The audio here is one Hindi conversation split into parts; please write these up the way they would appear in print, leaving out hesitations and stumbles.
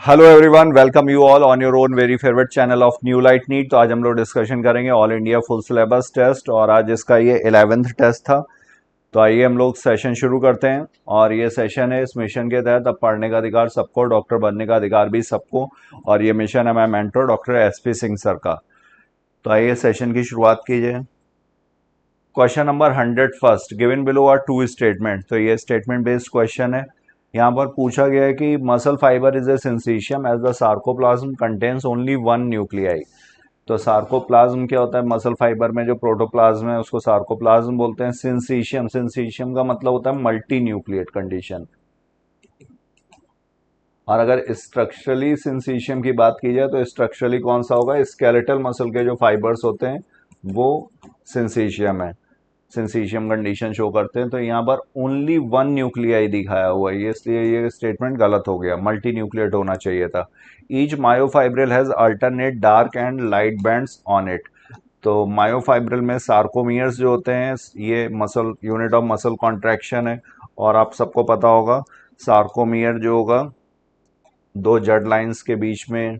Hello everyone, welcome you all on your own very favourite channel of new light NEET. तो आज हम लोग डिस्कशन करेंगे all India full syllabus test और आज इसका ये 11th टेस्ट था। तो आइए हम लोग सेशन शुरू करते हैं। और ये सेशन है इस मिशन के तहत अब पढ़ने का अधिकार सबको, डॉक्टर बनने का अधिकार भी सबको। और ये मिशन है मैं mentor doctor SP Singh sir का। तो आइए सेशन की शुरुआत कीजिए। Question number 101 given below are two statement. तो ये स्टेटमेंट बेस्ड क्वेश्चन है। यहाँ पर पूछा गया है कि muscle fibre is a syncytium as the sarcoplasm contains only one nuclei. तो सार्कोप्लाज्म क्या होता है? मसल फाइबर में जो प्रोटोप्लाज्म है उसको सार्कोप्लाज्म बोलते हैं। सिंसीशियम, सिंसीशियम का मतलब होता है मल्टी न्यूक्लिएट कंडीशन। और अगर स्ट्रक्चरली सिंसीशियम की बात की जाए तो स्ट्रक्चरली कौन सा होगा? स्केलेटल मसल के जो फाइबर्स होते हैं वो सिंसीशियम है, सिंसीशियम कंडीशन शो करते हैं। तो यहाँ पर ओनली वन न्यूक्लियाई दिखाया हुआ है, ये इसलिए ये स्टेटमेंट गलत हो गया, मल्टी न्यूक्लिएट होना चाहिए था। Each myofibril has alternate dark and light bands on it. तो मायोफाइब्रिल में सार्कोमियर्स जो होते हैं ये muscle unit of muscle contraction है। और आप सबको पता होगा सार्कोमियर जो होगा दो जड लाइंस के बीच में,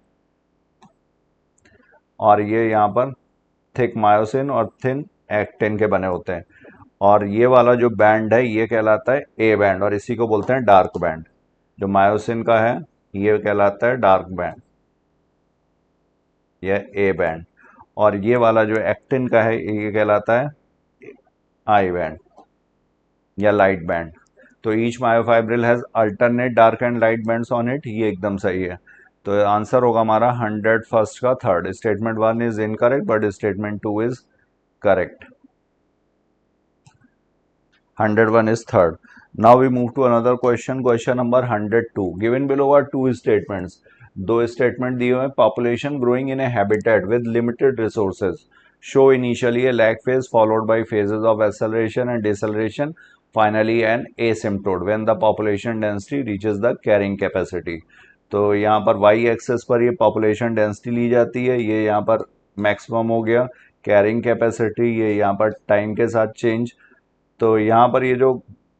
और ये यहाँ पर थिक मायोसिन और थिन एक्टिन के बने होते हैं। और ये वाला जो बैंड है ये कहलाता है ए बैंड, और इसी को बोलते हैं डार्क बैंड। जो मायोसिन का है ये कहलाता है डार्क बैंड, यह ए बैंड। और ये वाला जो एक्टिन का है ये कहलाता है आई बैंड या लाइट बैंड। तो each myofibril has alternate dark and light bands on it, ये एकदम सही है। तो आंसर होगा हमारा 101 का third. Statement 1 is incorrect but statement 2 is correct. 101 is third. Now we move to another question. Question number 102. Given below are two statements. दो स्टेटमेंट दिए हुए। Population growing in a habitat with limited resources show initially a lag phase followed by phases of acceleration and deceleration, finally an asymptote when the population density reaches the carrying capacity. तो यहाँ पर वाई एक्सेस पर ये पॉपुलेशन डेंसिटी ली जाती है, ये यहाँ पर मैक्सिमम हो गया। कैरिंग कैपेसिटी ये यहाँ पर टाइम के साथ चेंज। तो यहाँ पर ये जो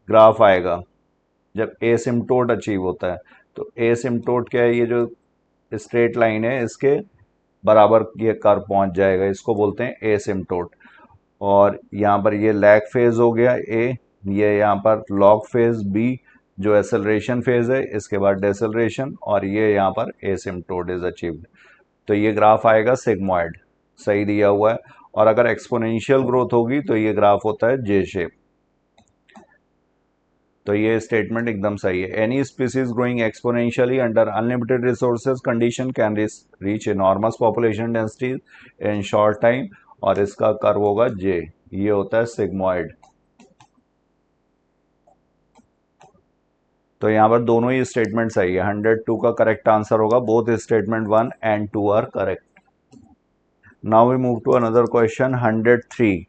ग्राफ आएगा जब एसिम्प्टोट अचीव होता है, तो एसिम्प्टोट क्या है? ये जो स्ट्रेट लाइन है इसके बराबर ये कर्व पहुंच जाएगा, इसको बोलते हैं एसिम्प्टोट। और यहाँ पर ये लैग फेज हो गया ए, ये यहाँ पर लॉग फेज बी जो एसेलरेशन फेज है, इसके बाद डेसेलरेशन, और ये यहाँ पर एसिम्प्टोट इज अचीव्ड। तो ये ग्राफ आएगा सिग्मॉइड, सही दिया हुआ है। और अगर एक्सपोनेंशियल ग्रोथ होगी तो ये ग्राफ होता है जे शेप। तो ये स्टेटमेंट एकदम सही है। Any species growing exponentially under unlimited resources condition can reach enormous population density in short time, और इसका कर्व होगा जे, ये होता है सिग्मॉइड। तो यहाँ पर दोनों ही स्टेटमेंट सही है। 102 का करेक्ट आंसर होगा। Both statement 1 and 2 are correct. Now we move to another question 103।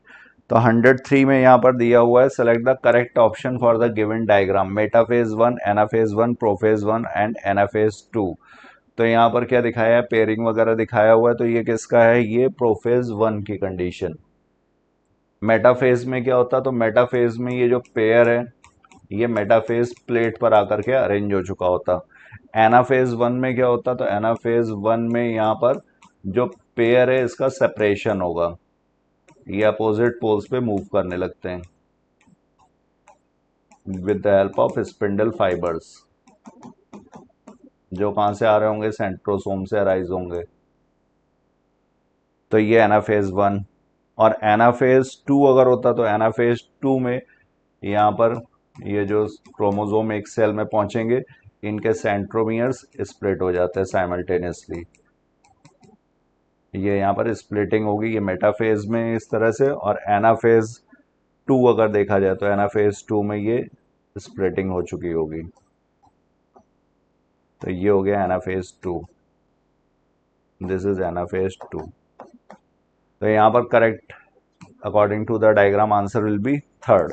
तो 103 में यहाँ पर दिया हुआ है select the correct option for the given diagram metaphase 1, anaphase 1, prophase 1 and anaphase 2। तो यहाँ पर क्या दिखाया है? पेयरिंग वगैरह दिखाया हुआ है। तो ये किसका है? ये प्रोफेज 1 की कंडीशन। मेटाफेज में क्या होता है? तो मेटाफेज में ये जो पेयर है ये मेटाफेज प्लेट पर आकर के अरेंज हो चुका होता। एनाफेज 1 में क्या होता? तो एनाफेज 1 में यहाँ पर जो पेयर है इसका सेपरेशन होगा, ये अपोजिट पोल्स पे मूव करने लगते हैं with the help of spindle fibres, जो कहां से आ रहे होंगे? सेंट्रोसोम से अराइज होंगे। तो ये एनाफेज 1। और एनाफेज 2 अगर होता तो एनाफेज 2 में यहाँ पर ये जो क्रोमोसोम एक सेल में पहुंचेंगे, इनके सेंट्रोमियर्स स्प्लिट हो जाते हैं साइमल्टेनियसली। ये यहाँ पर स्प्लिटिंग होगी, ये मेटाफेज में इस तरह से। और एनाफेज 2 अगर देखा जाए तो एनाफेज 2 में ये स्प्लिटिंग हो चुकी होगी। तो ये हो गया एनाफेज 2। This is anaphase 2। तो यहाँ पर correct according to the diagram answer will be third.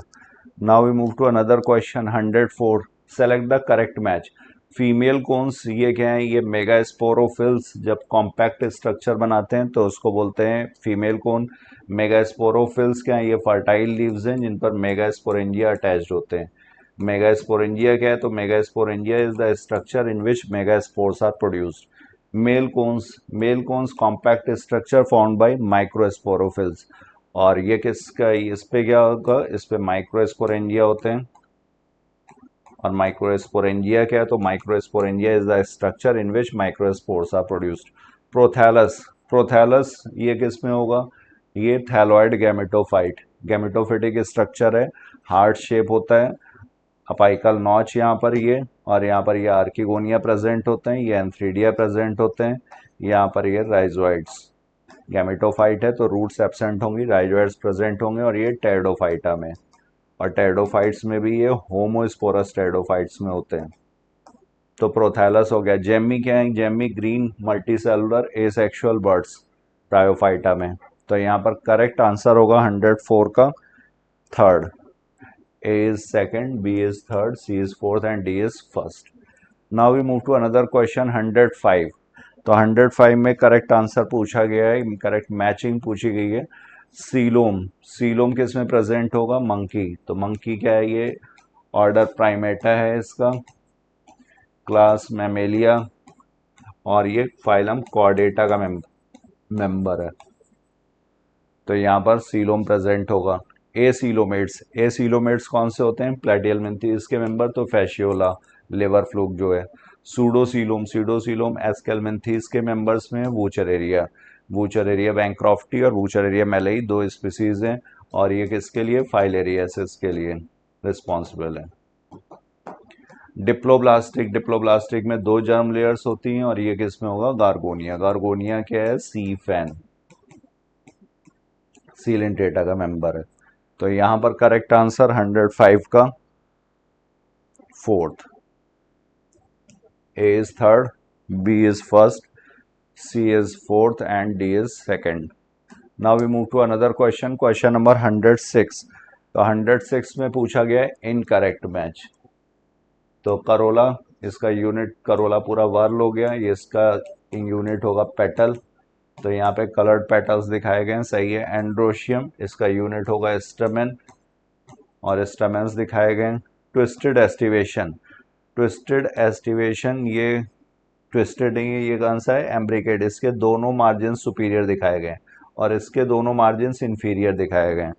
Now we move to another question 104। Select the correct match. Female cones ये क्या है? ये मेगास्पोरोफिल्स जब कॉम्पैक्ट स्ट्रक्चर बनाते हैं तो उसको बोलते हैं फीमेल कोन। मेगास्पोरोफिल्स क्या है? ये फर्टाइल लीव्स हैं जिन पर मेगास्पोरेंजिया अटैच्ड होते हैं। मेगास्पोरेंजिया क्या है? तो megasporangia is the structure in which megaspores are produced. Male cones compact structure found by microsporophylls. और ये किसका, इस पे क्या होगा? इस पे माइक्रोस्पोरेंजिया होते हैं। और माइक्रोस्पोरेंजिया क्या है? तो microsporangia is the structure in which microspores are produced. Prothallus, prothallus ये किस में होगा? ये थैलॉइड गैमेटोफाइट, गैमेटोफिटिक स्ट्रक्चर है, हार्ट शेप होता है, अपाइकल नॉच यहाँ पर ये, और यहाँ पर ये आर्किगोनिया प्रेजेंट होते हैं, ये एंथ्रीडिया प्रेजेंट होते हैं, यहाँ पर ये राइजोइड्स। गैमेटोफाइट है तो रूट्स एब्सेंट होंगी, राइजोइड्स प्रेजेंट होंगे, और ये टेरिडोफाइटा में, और टेरिडोफाइट्स में भी ये होमोस्पोरस टेरिडोफाइट्स में होते हैं। तो प्रोथैलस हो गया। जेमी क्या है? Jamie green multicellular asexual birds bryophyta में। तो यहाँ पर करेक्ट आंसर होगा 104 का third. A is second, B is third, C is fourth and D is first. Now we move to another question 105. तो 105 में करेक्ट आंसर पूछा गया है, करेक्ट मैचिंग पूछी गई है। सीलोम, सीलोम किस में प्रेजेंट होगा? मंकी। तो मंकी क्या है? ये ऑर्डर प्राइमेटा है इसका, क्लास मैमेलिया, और ये फाइलम कॉर्डेटा का मेंबर है। तो यहाँ पर सीलोम प्रेजेंट होगा। ए सीलोमेट्स कौन से होते हैं? प्लेटियलमिन्थीस के मेंबर, तो फैशियोला, लिवर फ्लूक जो है। सूडोसीलोम एस्केलमिन्थीस के मेंबर्स में वूचरेरिया, वूचरेरिया बैंक्रॉफ्टी और वूचरेरिया मेलेई दो स्पीसीज हैं, और ये किसके लिए? फाइलेरियासिस के लिए रिस्पॉन्सिबल है। डिप्लोब्लास्टिक, डिप्लोब्लास्टिक में दो जर्म लेयर्स होती हैं, और ये किस में होगा? गार्गोनिया। गार्गोनिया क्या है? सी फैन, सीलेंटेटा का मेंबर है। तो यहां पर करेक्ट आंसर 105 का fourth. A is third, B is first, C is fourth and D is second. Now we move to another question, question number 106। तो 106 में पूछा गया है इनकरेक्ट मैच। तो करोला, इसका यूनिट करोला पूरा वर्ल हो गया, ये इसका यूनिट होगा पेटल। तो यहाँ पे कलर्ड पेटल्स दिखाए गए हैं, सही है। एंड्रोशियम, इसका यूनिट होगा स्टमेन, और स्टमेन्स दिखाए गए हैं। ट्विस्टेड एस्टिवेशन, ट्विस्टेड एस्टिवेशन ये ट्विस्टेड नहीं है, ये कौन सा है? एम्ब्रिकेट। इसके दोनों मार्जिन सुपीरियर दिखाए गए हैं, और इसके दोनों मार्जिन इन्फीरियर दिखाए गए हैं।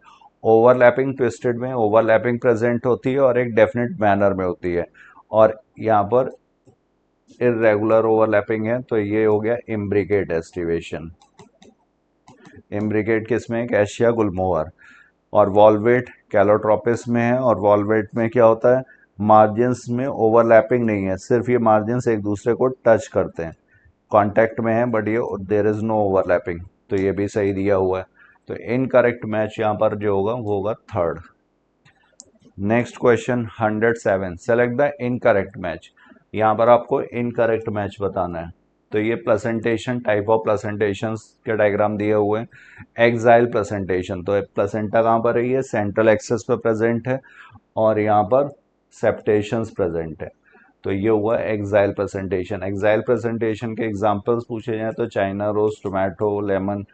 ओवरलैपिंग, ट्विस्टेड में ओवरलैपिंग प्रेजेंट होती है और एक डेफिनेट मैनर में होती है, और यहाँ पर इरेगुलर ओवरलैपिंग है, तो ये हो गया इम्ब्रिकेट एस्टिवेशन। इम्ब्रिकेट किस में? कैशिया गुलमोहर। और वॉल्वेट कैलोट्रोपिस में है, और वॉल्वेट में क्या होता है? मार्जिन्स में ओवरलैपिंग नहीं है, सिर्फ ये मार्जिन्स एक दूसरे को टच करते हैं, कांटेक्ट में है, बट ये देयर इज नो ओवरलैपिंग। तो ये भी सही दिया हुआ है। तो इनकरेक्ट मैच यहाँ पर जो होगा वो होगा third. Next question 107, select the incorrect match. यहाँ पर आपको इनकरेक्ट मैच बताना है। तो ये प्लेसेंटेशन, टाइप ऑफ प्लेसेंटेशन के डायग्राम दिए हुए हैं। एक्साइल प्लेसेंटेशन, तो प्लेसेंटा कहाँ पर है? ये सेंट्रल एक्सेस पर प्रेजेंट है, और यहाँ पर सेप्टेशंस प्रेजेंट है। तो ये हुआ एक्साइल प्रेजेंटेशन। एक्साइल प्रेजेंटेशन के एग्जांपल्स पूछे जाए तो चाइना रोज, टोमेटो, लेमन,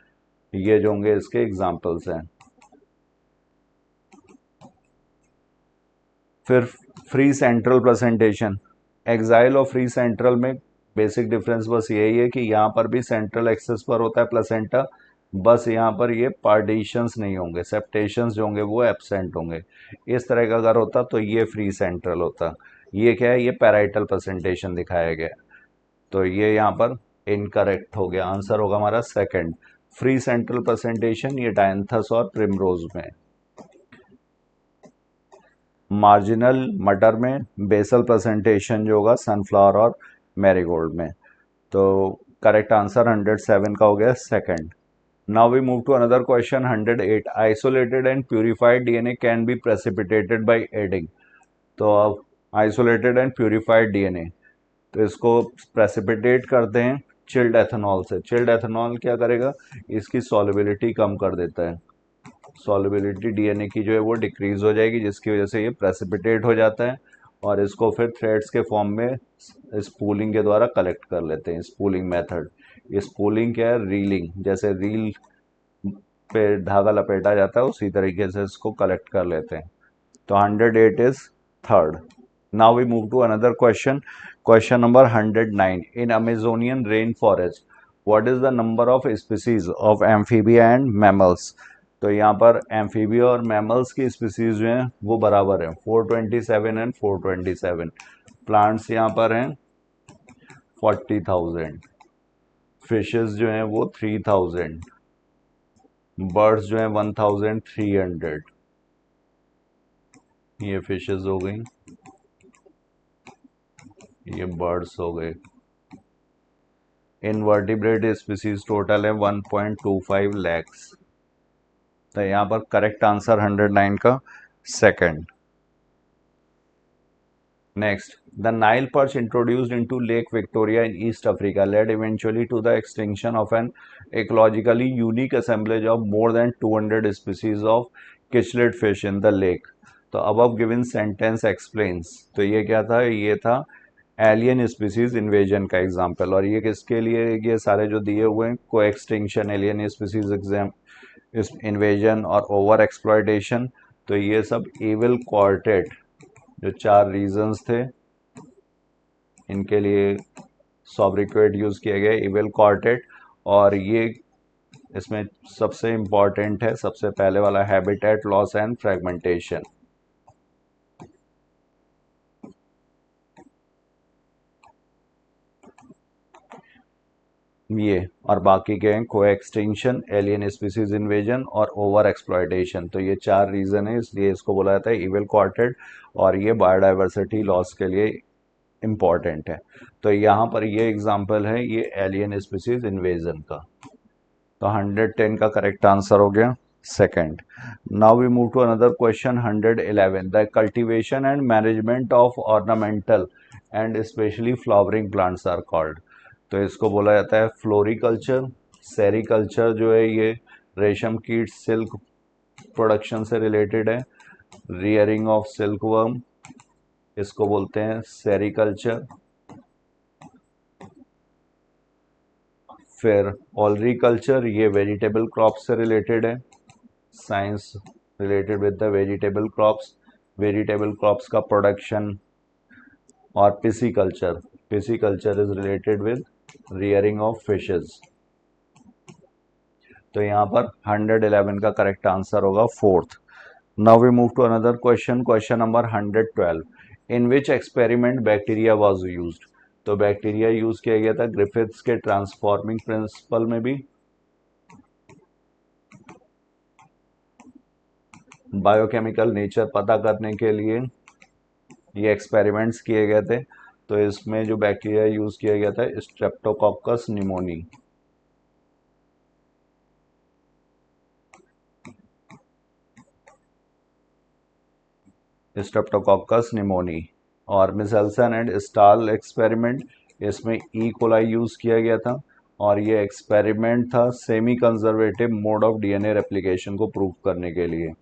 ये जो होंगे इसके एग्जांपल्स हैं। फिर फ्री सेंट्रल प्रेजेंटेशन, एक्साइल और फ्री सेंट्रल में बेसिक डिफरेंस बस यही है कि यहाँ पर भी सेंट्रल एक्सेस पर होता है प्लेसेंटा, बस यहाँ पर ये पार्टीशंस नहीं होंगे, सेप्टेशंस जो होंगे वो एब्सेंट होंगे। इस तरह का अगर होता तो ये फ्री सेंट्रल होता। ये क्या है? ये पैराइटल प्रेजेंटेशन दिखाया गया। तो ये यहाँ पर इनकरेक्ट हो गया, आंसर होगा हमारा सेकंड। फ्री सेंट्रल प्रेजेंटेशन ये डायंथस और प्रिमरोज में। मार्जिनल मटर में बेसल प्रेजेंटेशन जो होगा सनफ्लावर और मैरीगोल्ड में। तो करेक्ट आंसर 107 का हो गया second. Now we move to another question 108, isolated and purified DNA can be precipitated by adding. तो अब आइसोलेटेड एंड प्यूरिफाइड डीएनए, तो इसको प्रेसिपिटेट करते हैं चिल्ड एथेनॉल से। चिल्ड एथेनॉल क्या करेगा? इसकी सॉल्युबिलिटी कम कर देता है, सॉल्युबिलिटी डीएनए की जो है वो डिक्रीज हो जाएगी, जिसकी वजह से ये प्रेसिपिटेट हो जाता है, और इसको फिर थ्रेड्स के फॉर्म में स्पूलिंग के द्वारा कलेक्ट कर लेते हैं, स्पूलिंग मेथड। ये स्पूलिंग क्या है? रीलिंग, जैसे रील पे धागा लपेटा जाता है उसी तरीके से इसको कलेक्ट कर लेते हैं। तो 108 is third. Now we move to another question. Question number 109. In Amazonian rainforest, what is the number of species of amphibia and mammals? तो यहाँ पर एम्फीबिया और मैमल्स की स्पीसीज जो हैं वो बराबर हैं 427 एंड 427. प्लांट्स यहाँ पर हैं 40,000. फिशेस जो हैं वो 3,000. बर्ड्स जो हैं 1,300. ये फिशेस हो गई, ये बर्ड्स हो गए. इनवर्टिब्रेट स्पीसीज टोटल है 1.25 लैक्स. तो यहाँ पर करेक्ट आंसर 109 का second. Next, the Nile perch introduced into Lake Victoria in East Africa led eventually to the extinction of an ecologically unique assemblage of more than 200 species of cichlid fish in the lake. तो अबव गिवन सेंटेंस एक्सप्लेन्स. तो ये क्या था? ये था एलियन स्पीसीज इन्वेजन का एग्जाम्पल. और ये किसके लिए? ये सारे जो दिए हुए हैं, को extinction, alien species exam invasion और ओवर एक्सप्लॉयटेशन. तो ये सब इविल क्वार्टेट, जो 4 रीजंस थे, इनके लिए सॉब्रिक्वेट यूज किया गया, इविल क्वार्टेट. और ये इसमें सबसे इंपॉर्टेंट है, सबसे पहले वाला, हैबिटेट लॉस एंड फ्रेगमेंटेशन. ये और बाकी के हैं को एक्सटिंक्शन, एलियन स्पीसीज इन्वेजन और ओवर एक्सप्लॉयटेशन. तो ये 4 रीजन है, इसलिए इसको बोला जाता है इविल क्वार्टेट. और ये बायोडाइवर्सिटी लॉस के लिए इम्पॉर्टेंट है. तो यहाँ पर ये एग्जाम्पल है ये एलियन स्पीसीज इन्वेजन का. तो 110 का करेक्ट आंसर हो गया second. Now we move to another question 111. The cultivation and management of ornamental and especially flowering plants are called. तो इसको बोला जाता है फ्लोरिकल्चर. सेरिकल्चर जो है ये रेशम कीट सिल्क प्रोडक्शन से रिलेटेड है. रियरिंग ऑफ सिल्क वर्म, इसको बोलते हैं सेरिकल्चर. फिर ऑलरिकल्चर, ये वेजिटेबल क्रॉप्स से रिलेटेड है. Science related with the vegetable crops, vegetable crops का प्रोडक्शन. और pisciculture, pisciculture is related with rearing of fishes. तो यहाँ पर 111 का करेक्ट आंसर होगा fourth. Now we move to another question. Question number 112. In which experiment bacteria was used. तो बैक्टीरिया यूज किया गया था ग्रिफिथ्स के ट्रांसफॉर्मिंग प्रिंसिपल में भी. बायोकेमिकल नेचर पता करने के लिए ये एक्सपेरिमेंट्स किए गए थे. तो इसमें जो बैक्टीरिया यूज किया गया था स्ट्रेप्टोकोकस निमोनी. Streptococcus pneumoniae. और मिसेल्सन एंड स्टाल एक्सपेरिमेंट, इसमें ई कोलाई यूज किया गया था. और ये एक्सपेरिमेंट था semi conservative mode of DNA replication को प्रूव करने के लिए.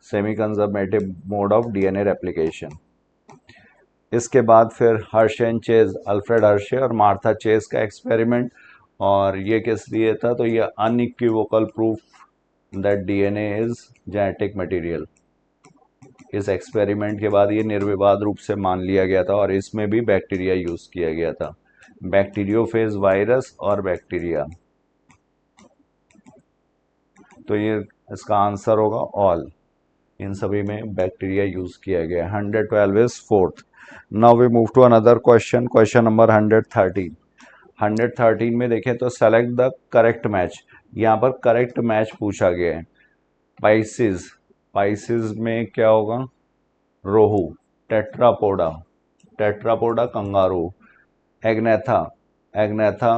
Semi conservative mode of DNA replication. इसके बाद फिर Hershey and chase, Alfred Hershey और मार्था चेज का एक्सपेरिमेंट. और ये किस लिए था? तो ये unequivocal proof that DNA is genetic material. इस एक्सपेरिमेंट के बाद ये निर्विवाद रूप से मान लिया गया था. और इसमें भी बैक्टीरिया यूज किया गया था, बैक्टीरियोफेज वायरस और बैक्टीरिया. तो ये इसका आंसर होगा ऑल. इन सभी में बैक्टीरिया यूज किया गया. 112 is fourth. Now we move to another question. Question number 113. 113 में देखें तो सेलेक्ट द करेक्ट मैच. यहाँ पर करेक्ट मैच पूछा गया है. पाइसिस, पाइसिस में क्या होगा? रोहू. Tetrapoda, Tetrapoda kangaroo. Agnatha, Agnatha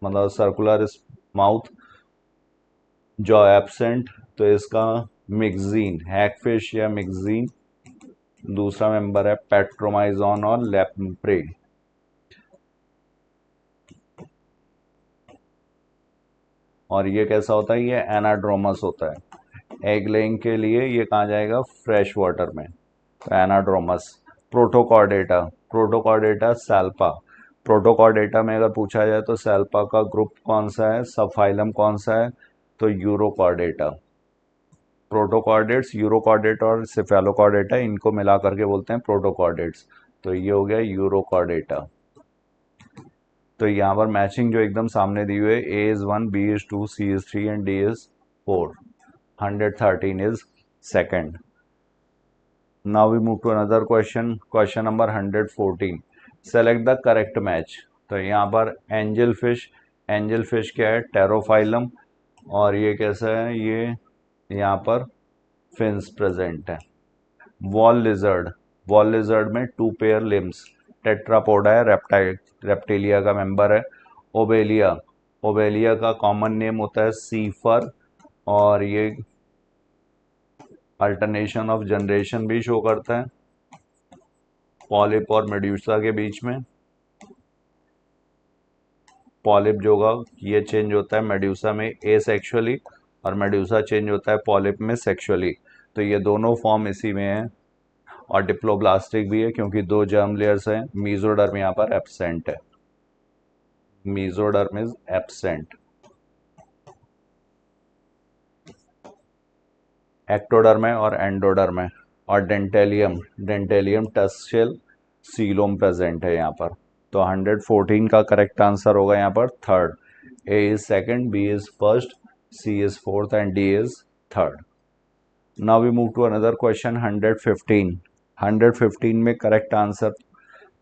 मतलब सर्कुलर माउथ जो एब्सेंट. तो इसका मिक्जीन, हैगफिश या मिक्जीन. दूसरा मेंबर है पेट्रोमाइजोन और लेप्रे. और ये कैसा होता है? ये एनाड्रोमस होता है. एग लेइंग के लिए ये कहाँ जाएगा? फ्रेश वाटर में. तो anadromous. Protochordata, Protochordata Salpa. Protochordata में अगर पूछा जाए तो सैल्पा का ग्रुप कौन सा है, सब फाइलम कौन सा है? तो यूरोकॉर्डेटा। प्रोटोकॉर्डेट्स, यूरोकॉर्डेट और सिफेलोकॉर्डेटा, इनको मिला करके बोलते हैं प्रोटोकॉर्डेट्स। तो ये हो गया यूरोकॉर्डेटा। तो यहाँ पर मैचिंग जो एकदम सामने दी हुई है, A is 1, B is 2, C is 3 and D is 4। 113 is second. Now we move to another question. Question number 114. Select the correct match. तो यहाँ पर एंजल फिश क्या है? टेरोफाइलम। और ये कैसा है? ये यहाँ पर फिन्स प्रेजेंट है। वॉल लिजर्ड में 2 पेयर लिम्स। टेट्रापोडा है, रेप्टिलिया का मेंबर है। ओबेलिया का कॉमन नेम होता है सीफर, और ये अल्टरनेशन ऑफ जनरेशन भी शो करता है पॉलिप और मेड्यूसा के बीच में। पॉलिप जो होगा ये चेंज होता है मेड्यूसा में एसेक्सुअली, और मेड्यूसा चेंज होता है पॉलिप में सेक्सुअली। तो ये दोनों फॉर्म इसी में है। और डिप्लोब्लास्टिक भी है क्योंकि 2 जर्म लेयर्स हैं। मीजोडर्म यहाँ पर एब्सेंट है। Mesoderm is absent. एक्टोडर्म है और एंडोडर्म है। और Dentalium tusk shell coelom present है यहाँ पर। तो 114 का करेक्ट आंसर होगा यहाँ पर third. A is second, B is first, C is fourth and D is third. Now we move to another question 115। 115 में करेक्ट आंसर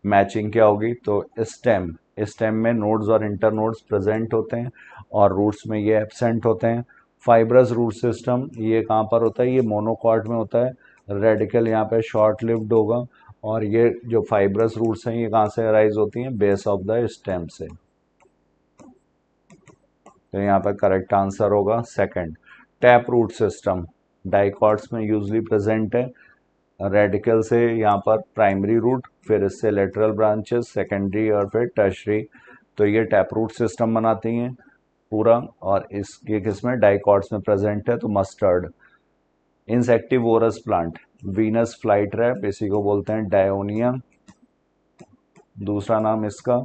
मैचिंग क्या होगी? तो स्टेम में नोड्स और इंटरनोड्स प्रेजेंट होते हैं, और रूट्स में ये एब्सेंट होते हैं। फाइब्रस रूट सिस्टम ये कहाँ पर होता है? ये मोनोकॉट में होता है। रेडिकल यहाँ पे शॉर्ट लिव्ड होगा, और ये जो फाइब्रस रूट्स हैं ये कहाँ से अराइज होती हैं? बेस ऑफ द स्टेम से। तो यहाँ पर करेक्ट आंसर होगा second. Tap root system dicots में यूजली प्रेजेंट है। रेडिकल से यहाँ पर प्राइमरी रूट, फिर इससे लेटरल ब्रांचेस, सेकेंडरी और फिर टर्शरी। तो ये टैप रूट सिस्टम बनाती हैं पूरा, और इसके किसमें? डाइकॉट्स में प्रेजेंट है। तो mustard. Insectivorous plant Venus fly trap, इसी को बोलते हैं डायोनिया, दूसरा नाम इसका।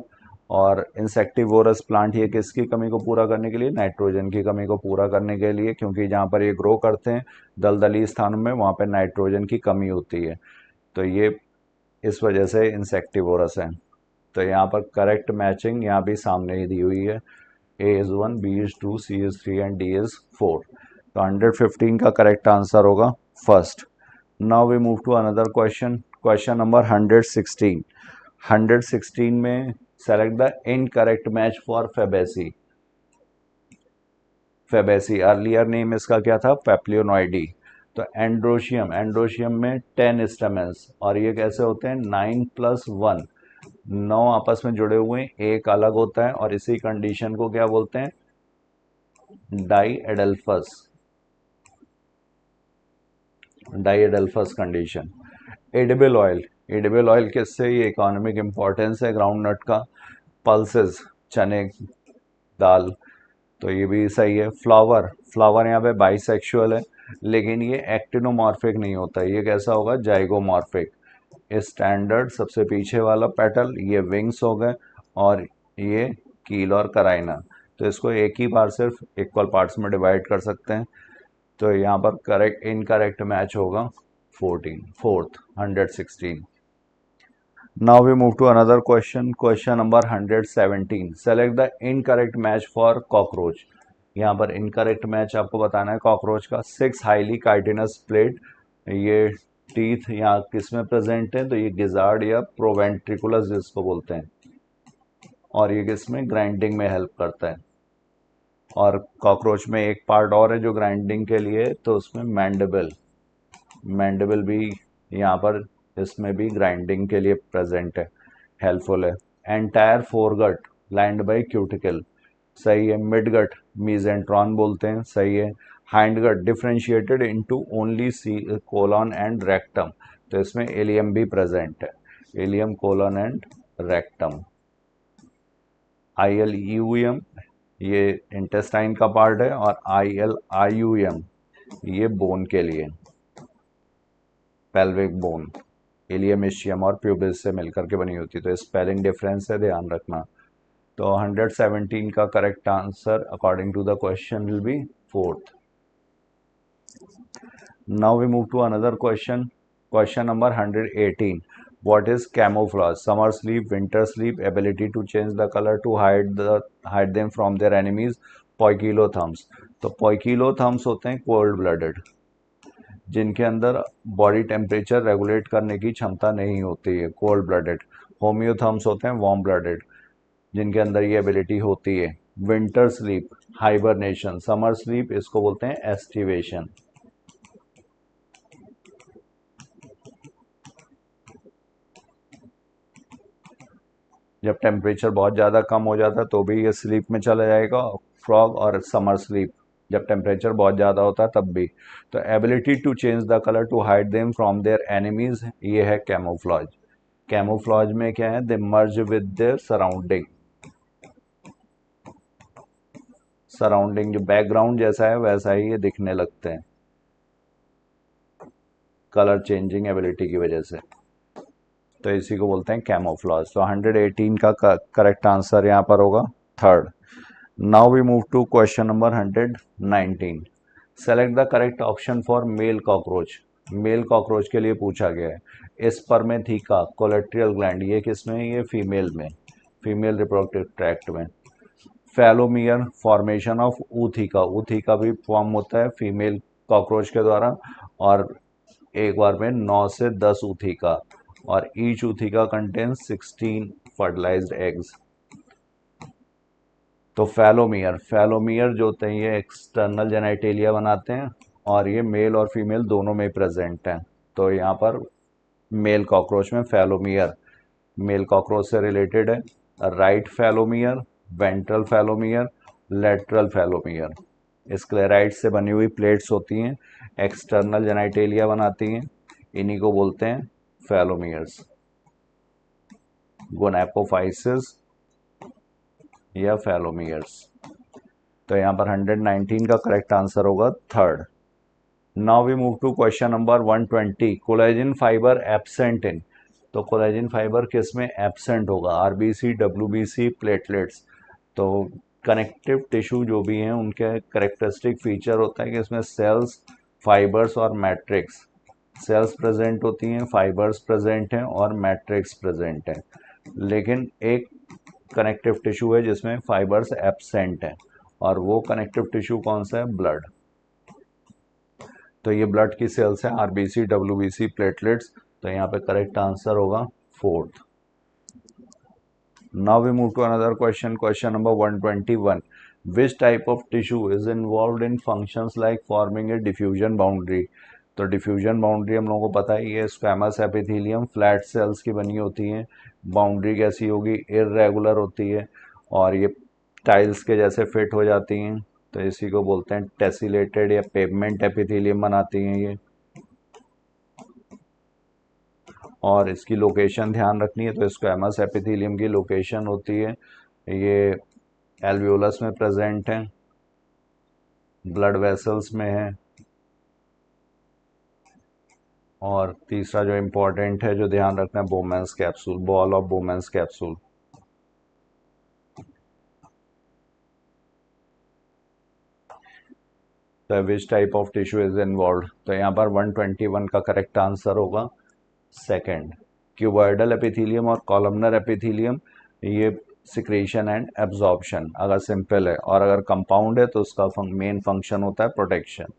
और इंसेक्टिवोरस प्लांट ये किसकी कमी को पूरा करने के लिए? नाइट्रोजन की कमी को पूरा करने के लिए, क्योंकि जहाँ पर ये ग्रो करते हैं दलदली स्थानों में, वहाँ पर नाइट्रोजन की कमी होती है। तो ये इस वजह से इंसेक्टिवोरस है। तो यहाँ पर करेक्ट मैचिंग यहाँ भी सामने ही दी हुई है। A is 1, B is 2, C is 3 and D is 4। तो 115 का करेक्ट आंसर होगा first. Now we move to another question. Question number 116। 116 में select the incorrect match for फेबेसी। अर्लियर नेम इसका क्या था? पेप्लियोनॉइडी। तो एंड्रोशियम में 10 स्टेमेंस, और ये कैसे होते हैं? 9+1, 9 आपस में जुड़े हुए हैं, एक अलग होता है, और इसी कंडीशन को क्या बोलते हैं? डाईएडल्फस कंडीशन। एडिबल ऑयल किससे? ये इकोनॉमिक इंपॉर्टेंस है ग्राउंड नट का। पल्सेस चने दाल, तो ये भी सही है। फ्लावर यहाँ पे बाइसेक्सुअल है, लेकिन ये एक्टिनोमॉर्फिक नहीं होता, ये कैसा होगा? जाइगोमॉर्फिक। स्टैंडर्ड सबसे पीछे वाला पेटल, ये विंग्स हो गए, और ये कील और कराइना। तो इसको एक ही बार सिर्फ इक्वल पार्ट्स में डिवाइड कर सकते हैं। तो यहाँ पर इनकरेक्ट मैच होगा 116। Now we move to another question. Question number 117. Select the incorrect match for cockroach. यहाँ पर इनकरेक्ट मैच आपको बताना है कॉकरोच का। 6 हाईली काइटिनस प्लेट, ये टीथ यहाँ किस में प्रेजेंट है? तो ये गिजार्ड या प्रोवेंट्रिकुलस जिसको बोलते हैं, और ये किस में? ग्राइंडिंग में हेल्प करता है। और कॉकरोच में एक पार्ट और है जो ग्राइंडिंग के लिए, तो उसमें मैंडिबल भी यहाँ पर इसमें भी ग्राइंडिंग के लिए प्रेजेंट है, हेल्पफुल है। Entire foregut lined by cuticle, सही है। मिडगट मीजेंट्रॉन बोलते हैं, सही है। Hindgut differentiated into only C colon and rectum, तो इसमें इलियम भी प्रेजेंट है। Ileum, colon and rectum. ILUM ये इंटेस्टाइन का पार्ट है, और ILIUM ये बोन के लिए, पेल्विक बोन। इलियम, इशियम और प्यूबिस से मिलकर के बनी होती है। तो स्पेलिंग डिफरेंस है, ध्यान रखना। तो 117 का correct answer according to the question will be fourth. Now we move to another question. Question number 118. What is camouflage? Summer sleep, winter sleep, ability to change the color to hide them from their enemies, poikilotherms. तो poikilotherms होते हैं कोल्ड ब्लडेड, जिनके अंदर बॉडी टेम्परेचर रेगुलेट करने की क्षमता नहीं होती है, कोल्ड ब्लडेड. होम्योथर्म्स होते हैं वार्म ब्लडेड, जिनके अंदर ये एबिलिटी होती है. Winter sleep hibernation, summer sleep इसको बोलते हैं एस्टिवेशन. जब टेम्परेचर बहुत ज़्यादा कम हो जाता है तो भी ये स्लीप में चला जाएगा फ्रॉग, और समर स्लीप जब टेम्परेचर बहुत ज़्यादा होता है तब भी. तो ability to change the colour to hide them from their enemies, ये है कैमोफ्लॉज. कैमोफ्लॉज में क्या है, they merge with their surrounding. Surrounding जो बैकग्राउंड जैसा है वैसा ही ये दिखने लगते हैं कलर चेंजिंग एबिलिटी की वजह से. तो इसी को बोलते हैं कैमोफ्लॉज. तो 118 का करेक्ट आंसर यहाँ पर होगा third. Now we move to question number 119. Select the correct option for male cockroach. Male cockroach के लिए पूछा गया है. स्पर्मेथिका कोलेट्रियल ग्लैंड, ये किसमें है, ये फीमेल में, फीमेल रिप्रोडक्टिव ट्रैक्ट में. फैलोमियर फॉर्मेशन ऑफ ऊथिका, ऊथिका भी फॉर्म होता है फीमेल कॉकरोच के द्वारा, और एक बार में 9 से 10 ऊथिका, और each ootheca contains 16 fertilised eggs. तो फैलोमियर जो होते हैं ये एक्सटर्नल जेनाइटेलिया बनाते हैं, और ये मेल और फीमेल दोनों में प्रेजेंट हैं. तो यहाँ पर मेल कॉकरोच में फैलोमियर मेल कॉकरोच से रिलेटेड है. Right फैलोमियर, ventral फैलोमियर, lateral फैलोमियर. स्क्लेराइड से बनी हुई प्लेट्स होती हैं, एक्सटर्नल जेनाइटेलिया बनाती हैं, इन्हीं को बोलते हैं फैलोमियर्स. गोनैपोफाइसिस या फैलोमियर्स. तो यहाँ पर 119 का करेक्ट आंसर होगा third. Now we move to question number 120. Collagen fibre absent in. तो कोलेजन फाइबर किस में एब्सेंट होगा, आरबीसी, डब्ल्यूबीसी, प्लेटलेट्स. तो कनेक्टिव टिश्यू जो भी हैं उनके करेक्टरिस्टिक फीचर होता है कि इसमें सेल्स, फाइबर्स और मैट्रिक्स. सेल्स प्रेजेंट होती हैं, फाइबर्स प्रेजेंट हैं और मैट्रिक्स प्रेजेंट हैं. लेकिन एक कनेक्टिव टिश्यू है जिसमें फाइबर्स एब्सेंट हैं, और वो कनेक्टिव टिश्यू कौन सा है, ब्लड. तो ये ब्लड की सेल्स है, आरबीसी, डब्ल्यूबीसी, प्लेटलेट्स. तो यहाँ पे करेक्ट आंसर होगा fourth. Now we move to another question. Question number 121. Which type of tissue is involve in functions like forming a diffusion boundary. तो डिफ्यूजन बाउंड्री हम लोगों को पता है, ये स्क्वैमस एपिथेलियम फ्लैट सेल्स की बनी होती हैं. बाउंड्री कैसी होगी, इर्रेगुलर होती है, और ये टाइल्स के जैसे फिट हो जाती हैं. तो इसी को बोलते हैं टेसिलेटेड या पेवमेंट एपिथेलियम बनाती हैं ये. और इसकी लोकेशन ध्यान रखनी है. तो स्क्वैमस एपिथेलियम की लोकेशन होती है, ये एल्वियोलस में प्रेजेंट है, ब्लड वेसल्स में है, और तीसरा जो इम्पोर्टेंट है जो ध्यान रखना है, Bowman's capsule, ball of Bowman's capsule. तो which type of tissue is involve. तो यहाँ पर 121 का करेक्ट आंसर होगा सेकंड. क्यूबॉइडल एपिथेलियम और कॉलमनर एपिथेलियम, ये सिक्रेशन एंड एब्जॉर्प्शन अगर सिंपल है, और अगर कंपाउंड है तो उसका मेन फंक्शन होता है protection.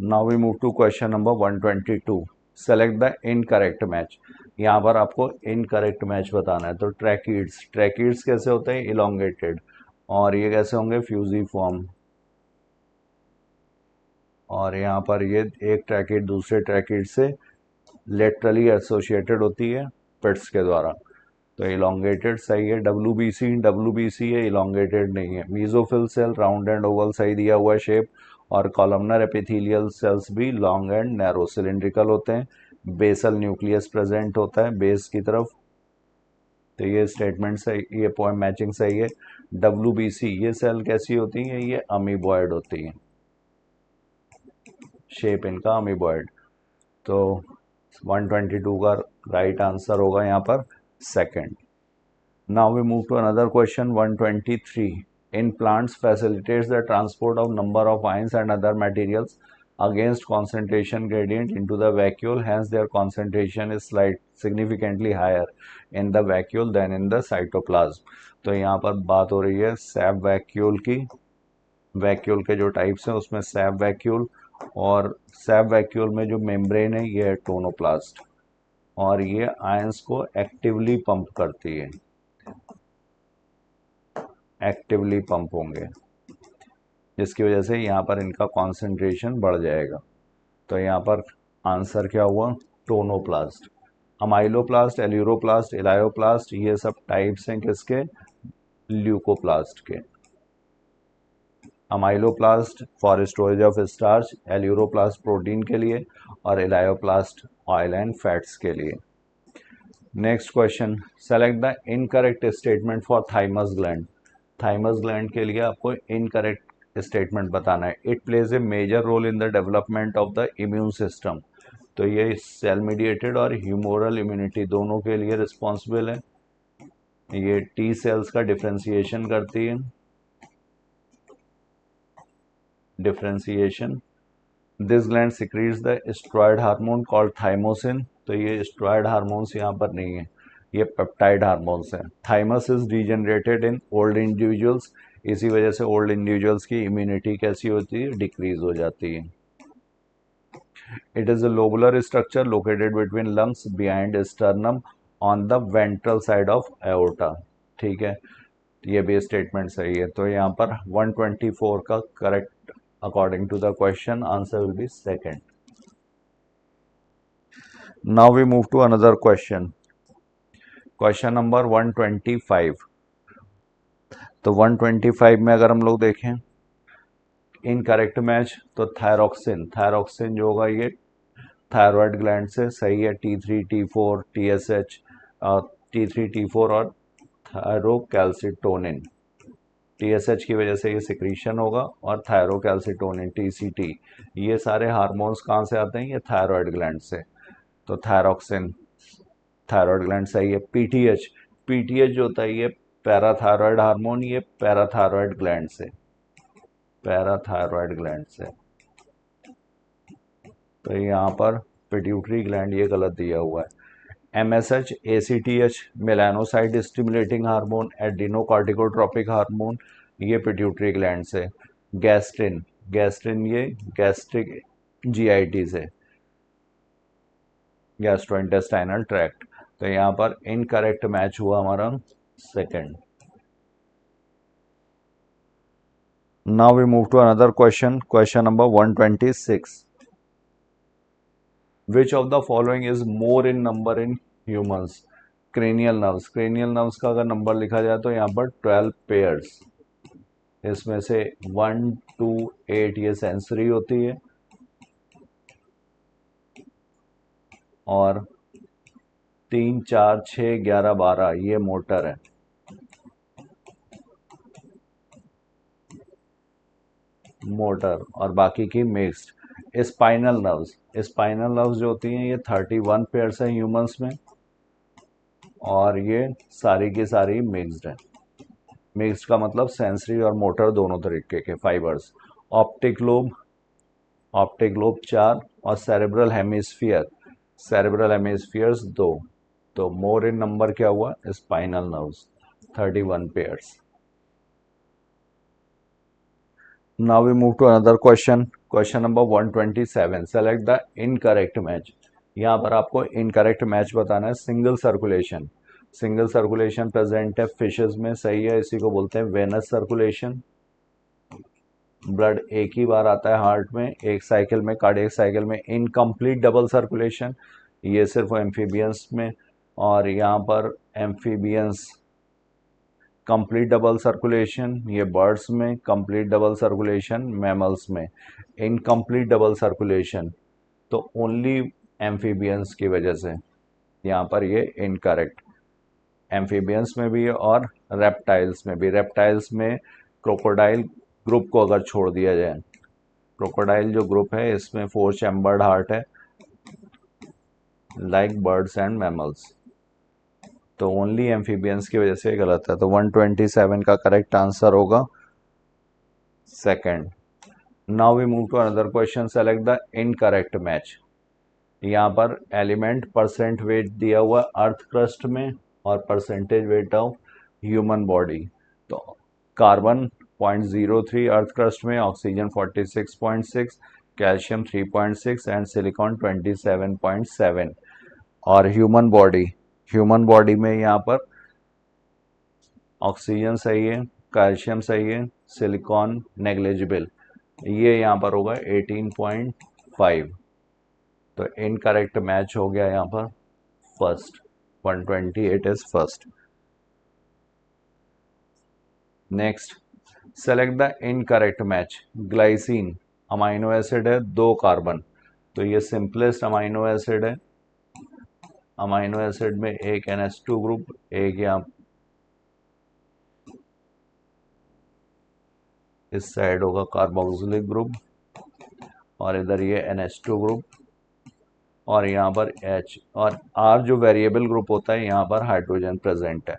Now we move to question number 122. Select the incorrect match. यहाँ पर आपको इनकरेक्ट मैच बताना है. तो ट्रैकीड्स कैसे होते हैं, इलोंगेटेड, और ये कैसे होंगे, फ्यूजीफॉर्म. और यहाँ पर ये एक ट्रैकीड दूसरे ट्रैकीड से लेटरली एसोसिएटेड होती है पिट्स के द्वारा. तो इलोंगेटेड सही है. डब्ल्यूबीसी है, इलोंगेटेड नहीं है. Mesophyll cell round and oval सही दिया हुआ है शेप, और कॉलमनर एपिथेलियल सेल्स भी लॉन्ग एंड नैरो सिलिंड्रिकल होते हैं. बेसल न्यूक्लियस प्रेजेंट होता है बेस की तरफ. तो ये स्टेटमेंट सही, ये पॉइंट मैचिंग सही है. डब्ल्यूबीसी ये सेल कैसी होती है, ये अमीबॉयड होती है, शेप इनका अमीबॉयड. तो 122 का राइट आंसर होगा यहाँ पर second. Now we move to another question 123. In plants facilitates the transport of number of ions and other materials against concentration gradient into the vacuole, hence their concentration is significantly higher in the vacuole than in the cytoplasm. तो यहाँ पर बात हो रही है सैप वैक्यूल की। वैक्यूल के जो टाइप्स हैं उसमें सैप वैक्यूल, और सैप वैक्यूल में जो मेम्ब्रेन है ये है टोनोप्लास्ट, और ये आयंस को एक्टिवली पंप करती है, एक्टिवली पंप होंगे, जिसकी वजह से यहाँ पर इनका कॉन्सेंट्रेशन बढ़ जाएगा। तो यहाँ पर आंसर क्या हुआ, टोनोप्लास्ट। अमाइलोप्लास्ट, एल्यूरोप्लास्ट, इलायोप्लास्ट ये सब टाइप्स हैं किसके, ल्यूकोप्लास्ट के। Amyloplast for storage of starch, aleuroplast protein के लिए, और इलायोप्लास्ट ऑयल एंड फैट्स के लिए। Next question, select the incorrect statement for thymus gland. Thymus gland के लिए आपको इनकरेक्ट स्टेटमेंट बताना है। It plays a major role in the development of the immune system. तो ये सेल मीडिएटेड और ह्यूमोरल इम्यूनिटी दोनों के लिए रिस्पॉन्सिबल है। ये टी सेल्स का डिफ्रेंसिएशन करती है, differentiation. This gland secretes the steroid hormone called thymosin. तो ये स्टेरॉयड हार्मोन्स यहाँ पर नहीं है, ये पेप्टाइड हार्मोन्स हैं। Thymus is degenerated in old individuals, इसी वजह से ओल्ड इंडिविजुअल्स की इम्यूनिटी कैसी होती है, डिक्रीज हो जाती है। It is a lobular structure located between lungs behind sternum on the ventral side of aorta. ठीक है, ये भी स्टेटमेंट सही है। तो यहाँ पर 124 का correct according to the question answer will be second. Now we move to another question, question number 125। तो 125 में अगर हम लोग देखें इनकरेक्ट मैच, तो थायरोक्सिन, थायरोक्सिन जो होगा ये थायराइड ग्लैंड से सही है। T3 T4 TSH, T3 T4 और थायरोकैल्सिटोनिन, TSH की वजह से ये सिक्रीशन होगा, और थायरोकैल्सिटोनिन TCT ये सारे हार्मोन्स कहाँ से आते हैं, ये थायराइड ग्लैंड से। तो थायरोक्सिन थायराइड ग्लैंड सही है। PTH, PTH जो होता है ये पैराथायरॉयड हार्मोन, ये पैराथायरॉयड ग्लैंड से, पैराथायरॉयड ग्लैंड से। तो यहाँ पर पिट्यूटरी ग्लैंड ये गलत दिया हुआ है। MSH ACTH melanocyte stimulating hormone, adrenocorticotropic hormone ये पिट्यूटरी ग्लैंड से। गैस्ट्रिन, गैस्ट्रिन ये गैस्ट्रिक GIT से, गैस्ट्रोइंटेस्टाइनल ट्रैक्ट। तो यहाँ पर इनकरेक्ट मैच हुआ हमारा second. Now we move to another question, question number 126। Which of the following is more in number in humans. Cranial nerves, cranial nerves का अगर नंबर लिखा जाए तो यहाँ पर 12 पेयर्स, इसमें से 1 2 8 ये सेंसरी होती है, और 3 4 6 11 12 ये मोटर है। मोटर और बाकी की mixed. Spinal nerves, spinal nerves जो होती हैं ये 31 पेयर्स हैं ह्यूमंस में, और ये सारी की सारी मिक्स्ड है। मिक्स्ड का मतलब सेंसरी और मोटर दोनों तरीके के fibres. Optic lobe, optic lobe 4, और सेरेब्रल हेमिस्फीयर, सेरेब्रल हेमिस्फीयर्स 2। तो मोर इन नंबर क्या हुआ, spinal nerves 31 pairs. Now we move to another question, question number 127. Select the incorrect match. यहाँ पर आपको इनकरेक्ट मैच बताना है। Single circulation, single circulation present है फिशेस में, सही है, इसी को बोलते हैं वेनस सर्कुलेशन। ब्लड एक ही बार आता है हार्ट में एक साइकिल में, कार्डियक साइकिल में। इनकम्प्लीट डबल सर्कुलेशन ये सिर्फ एम्फीबियंस में, और यहाँ पर एम्फीबियंस कंप्लीट डबल सर्कुलेशन ये बर्ड्स में, कंप्लीट डबल सर्कुलेशन मैमल्स में। इनकम्प्लीट डबल सर्कुलेशन तो ओनली एम्फीबियंस की वजह से यहाँ पर ये इनकरेक्ट। एम्फीबियंस में भी और रेप्टाइल्स में भी। रेप्टाइल्स में क्रोकोडाइल ग्रुप को अगर छोड़ दिया जाए, क्रोकोडाइल जो ग्रुप है इसमें 4 चैम्बर्ड हार्ट है, लाइक बर्ड्स एंड मैमल्स। तो ओनली एम्फीबियंस की वजह से गलत है, तो 127 का करेक्ट आंसर होगा second. Now we move to another question, select the incorrect match. यहाँ पर एलिमेंट परसेंट वेट दिया हुआ अर्थ क्रस्ट में और percentage weight of human body. तो कार्बन 0.03 अर्थ क्रस्ट में, ऑक्सीजन 46.6, कैल्शियम 3.6 एंड सिलिकॉन 27.7। और ह्यूमन बॉडी में यहाँ पर ऑक्सीजन सही है, कैल्शियम सही है, सिलिकॉन नेग्लिजिबल, ये यहाँ पर होगा 18.5। तो इनकरेक्ट मैच हो गया यहाँ पर first, 128 is first. Next, select the incorrect match. Glycine amino acid है, 2 कार्बन, तो ये सिंपलेस्ट अमाइनो एसिड है। अमाइनो एसिड में एक NH2 ग्रुप, एक यहाँ इस साइड होगा कार्बोक्सिलिक ग्रुप, और इधर ये NH2 ग्रुप, और यहाँ पर H और R जो वेरिएबल ग्रुप होता है, यहाँ पर हाइड्रोजन प्रेजेंट है,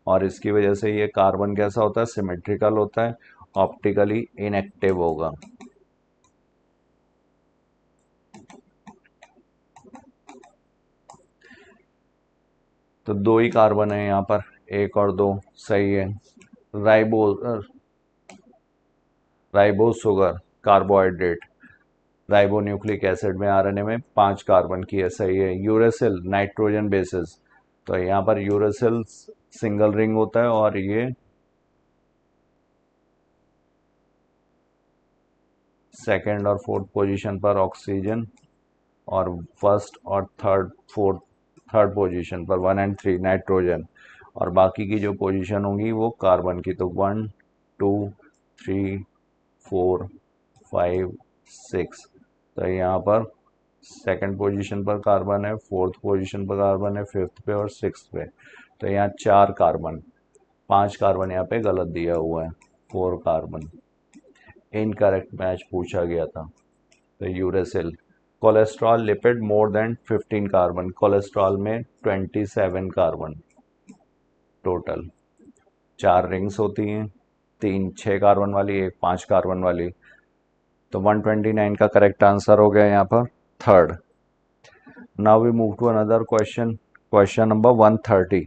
और इसकी वजह से ये कार्बन कैसा होता है, सिमेट्रिकल होता है, ऑप्टिकली इनएक्टिव होगा। तो 2 ही कार्बन है यहाँ पर, 1 और 2 सही है। Ribose sugar carbohydrate, ribonucleic acid में RNA में 5 कार्बन की है, सही है। यूरेसिल नाइट्रोजन बेसिस, तो यहाँ पर यूरेसिल सिंगल रिंग होता है, और ये सेकंड और फोर्थ पोजीशन पर ऑक्सीजन, और फर्स्ट और थर्ड पोजीशन पर 1 और 3 नाइट्रोजन, और बाकी की जो पोजीशन होंगी वो कार्बन की, तो 1 2 3 4 5 6। तो यहाँ पर सेकंड पोजीशन पर कार्बन है, फोर्थ पोजीशन पर कार्बन है, फिफ्थ पे और सिक्स्थ पे। तो यहाँ 4 कार्बन, 5 कार्बन यहाँ पे गलत दिया हुआ है, 4 कार्बन। इनकरेक्ट मैच पूछा गया था। तो uracil. Cholesterol lipid more than 15 carbon, cholesterol में 27 कार्बन टोटल। 4 रिंग्स होती हैं, 3 6 कार्बन वाली, एक 5 कार्बन वाली। तो 129 का करेक्ट आंसर हो गया यहाँ पर third. Now we move to another question, question number 130।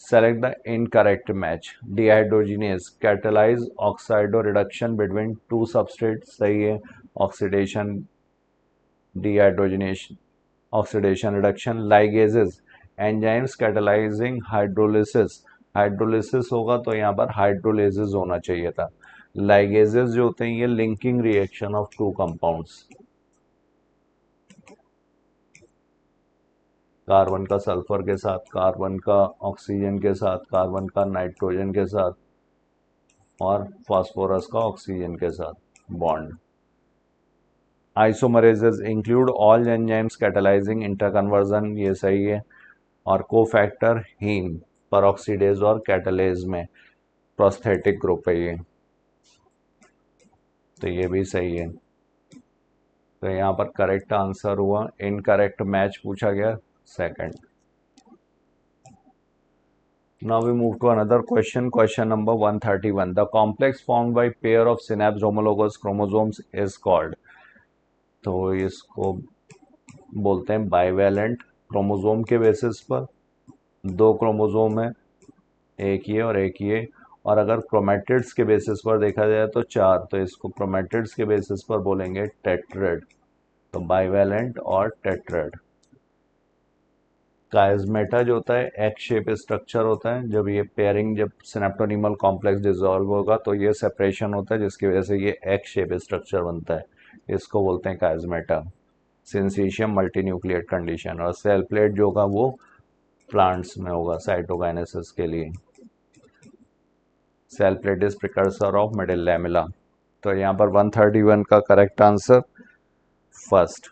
Select the incorrect match. Dehydrogenase catalyse oxido reduction between 2 substrate, सही है। Oxidation dehydrogenation, oxidation reduction. Ligases enzymes catalysing hydrolysis, hydrolysis होगा तो यहाँ पर हाइड्रोलेजेस होना चाहिए था। लाइगेजेस जो होते हैं ये linking reaction of 2 compounds, carbon का सल्फर के साथ, कार्बन का ऑक्सीजन के साथ, कार्बन का नाइट्रोजन के साथ, और फास्फोरस का ऑक्सीजन के साथ bond. Isomerases include all enzymes catalysing interconversion, ये सही है। और कोफैक्टर हीम परऑक्सीडेज और कैटलेज में प्रोस्थेटिक ग्रुप है ये, तो ये भी सही है। तो यहाँ पर करेक्ट आंसर हुआ, इनकरेक्ट मैच पूछा गया second. Now we move to another question, question number 131. The complex formed by pair of synapse homologous chromosomes is called. तो इसको बोलते हैं बाइवेलेंट। क्रोमोसोम के बेसिस पर 2 क्रोमोसोम है, एक ये और एक ये, और अगर क्रोमेटिड्स के बेसिस पर देखा जाए तो 4, तो इसको क्रोमेटिड्स के बेसिस पर बोलेंगे टेट्रेड। तो बाइवेलेंट और टेट्रेड। काइजमेटा जो होता है एक्स शेप स्ट्रक्चर होता है, जब ये पेयरिंग, जब सिनेप्टोनिमल कॉम्प्लेक्स डिसॉल्व होगा तो ये सेपरेशन होता है, जिसकी वजह से ये एक्स शेप स्ट्रक्चर बनता है, इसको बोलते हैं काइजमेटा। Syncytium multinucleate condition. और सेल प्लेट जो होगा वो प्लांट्स में होगा साइटोकाइनेसिस के लिए। Cell plate is precursor of middle lamella. तो यहाँ पर 131 का correct answer first.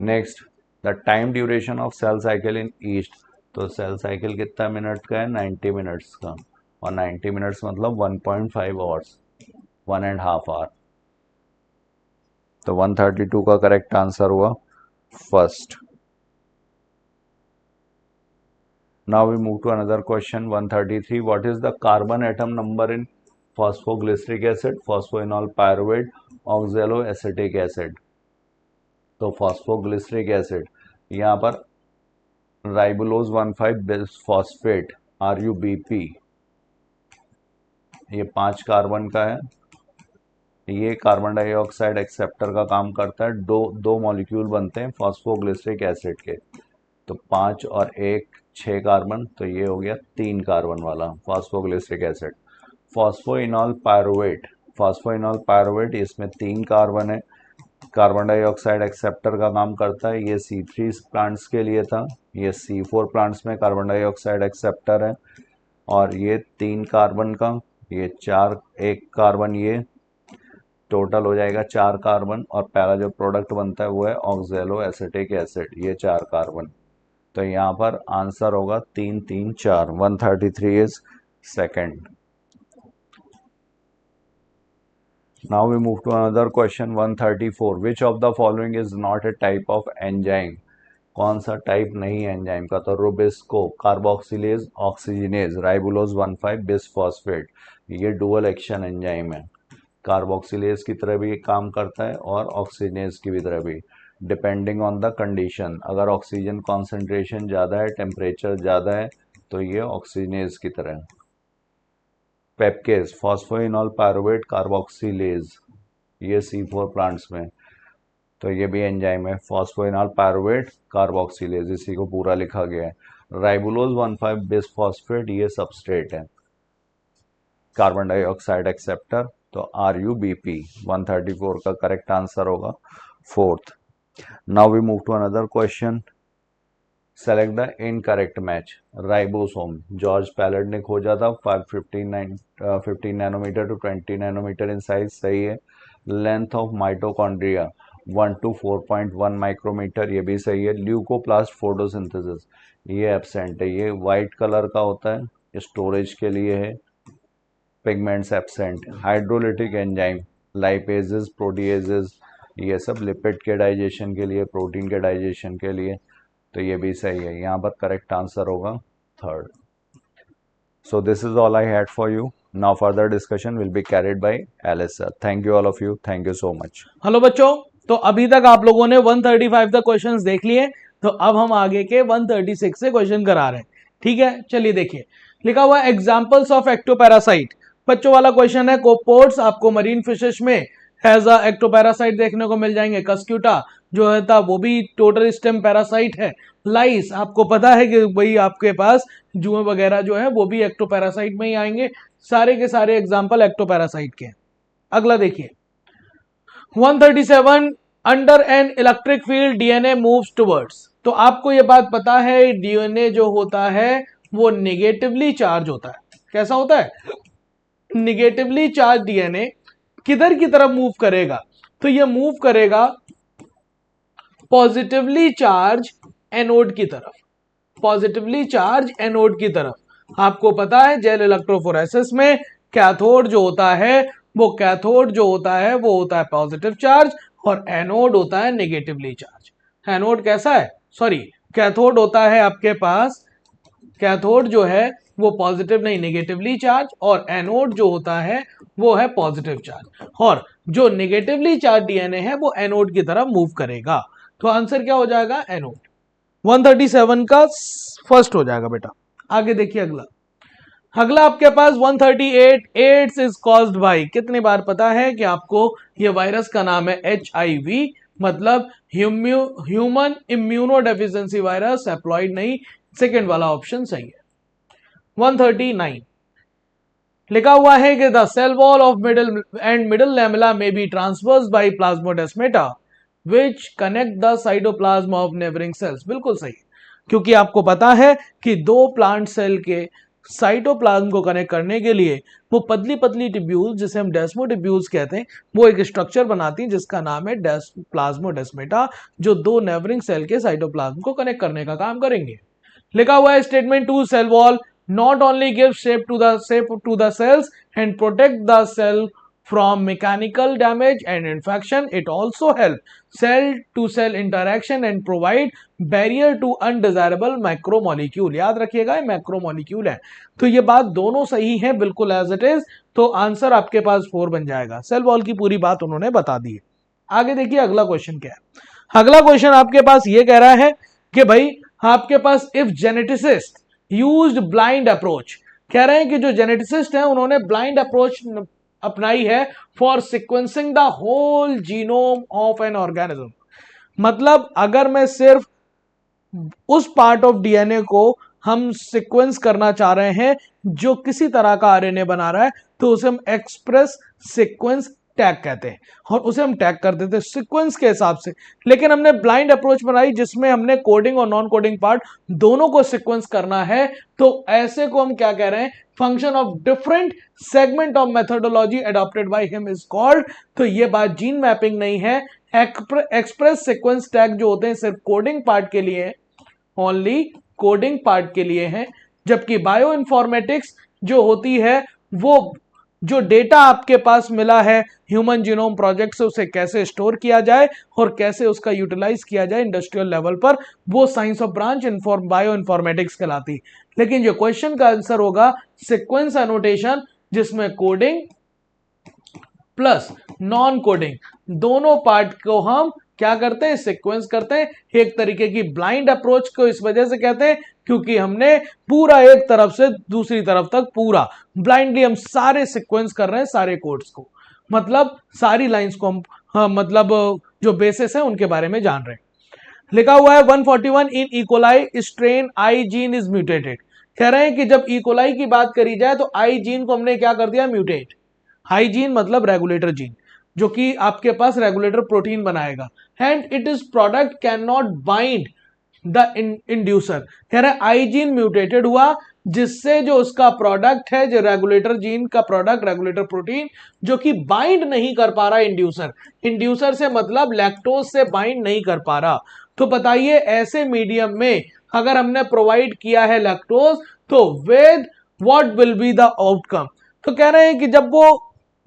Next, the time duration of cell cycle in yeast. तो सेल साइकिल कितना मिनट का है, 90 मिनट्स का, और 90 मिनट्स मतलब 1.5 आवर्स, 1.5 आवर। तो 132 का करेक्ट आंसर हुआ first. Now we move to another question, 133. What is the carbon atom number in phosphoglyceric acid, phosphoenol pyruvate, oxaloacetic acid? तो phosphoglyceric acid यहाँ पर राइबोलोज 1,5 बिसफॉस्फेट RuBP, ये 5 कार्बन का है। ये कार्बन डाइऑक्साइड एक्सेप्टर का काम करता है। दो मॉलिक्यूल बनते हैं फॉस्फोग्लिसरिक एसिड के, तो 5 और 1 6 कार्बन, तो ये हो गया 3 कार्बन वाला फॉस्फोग्लिसरिक एसिड। फॉस्फोइनॉल पायरुवेट इसमें 3 कार्बन है, कार्बन डाइऑक्साइड एक्सेप्टर का काम करता है। ये C3 प्लांट्स के लिए था, ये C4 प्लांट्स में कार्बन डाइऑक्साइड एक्सेप्टर है। और ये 3 कार्बन का, ये 1 कार्बन, ये टोटल हो जाएगा 4 कार्बन। और पहला जो प्रोडक्ट बनता है वो है ऑक्सैलोएसिटिक एसिड, ये 4 कार्बन। तो यहाँ पर आंसर होगा 3 3 4। 133 is second. Now we move to another question, 134. Which of the following is not a type of enzyme? कौन सा टाइप नहीं है एंजाइम का? तो रुबिस्को, कार्बोक्सिलेज, ऑक्सीजनेज, राइबोलोज 1,5 बिसफॉस्फेट, ये डुअल एक्शन एंजाइम है। कार्बोक्सिलेज की तरह भी काम करता है और ऑक्सीजनेज की भी तरह भी, डिपेंडिंग ऑन द कंडीशन। अगर ऑक्सीजन कॉन्सेंट्रेशन ज़्यादा है, टेम्परेचर ज़्यादा है, तो ये ऑक्सीजनेज की तरह है। पेपकेज, फॉस्फोइनॉल पायरुवेट कार्बोक्सिलेज, ये C4 प्लांट्स में, तो ये भी एंजाइम है। फॉस्फोइनॉल पायरुवेट कार्बोक्सिलेज, इसी को पूरा लिखा गया है। राइबोलोज 1,5 बिसफॉस्फेट, ये सबस्ट्रेट है, कार्बन डाइऑक्साइड एक्सेप्टर, तो RuBP। 134 का करेक्ट आंसर होगा fourth. Now we move to another question, select the incorrect match. Ribosome, George Palade ने खोजा था, 15 nanometre to 20 nanometre in size, सही है। Length of mitochondria 1 to 4.1 micrometre, ये भी सही है। ल्यूकोप्लास्ट फोटोसिंथेसिस, ये एब्सेंट है, ये वाइट कलर का होता है, स्टोरेज के लिए है। Pigments absent. Hydrolytic enzyme, lipases, proteases, ये सब लिपिड के डाइजेशन के लिए, प्रोटीन के डाइजेशन के लिए, तो ये भी सही है। यहाँ पर करेक्ट आंसर होगा third. So this is all I had for you. Now further discussion will be carried by Ellis sir. Thank you all of you, thank you so much. Hello बच्चों, तो अभी तक आप लोगों ने 135 तक क्वेश्चंस देख लिए, तो अब हम आगे के 136 से क्वेश्चन करा रहे हैं। ठीक है, चलिए देखिए, लिखा हुआ है एग्जांपल्स ऑफ एक्टोपैरासाइट। बच्चों वाला क्वेश्चन है, कोपोड्स आपको मरीन फिशेस में एज अ एक्टोपैरासाइट देखने को मिल जाएंगे। कस्क्यूटा जो है था वो भी टोटल स्टेम पैरासाइट है। लाइस आपको पता है कि भाई आपके पास जुए वगैरह जो है वो भी एक्टोपैरासाइट में ही आएंगे। सारे के सारे एग्जाम्पल एक्टोपैरासाइट के। अगला देखिए 137, under an electric field DNA moves towards. तो आपको यह बात पता है डीएनए जो होता है वो निगेटिवली चार्ज होता है। कैसा होता है? निगेटिवली चार्ज डीएनए किधर की तरफ मूव करेगा? तो ये मूव करेगा पॉजिटिवली चार्ज एनोड की तरफ। पॉजिटिवली चार्ज एनोड की तरफ। आपको पता है जेल इलेक्ट्रोफोरेसिस में कैथोड जो होता है वो होता है पॉजिटिव चार्ज और एनोड होता है नेगेटिवली चार्ज। एनोड कैसा है? सॉरी, कैथोड होता है आपके पास, कैथोड जो है वो पॉजिटिव नहीं नेगेटिवली चार्ज, और एनोड जो होता है वो है पॉजिटिव चार्ज। और जो नेगेटिवली चार्ज डीएनए है वो एनोड की तरफ मूव करेगा। तो आंसर क्या हो जाएगा? एनोड। 137 का फर्स्ट हो जाएगा बेटा। आगे देखिए अगला आपके पास 138, एड्स इज कॉज्ड बाय। कितनी बार पता है कि आपको ये वायरस का नाम है HIV, मतलब human immuno deficiency virus, haploid नहीं, सेकेंड वाला ऑप्शन सही है। 139 लिखा हुआ है कि the cell wall of middle lamella में be transverse by plasmodesmata which connect the cytoplasm of neighbouring cells. बिल्कुल सही, क्योंकि आपको पता है कि दो प्लांट सेल के साइटोप्लाज्म को कनेक्ट करने के लिए वो पतली पतली टिब्यूल्स, जिसे हम डेस्मोटिब्यूल्स कहते हैं, वो एक स्ट्रक्चर बनाती हैं जिसका नाम है प्लाज्मोडेस्माटा, जो दो नेबरिंग सेल के साइटोप्लाज्म को कनेक्ट करने का काम करेंगे। लिखा हुआ है statement 2, cell wall not only gives shape to the cells and protect the cell from mechanical damage and infection. It also help cell to cell interaction and provide barrier to undesirable macromolecule. याद रखिएगा ये मैक्रोमोलिक्यूल है। तो ये बात दोनों सही है बिल्कुल एज इट इज। तो आंसर आपके पास 4 बन जाएगा। सेल वॉल की पूरी बात उन्होंने बता दी है। आगे देखिए अगला क्वेश्चन क्या है। अगला क्वेश्चन आपके पास ये कह रहा है कि भाई आपके पास if geneticist used blind approach, कह रहे हैं कि जो जेनेटिसिस्ट हैं उन्होंने ब्लाइंड अप्रोच अपनाई है for sequencing the whole genome of an organism. मतलब अगर मैं सिर्फ उस पार्ट ऑफ डीएनए को हम सीक्वेंस करना चाह रहे हैं जो किसी तरह का आरएनए बना रहा है, तो उसे हम एक्सप्रेस सीक्वेंस टैग कहते हैं और उसे हम टैग कर देते हैं सीक्वेंस के हिसाब से। लेकिन हमने ब्लाइंड अप्रोच बनाई जिसमें हमने कोडिंग और नॉन कोडिंग पार्ट दोनों को सीक्वेंस करना है, तो ऐसे को हम क्या कह रहे हैं, function of different segment of methodology adopted by him is called. तो ये बात जीन मैपिंग नहीं है। एक्सप्रेस सीक्वेंस टैग जो होते हैं सिर्फ कोडिंग पार्ट के लिए, ओनली कोडिंग पार्ट के लिए हैं, जबकि बायो इन्फॉर्मेटिक्स जो होती है वो जो डेटा आपके पास मिला है ह्यूमन जीनोम प्रोजेक्ट से उसे कैसे स्टोर किया जाए और कैसे उसका यूटिलाइज किया जाए इंडस्ट्रियल लेवल पर, वो science of branch bio informatics कहलाती। लेकिन जो क्वेश्चन का आंसर होगा सीक्वेंस एनोटेशन, जिसमें कोडिंग प्लस नॉन कोडिंग दोनों पार्ट को हम क्या करते हैं, सीक्वेंस करते हैं। एक तरीके की ब्लाइंड अप्रोच को इस वजह से कहते हैं क्योंकि हमने पूरा एक तरफ से दूसरी तरफ तक पूरा ब्लाइंडली हम सारे सीक्वेंस कर रहे हैं सारे कोड्स को, मतलब सारी लाइंस को हम मतलब जो बेसिस है उनके बारे में जान रहे हैं। लिखा हुआ है 141 in E coli strain I gene is mutated. कह रहे हैं कि जब इकोलाई की बात करी जाए तो आई जीन को हमने क्या कर दिया, म्यूटेट। आई जीन मतलब रेगुलेटर जीन, जो कि आपके पास रेगुलेटर प्रोटीन बनाएगा, and it is product can not bind the inducer. कह रहे हैं आई जीन म्यूटेटेड हुआ जिससे जो उसका प्रोडक्ट है, जो रेगुलेटर जीन का प्रोडक्ट रेगुलेटर प्रोटीन, जो कि बाइंड नहीं कर पा रहा इंड्यूसर। इंड्यूसर से मतलब लैक्टोज से बाइंड नहीं कर पा रहा। तो बताइए ऐसे मीडियम में अगर हमने प्रोवाइड किया है लैक्टोज, तो with what will be the outcome. तो कह रहे हैं कि जब वो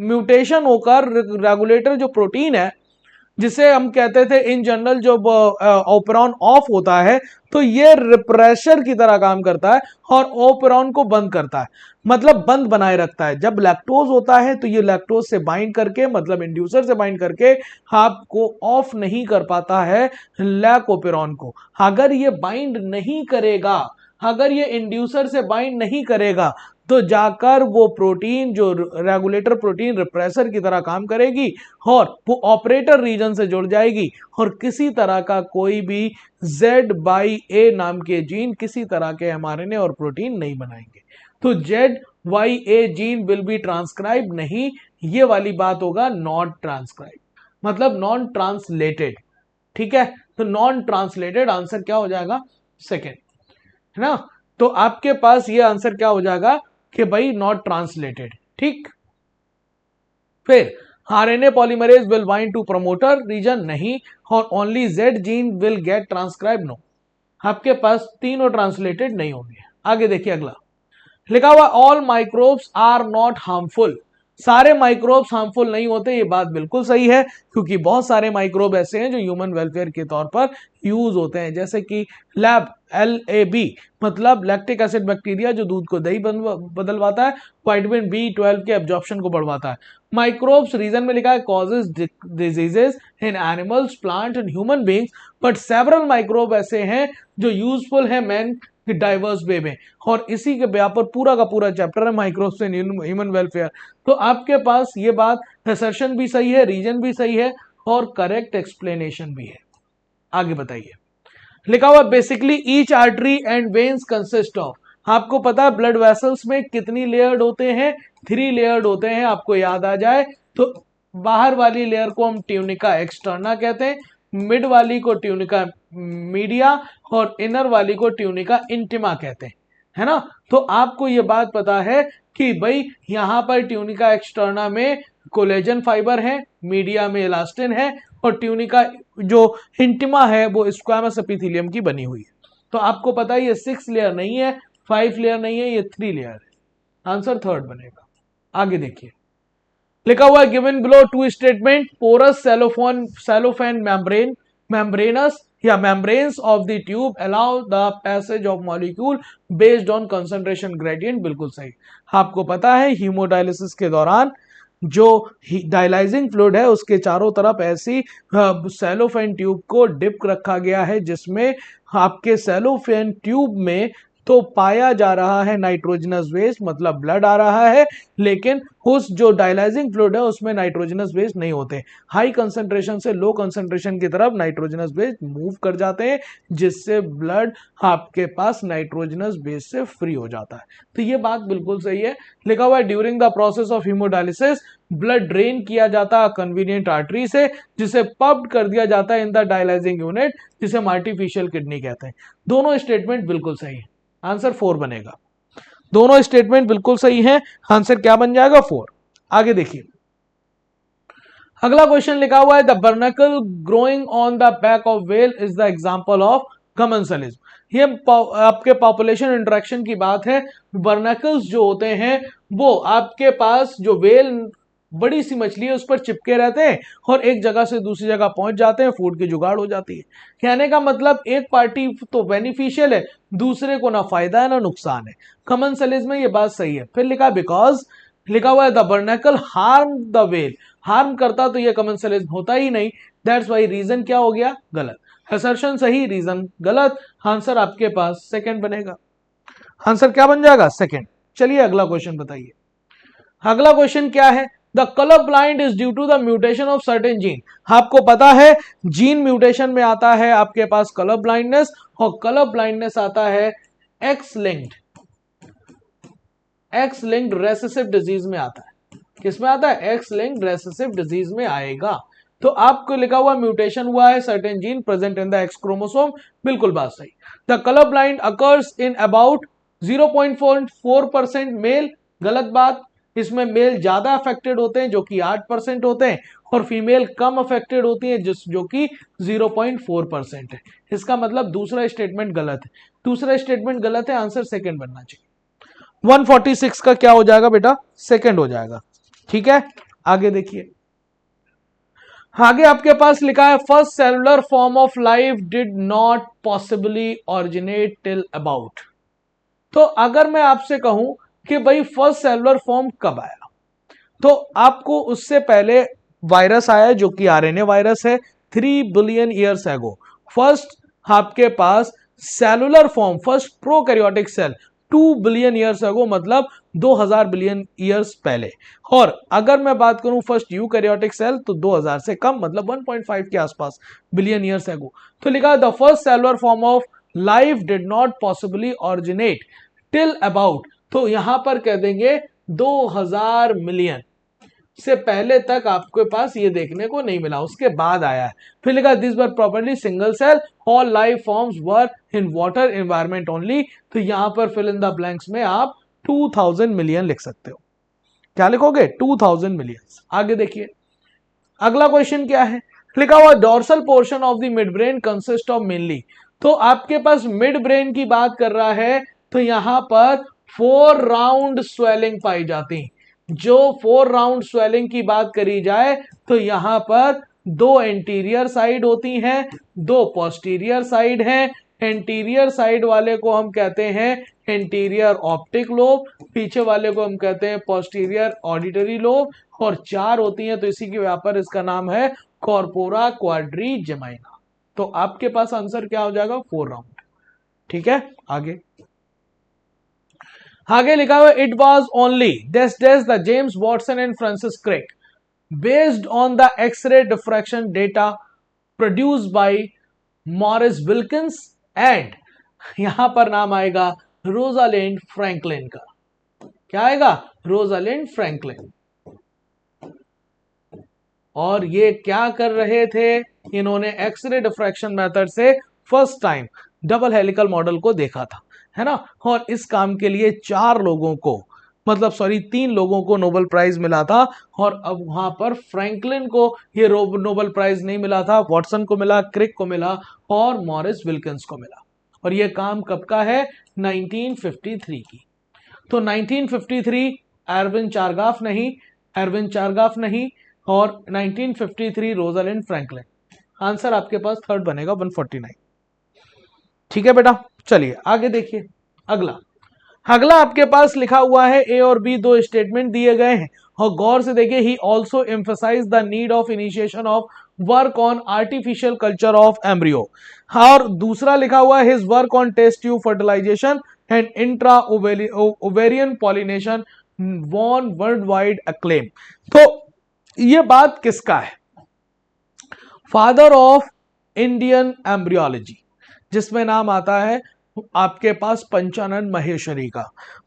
म्यूटेशन होकर रेगुलेटर जो प्रोटीन है, जिसे हम कहते थे इन जनरल जो ओपेरॉन ऑफ होता है, तो ये रिप्रेशर की तरह काम करता है और ओपेरॉन को बंद करता है, मतलब बंद बनाए रखता है। जब लैक्टोज होता है तो ये लैक्टोज से बाइंड करके, मतलब इंड्यूसर से बाइंड करके आपको ऑफ नहीं कर पाता है लैक ओपेरॉन को। अगर ये बाइंड नहीं करेगा, अगर ये इंड्यूसर से बाइंड नहीं करेगा, तो जाकर वो प्रोटीन जो रेगुलेटर प्रोटीन रिप्रेसर की तरह काम करेगी और वो ऑपरेटर रीजन से जुड़ जाएगी और किसी तरह का कोई भी ZYA नाम के जीन किसी तरह के mRNA और प्रोटीन नहीं बनाएंगे। तो ZYA gene will be transcribe नहीं, ये वाली बात होगा नॉट ट्रांसक्राइब, मतलब नॉन ट्रांसलेटेड। ठीक है, तो नॉन ट्रांसलेटेड आंसर क्या हो जाएगा, सेकेंड, है ना। तो आपके पास ये आंसर क्या हो जाएगा कि भाई नॉट ट्रांसलेटेड। ठीक, फिर RNA polymerase will bind to promoter region नहीं, और only Z gene will get transcribe no. आपके पास तीनों ट्रांसलेटेड नहीं होंगे। आगे देखिए अगला लिखा हुआ all microbes are not harmful. सारे माइक्रोब्स हार्मफुल नहीं होते, ये बात बिल्कुल सही है, क्योंकि बहुत सारे माइक्रोब ऐसे हैं जो ह्यूमन वेलफेयर के तौर पर यूज होते हैं, जैसे कि LAB मतलब लैक्टिक एसिड बैक्टीरिया जो दूध को दही बदलवाता है, विटामिन B12 के एब्जॉर्प्शन को बढ़वाता है। माइक्रोब्स रीजन में लिखा है causes diseases in animals, plant and human beings, but several microbe ऐसे हैं जो यूजफुल है मैन डाइवर्स वे में, और इसी के यहाँ पर पूरा का पूरा चैप्टर है माइक्रोब्स इन ह्यूमन वेलफेयर। तो आपके पास ये बात असर्शन भी सही है, रीजन भी सही है और करेक्ट एक्सप्लेनेशन भी है। आगे बताइए लिखा हुआ basically each artery and veins consist of. आपको पता है ब्लड वेसल्स में कितनी लेयर्ड होते हैं, 3 लेयर्ड होते हैं, आपको याद आ जाए तो बाहर वाली लेयर को हम ट्यूनिका एक्सटर्ना कहते हैं, मिड वाली को ट्यूनिका मीडिया और इनर वाली को ट्यूनिका इंटिमा कहते हैं, है ना। तो आपको ये बात पता है कि भाई यहां पर ट्यूनिका एक्सटर्ना में कोलेजन फाइबर है, मीडिया में इलास्टिन है, और ट्यूनिका जो इंटिमा है वो स्क्वामस एपिथेलियम की बनी हुई है। तो आपको पता है ये 6 लेयर नहीं है, 5 लेयर नहीं है, ये 3 लेयर है। आंसर थर्ड बनेगा। आगे देखिए लिखा हुआ है given below two statement porous cellophane membranes या membranes of the tube allow the passage of molecule based on concentration gradient. बिल्कुल सही। आपको पता है हीमोडायलिसिस के दौरान जो डायलाइजिंग फ्लूइड है उसके चारों तरफ ऐसी सेलोफेन ट्यूब को डिप रखा गया है जिसमें आपके सेलोफेन ट्यूब में तो पाया जा रहा है नाइट्रोजनस वेस्ट, मतलब ब्लड आ रहा है, लेकिन उस जो डायलाइजिंग फ्लूइड है उसमें नाइट्रोजनस वेस्ट नहीं होते। हाई कंसंट्रेशन से लो कंसंट्रेशन की तरफ नाइट्रोजनस वेस्ट मूव कर जाते हैं जिससे ब्लड आपके पास नाइट्रोजनस बेस से फ्री हो जाता है। तो ये बात बिल्कुल सही है। लिखा हुआ है during the process of haemodialysis blood drain किया जाता है कन्वीनियंट आर्टरी से जिसे पंप्ड कर दिया जाता है इन द डायलाइजिंग यूनिट जिसे हम आर्टिफिशियल किडनी कहते हैं। दोनों स्टेटमेंट बिल्कुल सही है, आंसर 4 बनेगा। दोनों स्टेटमेंट बिल्कुल सही हैं, आंसर क्या बन जाएगा 4। आगे देखिए अगला क्वेश्चन लिखा हुआ है the barnacle growing on the back of whale is the example of commensalism. ये आपके पॉपुलेशन इंटरेक्शन की बात है। बर्नकल्स जो होते हैं वो आपके पास जो व्हेल बड़ी सी मछली है उस पर चिपके रहते हैं और एक जगह से दूसरी जगह पहुंच जाते हैं, फूड की जुगाड़ हो जाती है। कहने का मतलब एक पार्टी तो बेनिफिशियल है, दूसरे को ना फायदा है ना नुकसान है। कमेंसलिज्म में ये बात सही है। फिर लिखा बिकॉज लिखा हुआ है the barnacle harm the whale, harm करता तो ये कमेंसलिज्म होता ही नहीं। दैट्स वाई रीजन क्या हो गया गलत, असर्शन सही रीजन गलत। आंसर आपके पास सेकंड बनेगा। आंसर क्या बन जाएगा सेकंड। चलिए अगला क्वेश्चन बताइए। अगला क्वेश्चन क्या है the colour blind is due to the mutation of certain gene. आपको पता है जीन म्यूटेशन में आता है आपके पास कलर ब्लाइंडनेस और कलर ब्लाइंडनेस आता है एक्स लिंक्ड रेसेसिव डिजीज में आता है। किस में आता है एक्स लिंक्ड रेसेसिव डिजीज में आएगा। तो आपको लिखा हुआ म्यूटेशन हुआ है certain gene present in the X chromosome, बिल्कुल बात सही। The colour blind occurs in about 0.4% male, गलत बात। इसमें मेल ज्यादा अफेक्टेड होते हैं जो कि 8% होते हैं और फीमेल कम अफेक्टेड होती है जो कि 0.4% है। इसका मतलब दूसरा स्टेटमेंट गलत है। दूसरा स्टेटमेंट गलत है, आंसर सेकंड बनना चाहिए। 146 का क्या हो जाएगा बेटा सेकंड हो जाएगा। ठीक है आगे देखिए। आगे आपके पास लिखा है first cellular form of life did not possibly originate till about. तो अगर मैं आपसे कहूं कि भाई फर्स्ट सेलुलर फॉर्म कब आया, तो आपको उससे पहले वायरस आया जो कि आरएनए वायरस है 3 बिलियन ईयर्स एगो। फर्स्ट आपके पास cellular form first prokaryotic cell 2 billion years ago, मतलब 2000 बिलियन ईयर्स पहले। और अगर मैं बात करूं फर्स्ट यूकैरियोटिक सेल तो 2000 से कम, मतलब 1.5 के आसपास बिलियन ईयर्स एगो। तो लिखा the first cellular form of life did not possibly originate till about, तो यहां पर कह देंगे 2000 मिलियन से पहले तक आपके पास ये देखने को नहीं मिला, उसके बाद आया है। फिर लिखा this were properly single cell all life forms were in water environment only. तो यहां पर फिल इन द ब्लैंक्स में आप 2000 मिलियन लिख सकते हो। क्या लिखोगे 2000 मिलियन। आगे देखिए अगला क्वेश्चन क्या है। लिखा हुआ dorsal portion of the mid brain consist of mainly. तो आपके पास मिड ब्रेन की बात कर रहा है तो यहां पर 4 राउंड स्वेलिंग पाई जाती। जो 4 राउंड स्वेलिंग की बात करी जाए तो यहां पर 2 एंटीरियर साइड होती हैं, 2 पोस्टीरियर साइड हैं। एंटीरियर साइड वाले को हम कहते हैं एंटीरियर ऑप्टिक लोब, पीछे वाले को हम कहते हैं पोस्टीरियर ऑडिटरी लोब, और 4 होती हैं तो इसी के व्यापार इसका नाम है कॉर्पोरा क्वाड्रिजेमिना। तो आपके पास आंसर क्या हो जाएगा 4 राउंड। ठीक है आगे लिखा हुआ it was only days the James Watson and Francis Crick based on the X ray diffraction data produced by Maurice Wilkins and, यहां पर नाम आएगा रोजालिंड फ्रैंकलिन का। क्या आएगा रोजालिंड फ्रैंकलिन। और ये क्या कर रहे थे, इन्होंने एक्सरे डिफ्रैक्शन मेथड से first time double helical model को देखा था, है ना। और इस काम के लिए 4 लोगों को, मतलब 3 लोगों को नोबेल प्राइज मिला था। और अब वहां पर फ्रैंकलिन को ये नोबेल प्राइज नहीं मिला था, वॉटसन को मिला, क्रिक को मिला और मॉरिस विल्किंस को मिला। और ये काम कब का है 1953 की। तो 1953 एरविन चारगाफ नहीं, एरविन चारगाफ नहीं, और 1953 रोजालिंड फ्रैंकलिन। आंसर आपके पास थर्ड बनेगा 149। ठीक है बेटा, चलिए आगे देखिए। अगला अगला आपके पास लिखा हुआ है ए और बी, दो स्टेटमेंट दिए गए हैं और गौर से देखिए। He also emphasize the need of initiation of work on artificial culture of embryo. और दूसरा लिखा हुआ है his work on test tube fertilization and intra ovarian pollination won worldwide acclaim. तो ये बात किसका है? फादर ऑफ इंडियन एम्ब्रियोलॉजी, जिसमें नाम आता है आपके पास पंचानन महेश्वरी का।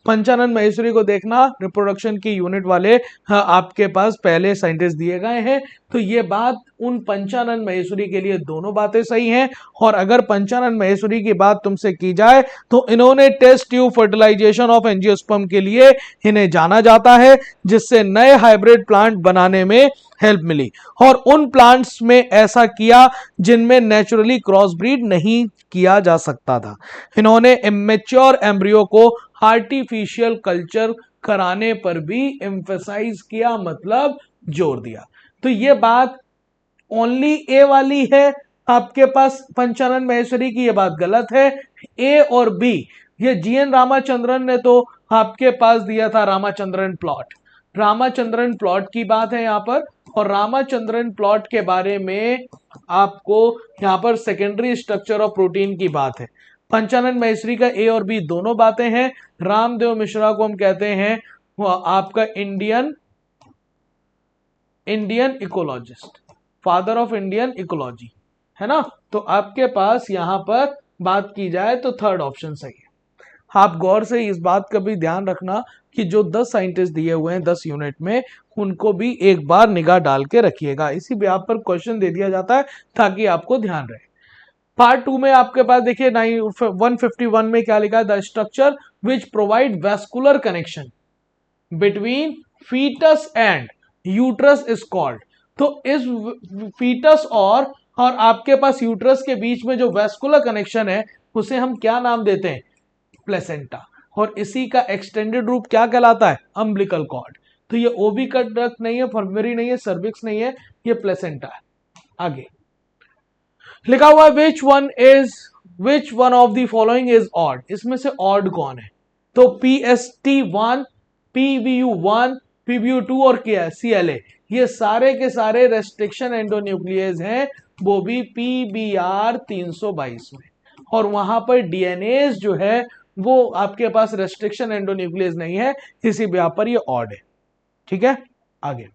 पंचानन महेश्वरी को देखना, रिप्रोडक्शन की यूनिट वाले आपके पास पहले साइंटिस्ट दिए गए हैं। तो ये बात उन पंचानन महेश्वरी के लिए दोनों बातें सही हैं। और अगर पंचानन महेश्वरी की बात तुमसे की जाए तो इन्होंने test tube fertilization of angiosperm के लिए इन्हें जाना जाता है, जिससे नए हाइब्रिड प्लांट बनाने में हेल्प मिली। और उन प्लांट्स में ऐसा किया जिनमें नेचुरली क्रॉस ब्रीड नहीं किया जा सकता था। इन्होंने इमेच्योर एम्ब्रियो को आर्टिफिशियल कल्चर कराने पर भी एम्फसाइज किया, मतलब जोर दिया। तो ये बात ओनली ए वाली है आपके पास पंचानन महेश्वरी की, ये बात गलत है। ए और बी, ये जीएन रामाचंद्रन ने तो आपके पास दिया था रामाचंद्रन प्लॉट। रामाचंद्रन प्लॉट की बात है यहां पर, और रामाचंद्रन प्लॉट के बारे में आपको यहां पर सेकेंडरी स्ट्रक्चर ऑफ प्रोटीन की बात है। पंचानन महेश्वरी का ए और बी दोनों बातें हैं। रामदेव मिश्रा को हम कहते हैं वो आपका Indian ecologist, father of Indian ecology, है ना। तो आपके पास यहां पर बात की जाए तो थर्ड ऑप्शन सही है। आप गौर से इस बात का भी ध्यान रखना कि जो 10 साइंटिस्ट दिए हुए हैं 10 यूनिट में, उनको भी एक बार निगाह डाल के रखिएगा। इसी भी आप पर क्वेश्चन दे दिया जाता है ताकि आपको ध्यान रहे। पार्ट 2 में आपके पास देखिए 151 में क्या लिखा है? The structure which provide vascular connection between foetus and uterus is called. तो इस फीटस और आपके पास यूट्रस के बीच में जो वैस्कुलर कनेक्शन है उसे हम क्या नाम देते हैं? प्लेसेंटा। और इसी का एक्सटेंडेड रूप क्या कहलाता है? Umbilical cord. तो ये ओबी डक्ट नहीं है, फर्मेरी नहीं है, सर्विक्स नहीं है, ये प्लेसेंटा है। आगे लिखा हुआ है विच one of the following is odd. इसमें से ऑड कौन है? तो PST1, PBU1, PBU2 और CLA, ये सारे के सारे रेस्ट्रिक्शन एंडोन्यूक्लियस हैं, वो भी PBR 322 में। और वहां पर डीएनए जो है वो आपके पास रेस्ट्रिक्शन एंडोन्यूक्लियस नहीं है, इसी ब्याह पर ये ऑड है। ठीक है, आगे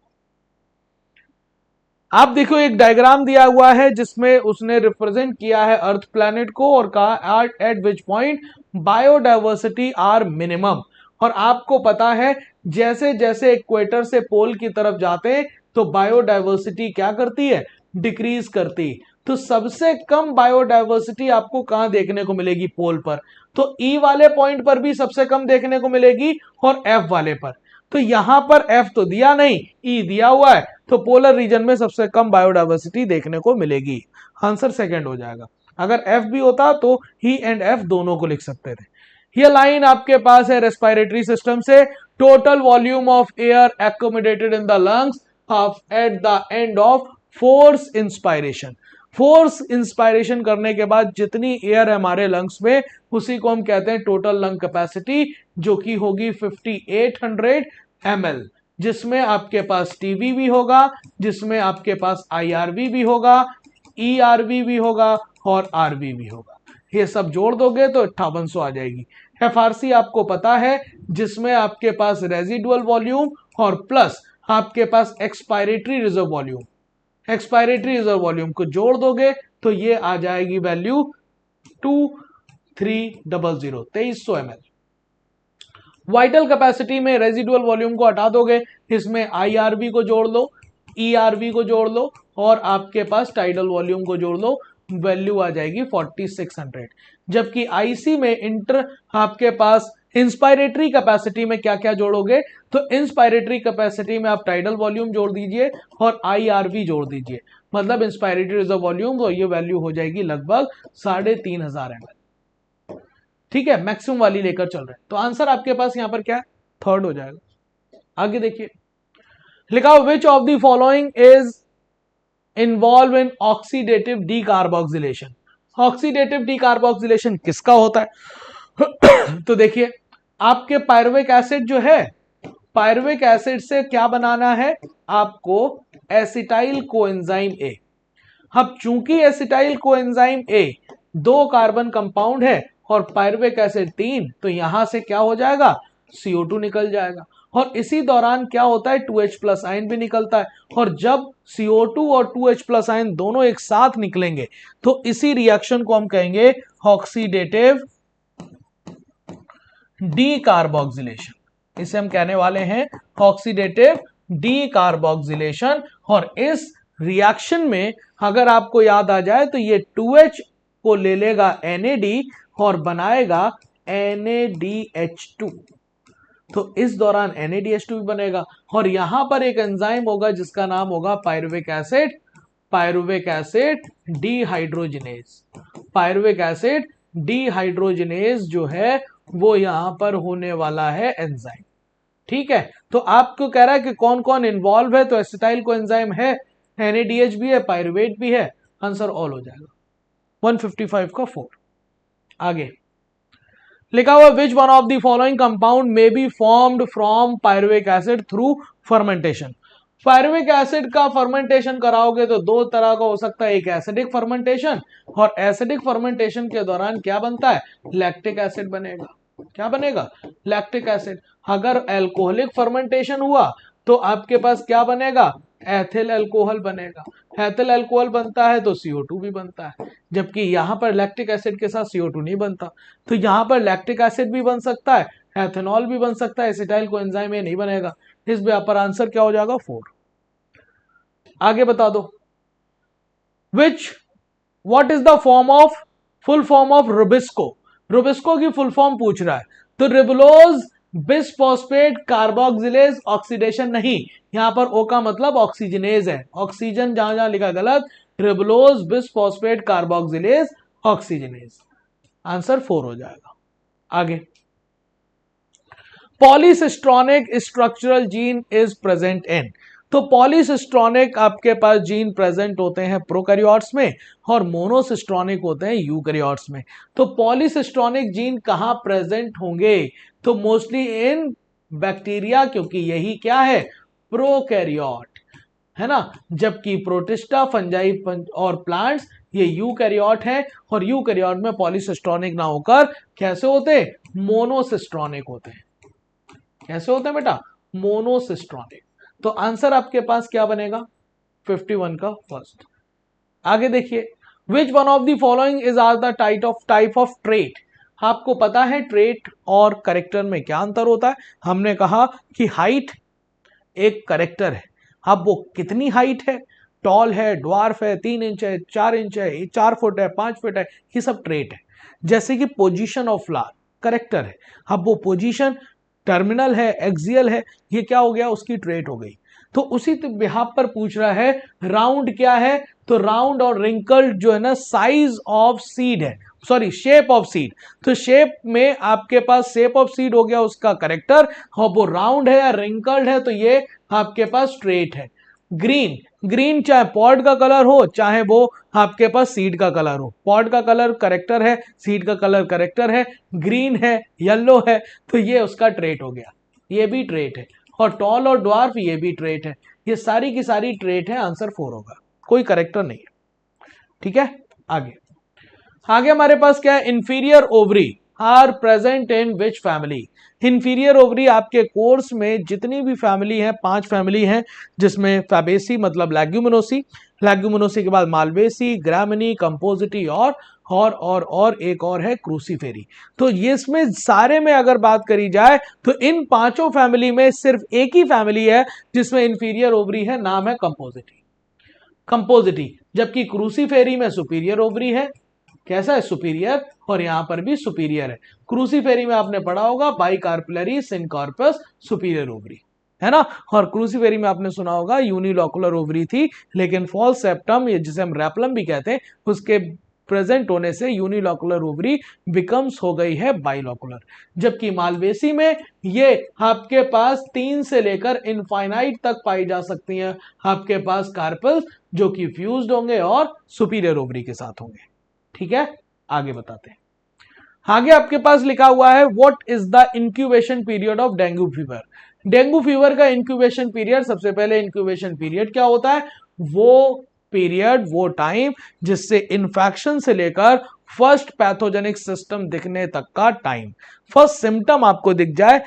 आप देखो एक डायग्राम दिया हुआ है जिसमें उसने रिप्रेजेंट किया है अर्थ प्लैनेट को और कहा at which point biodiversity are minimum. और आपको पता है जैसे जैसे इक्वेटर से पोल की तरफ जाते हैं तो बायोडायवर्सिटी क्या करती है? डिक्रीज करती। तो सबसे कम बायोडायवर्सिटी आपको कहां देखने को मिलेगी? पोल पर। तो ई वाले पॉइंट पर भी सबसे कम देखने को मिलेगी और एफ वाले पर। तो यहां पर एफ तो दिया नहीं, ई दिया हुआ है, तो पोलर रीजन में सबसे कम बायोडायवर्सिटी देखने को मिलेगी। आंसर सेकंड हो जाएगा। अगर एफ भी होता तो ही एंड एफ दोनों को लिख सकते थे। ये लाइन आपके पास है रेस्पिरेटरी सिस्टम से। Total volume of air accommodated in the lungs at the end of force inspiration. Force inspiration करने के बाद जितनी एयर है हमारे लंग्स में, उसी को हम कहते हैं टोटल लंग कैपेसिटी, जो कि होगी 5800 ml, जिसमें आपके पास टीबी भी होगा, जिसमें आपके पास IRV भी होगा, ERV भी होगा और RV भी होगा। ये सब जोड़ दोगे तो 5800 आ जाएगी। FRC आपको पता है, जिसमें आपके पास रेजिडुअल वॉल्यूम और प्लस आपके पास expiratory reserve volume, expiratory reserve volume को जोड़ दोगे तो ये आ जाएगी वैल्यू 2300 ml। वाइटल कैपेसिटी में रेजिडुअल वॉल्यूम को हटा दोगे, इसमें IRV को जोड़ लो, ERV को जोड़ लो और आपके पास टाइडल वॉल्यूम को जोड़ लो, वैल्यू आ जाएगी 4600। जबकि IC में इंटर आपके पास इंस्पायरेटरी कैपेसिटी में क्या क्या जोड़ोगे? तो इंस्पायरेटरी कैपेसिटी में आप टाइडल वॉल्यूम जोड़ दीजिए और IRV जोड़ दीजिए, मतलब इंस्पायरेटरी रिजर्व वॉल्यूम, तो ये वैल्यू हो जाएगी लगभग 3500 ml। ठीक है, मैक्सिमम वाली लेकर चल रहे हैं। तो आंसर आपके पास यहां पर क्या है? थर्ड हो जाएगा। आगे देखिए लिखा विच of the following is involve in oxidative decarboxylation. Oxidative decarboxylation किसका होता है? तो देखिए आपके पायरुविक एसिड जो है, पायरुविक एसिड से क्या बनाना है आपको? Acetyl coenzyme A. अब चूंकि acetyl coenzyme A 2 carbon compound है और पायरुविक एसिड 3, तो यहां से क्या हो जाएगा? CO2 निकल जाएगा। और इसी दौरान क्या होता है? 2H+ आयन भी निकलता है। और जब CO2 और 2H+ आयन दोनों एक साथ निकलेंगे तो इसी रिएक्शन को हम कहेंगे ऑक्सीडेटिव डीकार्बोक्सिलेशन। इसे हम कहने वाले हैं ऑक्सीडेटिव डीकार्बोक्सिलेशन। और इस रिएक्शन में अगर आपको याद आ जाए तो ये 2H को ले लेगा NAD और बनाएगा NADH2। तो इस दौरान NADH2 भी बनेगा और यहां पर एक एंजाइम होगा जिसका नाम होगा pyruvic acid dehydrogenase. Pyruvic acid dehydrogenase जो है वो यहां पर होने वाला है एंजाइम। ठीक है, तो आपको कह रहा है कि कौन कौन इन्वॉल्व है, तो एसिटाइल को एंजाइम है, NADH भी है, पायरुवेट भी है, आंसर ऑल हो जाएगा 155 का 4। आगे लिखा हुआ विच one of the following compound may be formed from pyruvic acid through fermentation. Pyruvic acid का फर्मेंटेशन कराओगे तो 2 तरह का हो सकता है, एक एसिडिक फर्मेंटेशन, और एसिडिक फर्मेंटेशन के दौरान क्या बनता है? लैक्टिक एसिड बनेगा। क्या बनेगा? Lactic acid. अगर एल्कोहलिक फर्मेंटेशन हुआ तो आपके पास क्या बनेगा? एथिल अल्कोहल बनेगा। एथिल अल्कोहल बनता है तो CO2 भी बनता है, जबकि यहां पर लैक्टिक एसिड के साथ CO2 नहीं बनता। तो यहां पर लैक्टिक एसिड भी बन सकता है, एथेनॉल भी बन सकता है, एसिटाइल को एंजाइम में नहीं बनेगा। इस पर आंसर क्या हो जाएगा? 4। आगे बता दो what is the full form of Rubisco. Rubisco की फुल फॉर्म पूछ रहा है, तो रिबुलोज बिसफॉस्फेट कार्बोक्सिलेज ऑक्सीडेशन नहीं, यहां पर ओ का मतलब ऑक्सीजनेज है, ऑक्सीजन जहां जहां लिखा गलत, ribulose bisphosphate carboxylase oxygenase. Answer 4 हो जाएगा। आगे polycistronic structural gene is present in. तो पॉलीसिस्ट्रॉनिक आपके पास जीन प्रेजेंट होते हैं प्रोकैरियोट्स में और मोनोसिस्ट्रॉनिक होते हैं यूकैरियोट्स में। तो पॉलीसिस्ट्रॉनिक जीन कहां प्रेजेंट होंगे? तो मोस्टली इन बैक्टीरिया, क्योंकि यही क्या है? प्रोकैरियोट है ना। जबकि प्रोटिस्टा, फंजाई और प्लांट्स ये यूकैरियोट है, और यूकैरियोट में पॉलीसिस्ट्रॉनिक ना होकर कैसे होते? मोनोसिस्ट्रॉनिक होते हैं। कैसे होते हैं बेटा? मोनोसिस्ट्रॉनिक। तो आंसर आपके पास क्या बनेगा? 51 का फर्स्ट। आगे देखिए which one of the following is are the type of trait. आपको पता है ट्रेट और करेक्टर में क्या अंतर होता है? हमने कहा कि हाइट एक करेक्टर है। अब वो कितनी हाइट है, टॉल है, ड्वार्फ है, 3 इंच है, 4 इंच है, 4 फुट है, 5 फुट है, ये सब ट्रेट है। जैसे कि पोजीशन ऑफ फ्लावर करेक्टर है, अब वो पोजीशन टर्मिनल है, एक्सियल है, ये क्या हो गया? उसकी ट्रेट हो गई। तो उसी बिहाफ पर पूछ रहा है राउंड क्या है? तो राउंड और रिंकल्ड जो है ना, साइज ऑफ सीड है, सॉरी शेप ऑफ सीड। तो शेप में आपके पास शेप ऑफ सीड हो गया उसका करेक्टर, और वो राउंड है या रिंकल्ड है तो ये आपके पास ट्रेट है। ग्रीन चाहे पॉड का कलर हो चाहे वो आपके पास सीड का कलर हो, पॉड का कलर करेक्टर है, सीड का कलर करेक्टर है, ग्रीन है, येलो है, तो ये उसका ट्रेट हो गया, ये भी ट्रेट है। और टॉल और ड्वार्फ ये भी ट्रेट है। ये सारी की सारी ट्रेट है, आंसर 4 होगा, कोई करेक्टर नहीं है। ठीक है, आगे हमारे पास क्या है? Inferior ovary are present in which family. Inferior ovary आपके कोर्स में जितनी भी फैमिली है, 5 फैमिली है, जिसमें फैबेसी मतलब लैग्यूमिनोसी, लैग्यूमिनोसी के बाद मालवेसी, ग्रामिनी, कंपोजिटी और एक और है क्रूसीफेरी। तो ये इसमें सारे में अगर बात करी जाए तो इन 5 फैमिली में सिर्फ एक ही फैमिली है जिसमें इंफीरियर ओवरी है, नाम है कंपोजिटी। जबकि क्रूसीफेरी में सुपीरियर ओवरी है। कैसा है? सुपीरियर, और यहां पर भी सुपीरियर है। क्रूसीफेरी में आपने पढ़ा होगा बाइकार्पिलरी सिनकॉर्पस सुपीरियर ओवरी, है ना। और क्रूसीफेरी में आपने सुना होगा यूनिलोकुलर ओवरी थी, लेकिन फॉल्स सेप्टम, ये जिसे हम रैपलम भी कहते हैं, उसके प्रेजेंट होने से यूनिलोकुलर ओवरी बिकम्स हो गई है बाइलोकुलर। जबकि मालवेसी में ये आपके पास 3 से लेकर इनफाइनाइट तक पाई जा सकती हैं आपके पास कार्पल्स, जो कि फ्यूज्ड होंगे और सुपीरियर ओवरी के साथ होंगे। ठीक है, आगे बताते हैं। आगे आपके पास लिखा हुआ है what is the incubation period of dengue fever. Dengue fever का इंक्यूबेशन पीरियड, सबसे पहले इंक्यूबेशन पीरियड क्या होता है, वो पीरियड, वो टाइम जिससे इन्फेक्शन से लेकर फर्स्ट पैथोजेनिक सिस्टम दिखने तक का टाइम, फर्स्ट सिम्टम आपको दिख जाए,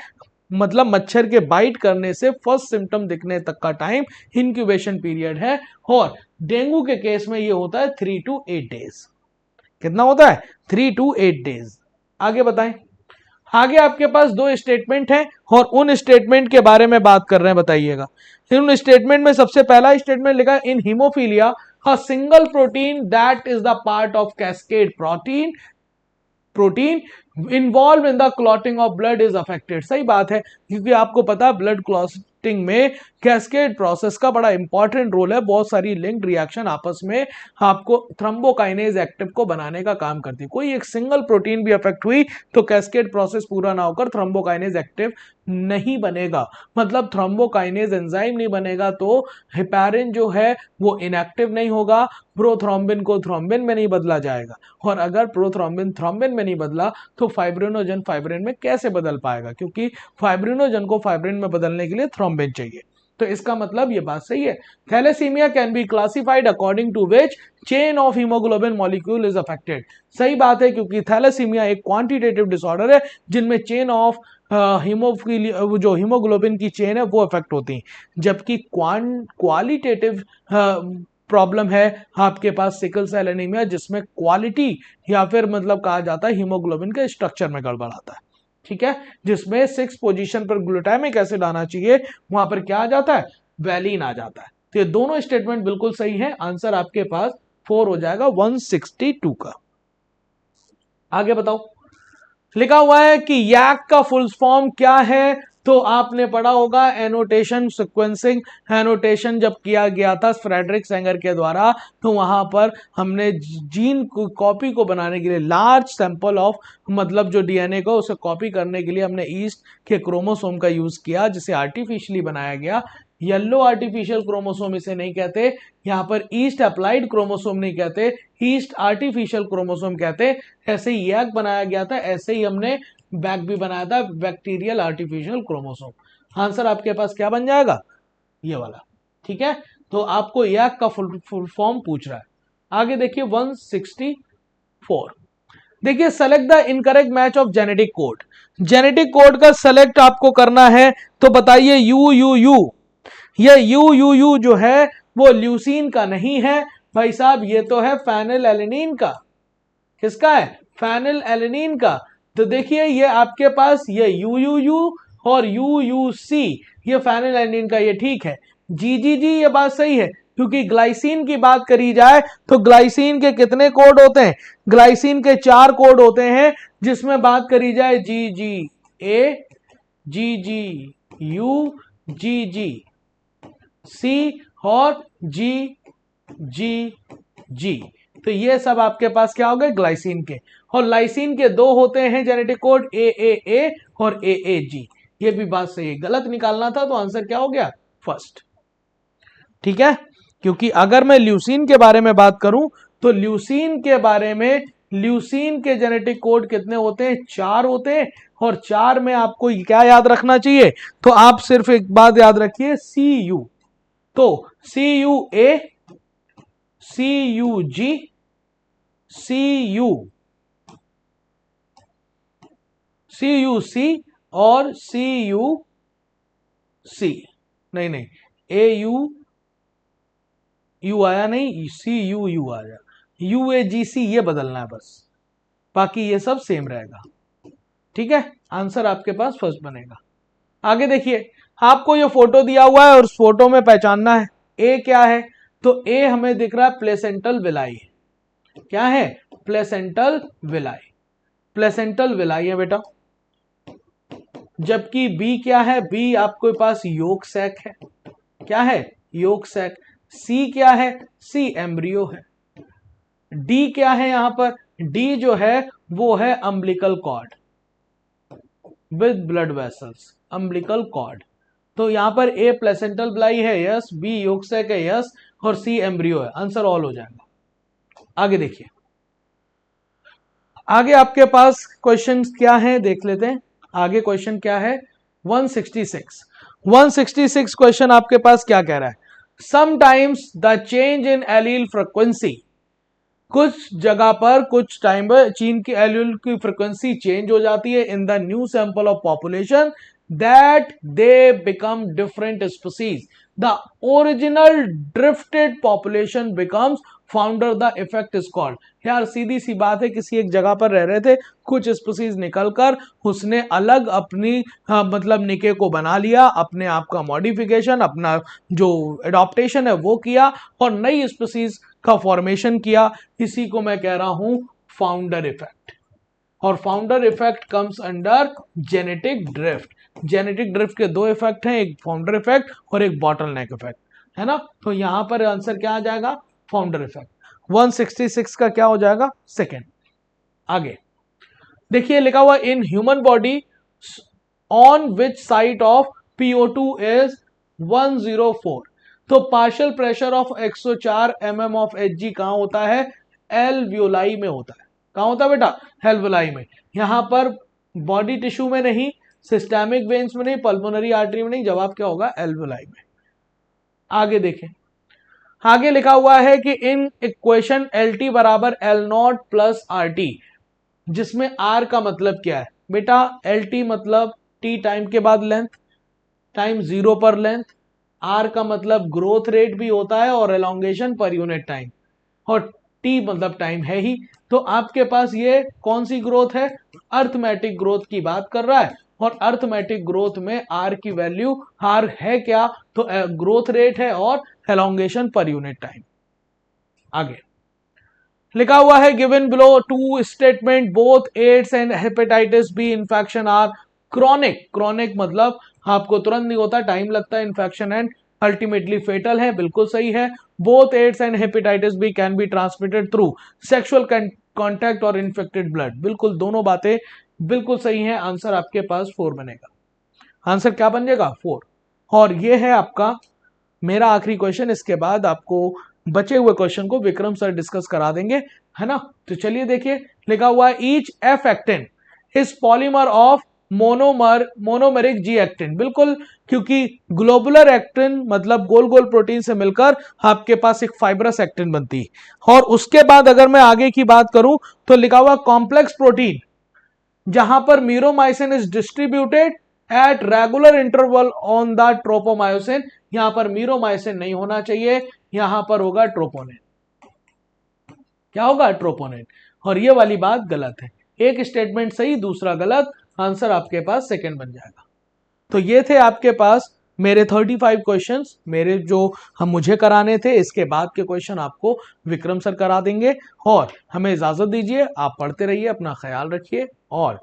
मतलब मच्छर के बाइट करने से फर्स्ट सिम्टम दिखने तक का टाइम इंक्यूबेशन पीरियड है। और डेंगू के केस में ये होता है 3 to 8 डेज। कितना होता है, 3 to 8 डेज। आगे बताएं। आगे आपके पास 2 स्टेटमेंट हैं और उन स्टेटमेंट के बारे में बात कर रहे हैं, बताइएगा। उन स्टेटमेंट में सबसे पहला स्टेटमेंट लिखा है in haemophilia a single protein that is the part of cascade protein involve in the clotting of blood is affected. सही बात है, क्योंकि आपको पता है ब्लड क्लॉटिंग में कैस्केड प्रोसेस का बड़ा इंपॉर्टेंट रोल है। बहुत सारी लिंक्ड रिएक्शन आपस में आपको थ्रोम्बोकाइनेज एक्टिव को बनाने का काम करती है। कोई एक सिंगल प्रोटीन भी अफेक्ट हुई तो कैस्केड प्रोसेस पूरा ना होकर थ्रोम्बोकाइनेज एक्टिव नहीं बनेगा, मतलब थ्रोम्बोकाइनेज एंजाइम नहीं बनेगा, तो हेपारिन जो है वो इनएक्टिव नहीं होगा, प्रोथ्रोम्बिन को थ्रोम्बिन में नहीं बदला जाएगा। और अगर प्रोथ्रोम्बिन थ्रोम्बिन में नहीं बदला तो फाइब्रिनोजन फाइब्रिन में कैसे बदल पाएगा, क्योंकि फाइब्रिनोजन को फाइब्रिन में बदलने के लिए थ्रोम्बिन चाहिए। तो इसका मतलब ये बात सही है। Thalassaemia can be classified according to which chain of haemoglobin molecule is affected. सही बात है, क्योंकि थैलेसीमिया एक क्वांटिटेटिव डिसऑर्डर है जिनमें चेन ऑफ हीमोफिलिया, जो हीमोग्लोबिन की चेन है वो अफेक्ट होती है। जबकि क्वालिटेटिव प्रॉब्लम है आपके पास सिकल सेल एनीमिया, जिसमें क्वालिटी या फिर मतलब कहा जाता है हीमोग्लोबिन के स्ट्रक्चर में गड़बड़ आता है। ठीक है, जिसमें 6 पोजीशन पर ग्लूटामिक एसिड आना चाहिए, वहां पर क्या आ जाता है, वैलिन आ जाता है। तो ये दोनों स्टेटमेंट बिल्कुल सही है। आंसर आपके पास 4 हो जाएगा 162 का। आगे बताओ। लिखा हुआ है कि यैक का फुल फॉर्म क्या है, तो आपने पढ़ा होगा एनोटेशन सीक्वेंसिंग। एनोटेशन जब किया गया था फ्रेडरिक सेंगर के द्वारा, तो वहां पर हमने जीन कॉपी को बनाने के लिए लार्ज सैंपल ऑफ, मतलब जो डीएनए को उसे कॉपी करने के लिए हमने ईस्ट के क्रोमोसोम का यूज किया, जिसे आर्टिफिशियली बनाया गया। येलो आर्टिफिशियल क्रोमोसोम इसे नहीं कहते, यहाँ पर ईस्ट अप्लाइड क्रोमोसोम नहीं कहते, ईस्ट आर्टिफिशियल क्रोमोसोम कहते। ऐसे ही यैक बनाया गया था, ऐसे ही हमने बैक भी बनाया था, बैक्टीरियल आर्टिफिशियल क्रोमोसोम। आंसर आपके पास क्या बन जाएगा, ये वाला। ठीक है, तो आपको यैक का फुल फॉर्म पूछ रहा है। आगे देखिए 164। देखिए select the incorrect match of genetic code. Genetic code का सेलेक्ट आपको करना है, तो बताइए यू यू यू, ये यू यू यू जो है वो ल्यूसीन का नहीं है भाई साहब, ये तो है फेनिलएलेनिन का। किसका है, फेनिलएलेनिन का। तो देखिए ये आपके पास ये यू यू यू और यू यू सी, ये फेनिलएलेनिन का, ये ठीक है। जी जी जी, ये बात सही है, क्योंकि ग्लाइसिन की बात करी जाए तो ग्लाइसिन के कितने कोड होते हैं, ग्लाइसिन के 4 कोड होते हैं, जिसमें बात करी जाए जी जी ए, जी जी यू, जी जी सी और जी जी जी। तो ये सब आपके पास क्या हो गए, ग्लाइसिन के। और लाइसिन के 2 होते हैं जेनेटिक कोड, ए और ए जी। ये भी बात सही है, गलत निकालना था तो आंसर क्या हो गया, फर्स्ट। ठीक है, क्योंकि अगर मैं ल्यूसीन के बारे में बात करूं तो ल्यूसीन के बारे में, ल्यूसीन के जेनेटिक कोड कितने होते हैं, 4 होते हैं। और 4 में आपको क्या याद रखना चाहिए, तो आप सिर्फ एक बात याद रखिए, सी यू। तो C U A, C U G, C U C और सी यू सी, नहीं ए यू आया नहीं, सी यू आया, यू ए जी सी ये बदलना है बस, बाकी ये सब सेम रहेगा। ठीक है, आंसर आपके पास फर्स्ट बनेगा। आगे देखिए, आपको ये फोटो दिया हुआ है और उस फोटो में पहचानना है ए क्या है, तो ए हमें दिख रहा है प्लेसेंटल विलाई। क्या है, प्लेसेंटल विलाई, प्लेसेंटल विलाई है बेटा। जबकि बी क्या है, बी आपके पास योक सैक है। क्या है, योक सैक। सी क्या है, सी एम्ब्रियो है। डी क्या है यहां पर, डी जो है वो है umbilical cord with blood vessels, umbilical cord. तो यहां पर ए प्लेसेंटल ब्लाई है, यस, बी योगसेक है, यस, और सी एम्ब्रियो है। आंसर ऑल हो जाएगा। आगे देखिए, आगे आपके पास क्वेश्चन क्या है देख लेते हैं। आगे क्वेश्चन क्या है, 166 क्वेश्चन आपके पास क्या कह रहा है, sometimes the change in allele frequency, कुछ जगह पर कुछ टाइम पर चीन की एलील की फ्रीक्वेंसी चेंज हो जाती है in the new sample of population that they become different species, the original drifted population becomes founder, the effect is called. यार सीधी सी बात है, किसी एक जगह पर रह रहे थे, कुछ स्पीसीज निकलकर उसने अलग अपनी मतलब निके को बना लिया, अपने आप का मॉडिफिकेशन, अपना जो एडॉप्टेशन है वो किया और नई स्पीसीज का फॉर्मेशन किया। इसी को मैं कह रहा हूं फाउंडर इफेक्ट। और founder effect comes under genetic drift. Genetic drift के दो इफेक्ट हैं, एक फाउंडर इफेक्ट और एक बॉटलनेक इफेक्ट, है ना। तो यहां पर आंसर क्या आ जाएगा, फाउंडर इफेक्ट। 166 का क्या हो जाएगा, सेकेंड। आगे देखिए, लिखा हुआ in human body on which site of PO2 is 104। तो partial pressure of 104 mm of Hg कहां होता है, एल्वियोलाई में होता है। कहां होता है बेटा, एल्वियोलाई में। यहां पर बॉडी टिश्यू में नहीं, सिस्टेमिक वेन्स में नहीं, पल्मोनरी आर्टरी में नहीं, जवाब क्या होगा, एल्वियोलाई में। आगे देखें, आगे लिखा हुआ है कि इन इक्वेशन LT बराबर L0 प्लस RT, जिसमें R का मतलब क्या है बेटा, LT मतलब T टाइम के बाद लेंथ, टाइम 0 पर लेंथ, R का मतलब ग्रोथ रेट भी होता है और एलोंगेशन पर यूनिट टाइम, और T मतलब टाइम है ही। तो आपके पास ये कौन सी ग्रोथ है, अर्थमेटिक ग्रोथ की बात कर रहा है, और अर्थमेटिक ग्रोथ में R की वैल्यू, R है क्या, तो ग्रोथ रेट है और एलोंगेशन पर यूनिट टाइम। आगे लिखा हुआ है given below two statement both AIDS and hepatitis B infection are chronic. Chronic मतलब आपको तुरंत नहीं होता, टाइम लगता है, इन्फेक्शन एंड अल्टीमेटली फेटल है, बिल्कुल सही है। Both AIDS and hepatitis B can be transmitted through sexual contact और इन्फेक्टेड ब्लड, बिल्कुल दोनों बातें बिल्कुल सही है। आंसर आपके पास 4 बनेगा। आंसर क्या बन जाएगा, 4। और ये है आपका मेरा आखिरी क्वेश्चन। इसके बाद आपको बचे हुए क्वेश्चन को विक्रम सर डिस्कस करा देंगे, है ना। तो चलिए देखिए, लिखा हुआ है each F actin is polymer of monomeric G actin. बिल्कुल, क्योंकि ग्लोबुलर एक्टिन मतलब गोल गोल प्रोटीन से मिलकर आपके पास एक फाइब्रस एक्टिन बनती है। और उसके बाद अगर मैं आगे की बात करूं तो लिखा हुआ कॉम्प्लेक्स प्रोटीन, जहां पर मीरोमाइसिन is distributed at regular interval on the tropomyosin. यहां पर मीरोमाइसिन नहीं होना चाहिए, यहां पर होगा ट्रोपोनिन। क्या होगा, ट्रोपोनिन। और ये वाली बात गलत है, एक स्टेटमेंट सही दूसरा गलत, आंसर आपके पास सेकंड बन जाएगा। तो ये थे आपके पास मेरे 35 क्वेश्चंस, मेरे जो मुझे कराने थे। इसके बाद के क्वेश्चन आपको विक्रम सर करा देंगे। और हमें इजाजत दीजिए, आप पढ़ते रहिए, अपना ख्याल रखिए। और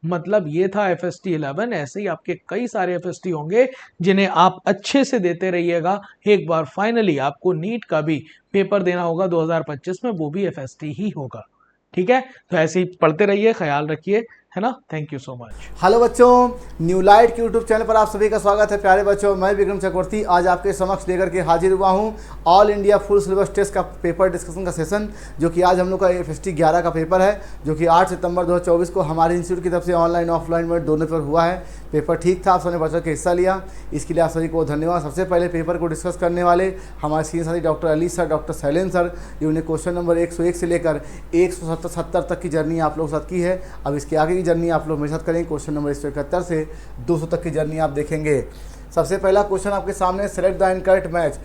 मतलब ये था FST 11, ऐसे ही आपके कई सारे FST होंगे जिन्हें आप अच्छे से देते रहिएगा। एक बार फाइनली आपको नीट का भी पेपर देना होगा 2025 में, वो भी FST ही होगा, ठीक है। तो ऐसे ही पढ़ते रहिए, ख्याल रखिए, है ना। Thank you so much. Hello बच्चों, न्यू लाइट के यूट्यूब चैनल पर आप सभी का स्वागत है। प्यारे बच्चों, मैं विक्रम चक्रवर्ती आज आपके समक्ष लेकर के हाजिर हुआ हूं all India full syllabus test का पेपर डिस्कशन का सेशन, जो कि आज हम लोग का FST 11 का पेपर है, जो कि 8 सितंबर 2024 को हमारे इंस्टीट्यूट की तरफ से ऑनलाइन ऑफलाइन में दोनों पेपर हुआ है। पेपर ठीक था, आप सबने बढ़ के हिस्सा लिया, इसके लिए आप सभी को धन्यवाद। सबसे पहले पेपर को डिस्कस करने वाले हमारे सीनियर साथी doctor Ali sir, doctor Shailendra sir, जिन्होंने क्वेश्चन नंबर 101 से लेकर 170 तक की जर्नी आप लोग साथ की है। अब इसके आगे की जर्नी आप लोग मेरे साथ करेंगे। क्वेश्चन नंबर 171 से 200 तक की जर्नी आप देखेंगे। सबसे पहला क्वेश्चन आपके सामने, सेलेक्ट द इनकरेक्ट मैच।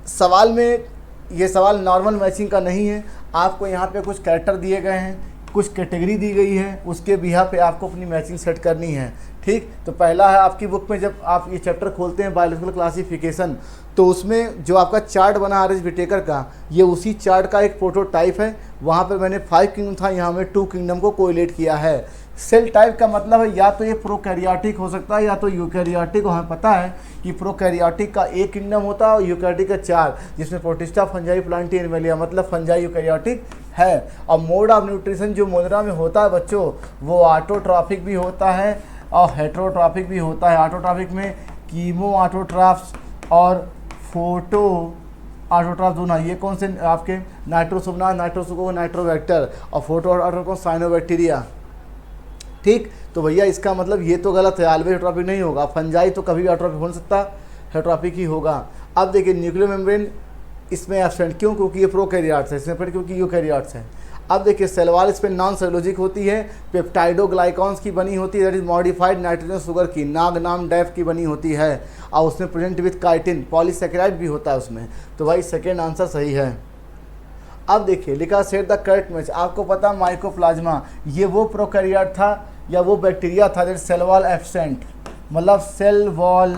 सवाल में ये सवाल नॉर्मल मैचिंग का नहीं है, आपको यहाँ पे कुछ कैरेक्टर दिए गए हैं, कुछ कैटेगरी दी गई है, उसके बिहा पे आपको अपनी मैचिंग सेट करनी है, ठीक। तो पहला है आपकी बुक में, जब आप ये चैप्टर खोलते हैं बायोलॉजिकल क्लासिफिकेशन, तो उसमें जो आपका चार्ट बना RS विटेकर का, ये उसी चार्ट का एक प्रोटोटाइप है। वहाँ पर मैंने 5 किंगडम था, यहाँ में 2 किंगडम को कोरिलेट किया है। सेल टाइप का मतलब है या तो ये प्रोकैरियोटिक हो सकता है या तो यूकैरियोटिक। हमें पता है कि प्रोकैरियोटिक का एक किंगडम होता है और यूकैरियोटिक का 4, जिसमें प्रोटिस्टा, फंजाई, प्लांटी, एनिमलिया, मतलब फंजाई यूकैरियोटिक है। और मोड ऑफ न्यूट्रिशन जो मोनरा में होता है बच्चों, वो ऑटोट्रॉफिक भी होता है और हेटेरोट्रॉफिक भी होता है। ऑटोट्रॉफिक में कीमो ऑटोट्राफ्स और फोटो ऑटोट्राफ दोनों, ये कौन से आपके नाइट्रोसोमनास, नाइट्रोसुको, नाइट्रोबैक्टर, और फोटो ऑटोट्राफ साइनोबैक्टीरिया। ठीक, तो भैया इसका मतलब ये तो गलत है, ऑलवेज हेटेरोट्रॉफिक नहीं होगा। फंजाई तो कभी भी हेटेरोट्रॉफिक हो नहीं सकता, हेटेरोट्रॉफिक ही होगा। अब देखिए न्यूक्लियर मेम्ब्रेन इसमें एब्सेंट, क्यों? क्योंकि ये प्रोकैरियोट्स है, इसमें फिर क्योंकि यूकैरियोट्स है। अब देखिए सेल वॉल इस पर नॉन सेलुलोजिक होती है, पेप्टाइडोग्लाइकॉन्स की बनी होती है, that is modified nitrogen sugar की, नाग नाम डैफ की बनी होती है, और उसमें प्रेजेंट विथ काइटिन, पॉलीसेकेराइड भी होता है उसमें। तो भाई सेकेंड आंसर सही है। अब देखिए लिखा सेट द करेक्ट मैच। आपको पता माइकोप्लाज्मा ये वो प्रोकैरियोट था या वो बैक्टीरिया था दैट सेल वॉल एब्सेंट, मतलब सेल वॉल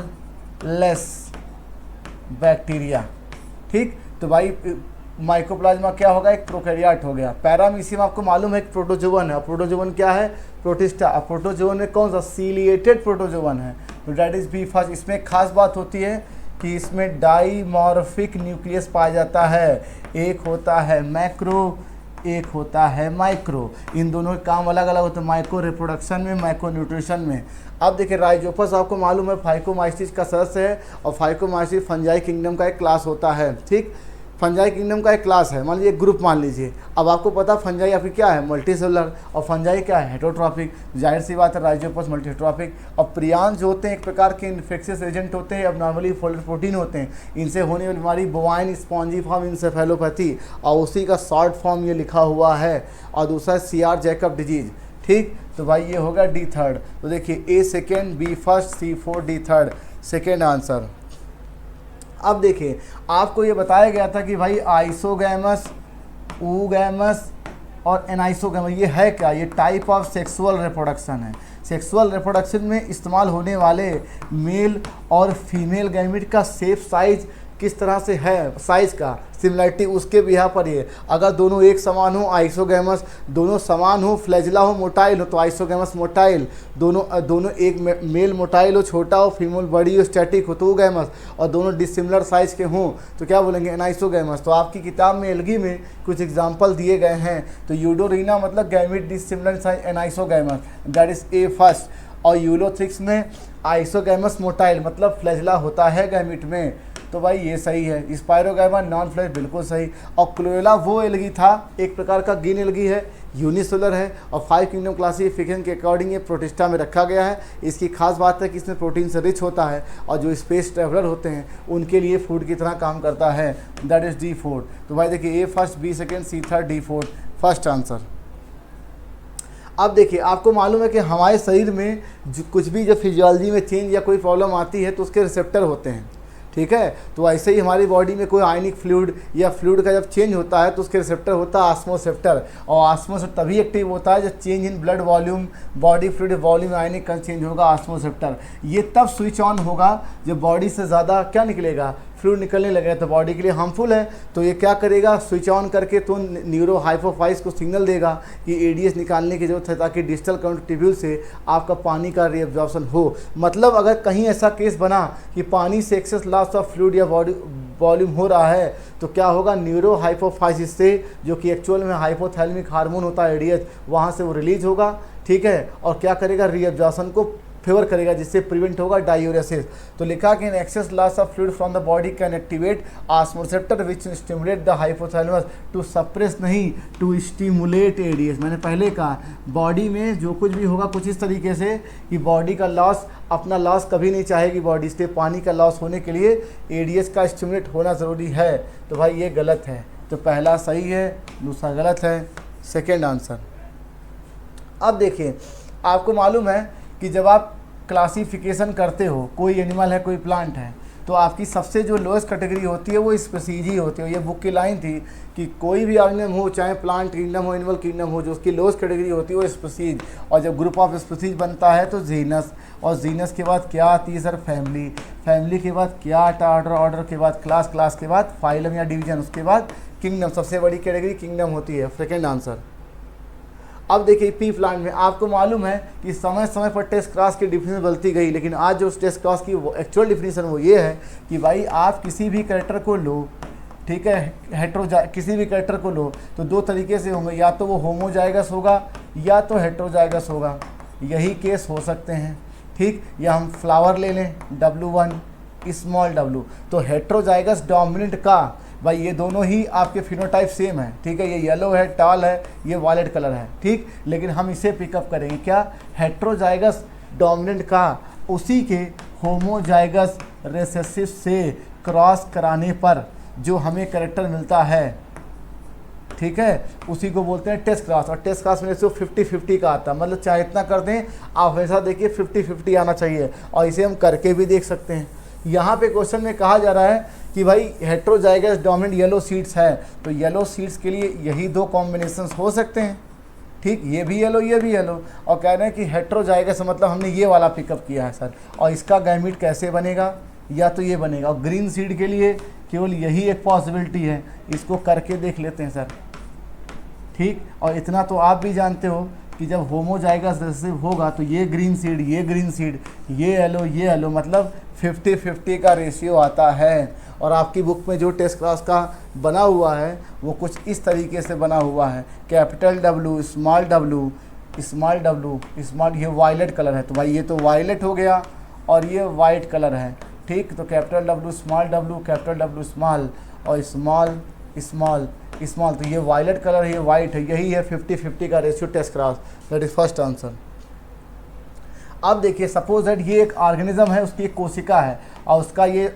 लेस बैक्टीरिया। ठीक, तो भाई माइकोप्लाज्मा क्या होगा? एक प्रोकैरियोट हो गया। पैरामीशियम आपको मालूम है एक प्रोटोजोवन है, प्रोटोजोवन क्या है? प्रोटिस्टा। अब प्रोटोजोवन में कौन सा? सीलिएटेड प्रोटोजोवन है, तो दैट इज बी फर्स्ट। इसमें एक खास बात होती है कि इसमें डाइमॉर्फिक न्यूक्लियस पाया जाता है, एक होता है मैक्रो, एक होता है माइक्रो। इन दोनों के काम अलग अलग होते हैं, माइक्रो रिप्रोडक्शन में, माइक्रो न्यूट्रिशन में। अब देखिए राइजोपस आपको मालूम है फाइकोमाइसिस का सदस्य है, और फाइकोमाइसिस फंजाई किंगडम का एक क्लास होता है। ठीक, फंजाई किंगडम का एक क्लास है, मान लीजिए ग्रुप मान लीजिए। अब आपको पता फंजाई आपकी क्या है? मल्टीसेलुलर, और फंजाई क्या है? हेटेरोट्रॉफिक। जाहिर सी बात है राइजोपस मल्टी हेटेरोट्रॉफिक। और प्रियान जो होते हैं एक प्रकार के इन्फेक्शियस एजेंट होते हैं, अब नॉर्मली फोल्डेड प्रोटीन होते हैं। इनसे होने वाली बीमारी बोवाइन स्पॉन्जीफॉर्म इंसेफेलोपैथी, और उसी का शॉर्ट फॉर्म ये लिखा हुआ है। और दूसरा CR जैकब डिजीज। ठीक, तो भाई ये होगा D थर्ड। तो देखिए A second, B first, C fourth, D third, second answer. अब देखिए आपको ये बताया गया था कि भाई आइसोगैमस, ऊगैमस और एनाइसोगैमस ये है क्या? ये टाइप ऑफ सेक्सुअल रिप्रोडक्शन है। सेक्सुअल रिप्रोडक्शन में इस्तेमाल होने वाले मेल और फीमेल गैमेट का सेफ साइज किस तरह से है, साइज का सिमिलरिटी उसके भी यहाँ पर ये, अगर दोनों एक समान हो आइसोगैमस, दोनों समान हो, फ्लैजिला हो, मोटाइल हो तो आइसोगैमस मोटाइल, दोनों एक मेल मोटाइल हो, छोटा हो, फीमेल बड़ी हो, स्टैटिक हो तो गैमस, और दोनों डिसिमिलर साइज के हों तो क्या बोलेंगे? एनाइसोगैमस। तो आपकी किताब में एल्गी में कुछ एग्जाम्पल दिए गए हैं, तो यूडोरीना मतलब gamete dissimilar size anisogamous, that is A first. और यूलोथ्रिक्स में आइसोगैमस मोटाइल मतलब फ्लैजिला होता है गैमिट में, तो भाई ये सही है। स्पायरोगैमा नॉन फ्लैश बिल्कुल सही। और क्लोएला वो एल्गी था, एक प्रकार का गिन एल्गी है, यूनिसेलुलर है, और 5 किंगडम क्लासिफिकेशन के अकॉर्डिंग ये प्रोटिस्टा में रखा गया है। इसकी खास बात है कि इसमें प्रोटीन से रिच होता है, और जो स्पेस ट्रेवलर होते हैं उनके लिए फूड की तरह काम करता है, दैट इज D फोर्थ। तो भाई देखिए A first, B second, C third, D fourth, first answer. अब देखिए आपको मालूम है कि हमारे शरीर में कुछ भी जब फिजियोलॉजी में चेंज या कोई प्रॉब्लम आती है तो उसके रिसेप्टर होते हैं। ठीक है, तो ऐसे ही हमारी बॉडी में कोई आयनिक फ्लूइड या फ्लूइड का जब चेंज होता है तो उसके रिसेप्टर होता है ऑस्मोसेप्टर, और ऑस्मोसेप्टर तभी एक्टिव होता है जब change in blood volume, body fluid volume ionic का चेंज होगा ऑस्मोसेप्टर। ये तब स्विच ऑन होगा जब बॉडी से ज़्यादा क्या निकलेगा? फ्लूइड निकलने लगेगा, तो बॉडी के लिए हार्मफुल है। तो ये क्या करेगा? स्विच ऑन करके तो न्यूरो हाइपोफाइज को सिग्नल देगा कि ADS निकालने की जरूरत है, ताकि डिस्टल कंट्रीब्यूल से आपका पानी का रीअब्जॉर्प्शन हो। मतलब अगर कहीं ऐसा केस बना कि पानी से एक्सेस लॉस ऑफ फ्लूइड या बॉडी वॉल्यूम हो रहा है तो क्या होगा? न्यूरो हाइपोफाइसिस से, जो कि एक्चुअल में हाइपोथैलेमिक हार्मोन होता है ADH, वहाँ से वो रिलीज होगा। ठीक है, और क्या करेगा? रीअब्जॉर्प्शन को फेवर करेगा, जिससे प्रिवेंट होगा डायूरेसिस। तो लिखा कि excess loss of fluid from the body can activate osmoreceptor which stimulate the hypothalamus to suppress, नहीं टू स्टिमुलेट ADS। मैंने पहले कहा बॉडी में जो कुछ भी होगा कुछ इस तरीके से कि बॉडी का लॉस, अपना लॉस कभी नहीं चाहेगी बॉडी, इसलिए पानी का लॉस होने के लिए ADS का स्टिमुलेट होना ज़रूरी है। तो भाई ये गलत है, तो पहला सही है, दूसरा गलत है, सेकेंड आंसर। अब देखिए आपको मालूम है कि जब आप क्लासिफिकेशन करते हो, कोई एनिमल है कोई प्लांट है, तो आपकी सबसे जो लोएस्ट कैटेगरी होती है वो स्पीसीज ही होती है। ये बुक की लाइन थी कि कोई भी ऑर्गेनिज्म हो, चाहे प्लांट किंगडम हो, एनिमल किंगडम हो, जो उसकी लोएस्ट कैटेगरी होती है वो स्पीसीज। और जब ग्रुप ऑफ स्पीसीज बनता है तो जीनस, और जीनस के बाद क्या आती है सर? फैमिली, फैमिली के बाद क्या आता है? ऑर्डर, ऑर्डर के बाद क्लास, क्लास के बाद फाइलम या डिवीजन, उसके बाद किंगडम। सबसे बड़ी कैटेगरी किंगडम होती है, सेकेंड आंसर। अब देखिए पी प्लांट में आपको मालूम है कि समय समय पर टेस्ट क्लास की डिफिनेशन बदलती गई, लेकिन आज जो टेस्ट क्लास की एक्चुअल डिफिनेशन वो ये है कि भाई आप किसी भी कैरेक्टर को लो, ठीक है, किसी भी कैरेक्टर को लो तो दो तरीके से होंगे, या तो वो होमोजाइगस होगा या तो हेट्रोजाइगस होगा, यही केस हो सकते हैं, ठीक। या हम फ्लावर ले लें W1 स्मॉल w, तो हेट्रोजाइगस डोमिनेंट का भाई ये दोनों ही आपके फिनोटाइप सेम है, ठीक है, ये येलो है, टाल है, ये वायलेट कलर है, ठीक। लेकिन हम इसे पिकअप करेंगे क्या, हेट्रोजाइगस डोमिनेंट का उसी के होमोजाइगस रिसेसिव से क्रॉस कराने पर जो हमें कैरेक्टर मिलता है, ठीक है, उसी को बोलते हैं टेस्ट क्लास। और टेस्ट क्लास में रेशियो 50-50 का आता है, मतलब चाहे इतना कर दें आप वैसा देखिए 50-50 आना चाहिए, और इसे हम करके भी देख सकते हैं। यहाँ पे क्वेश्चन में कहा जा रहा है कि भाई हेट्रोजाइगस डोमिनेंट येलो सीड्स है, तो येलो सीड्स के लिए यही दो कॉम्बिनेशंस हो सकते हैं, ठीक, ये भी येलो ये भी येलो, और कह रहे हैं कि हेट्रोजाइगस मतलब हमने ये वाला पिकअप किया है सर, और इसका गैमीट कैसे बनेगा, या तो ये बनेगा। और ग्रीन सीड के लिए केवल यही एक पॉसिबिलिटी है, इसको करके देख लेते हैं सर, ठीक। और इतना तो आप भी जानते हो कि जब होमोजाइगस रिसेसिव होगा तो ये ग्रीन सीड ये ग्रीन सीड ये येलो मतलब 50-50 का रेशियो आता है। और आपकी बुक में जो टेस्ट क्लास का बना हुआ है वो कुछ इस तरीके से बना हुआ है, कैपिटल W स्मॉल स्मॉल, ये वायलेट कलर है, तो भाई ये तो वायलेट हो गया और ये वाइट कलर है, ठीक। तो capital W capital W small और स्मॉल, तो ये वायलेट कलर है, ये वाइट है, यही है 50-50 का ratio test class, that is first answer. अब देखिए सपोज दैट ये एक ऑर्गेनिज्म है, उसकी एक कोशिका है और उसका ये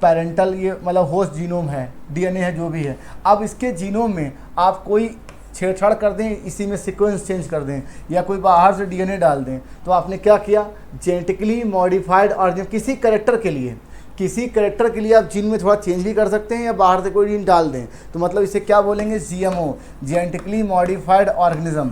पेरेंटल ये मतलब होस्ट जीनोम है, डीएनए है जो भी है। अब इसके जीनोम में आप कोई छेड़छाड़ कर दें, इसी में सीक्वेंस चेंज कर दें या कोई बाहर से डीएनए डाल दें, तो आपने क्या किया, जेनेटिकली मॉडिफाइड ऑर्गेनिज्म किसी कैरेक्टर के लिए आप जीन में थोड़ा चेंज भी कर सकते हैं या बाहर से कोई जीन डाल दें, तो मतलब इसे क्या बोलेंगे, GMO, जेनेटिकली मॉडिफाइड ऑर्गेनिज्म,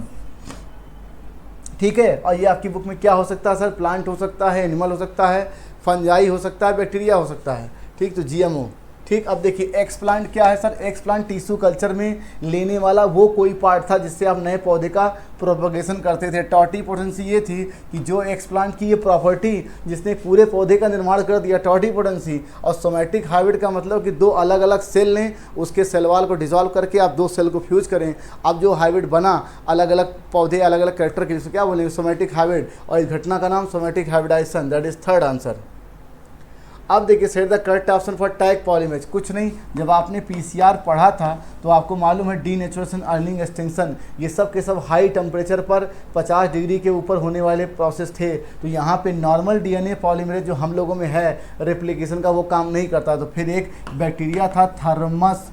ठीक है। और ये आपकी बुक में क्या हो सकता है सर, प्लांट हो सकता है, एनिमल हो सकता है, फंजाई हो सकता है, बैक्टीरिया हो सकता है, ठीक। तो GMO, ठीक। अब देखिए एक्सप्लांट क्या है सर, एक्सप्लांट टिश्यू कल्चर में लेने वाला वो कोई पार्ट था जिससे आप नए पौधे का प्रोपगेशन करते थे। टॉटीपोटेंसी ये थी कि जो एक्सप्लांट की ये प्रॉपर्टी जिसने पूरे पौधे का निर्माण कर दिया, टॉटीपोटेंसी। और सोमैटिक हाइब्रिड का मतलब कि दो अलग अलग सेल लें, उसके सेल वाल को डिसॉल्व करके आप दो सेल को फ्यूज करें, अब जो हाइब्रिड बना अलग अलग पौधे अलग अलग कैरेक्टर के, जिसको क्या बोलेंगे, सोमैटिक हाइब्रिड। और इस घटना का नाम somatic hybridisation, that is third answer. अब देखिए set the correct option for Taq polymerase. कुछ नहीं, जब आपने PCR पढ़ा था तो आपको मालूम है डीनेचुरेशन, अर्निंग, एक्सटिंक्शन, ये सब के सब हाई टेम्परेचर पर 50 डिग्री के ऊपर होने वाले प्रोसेस थे। तो यहाँ पे नॉर्मल DNA पॉलीमरेज जो हम लोगों में है रेप्लिकेशन का, वो काम नहीं करता। तो फिर एक बैक्टीरिया था थर्मस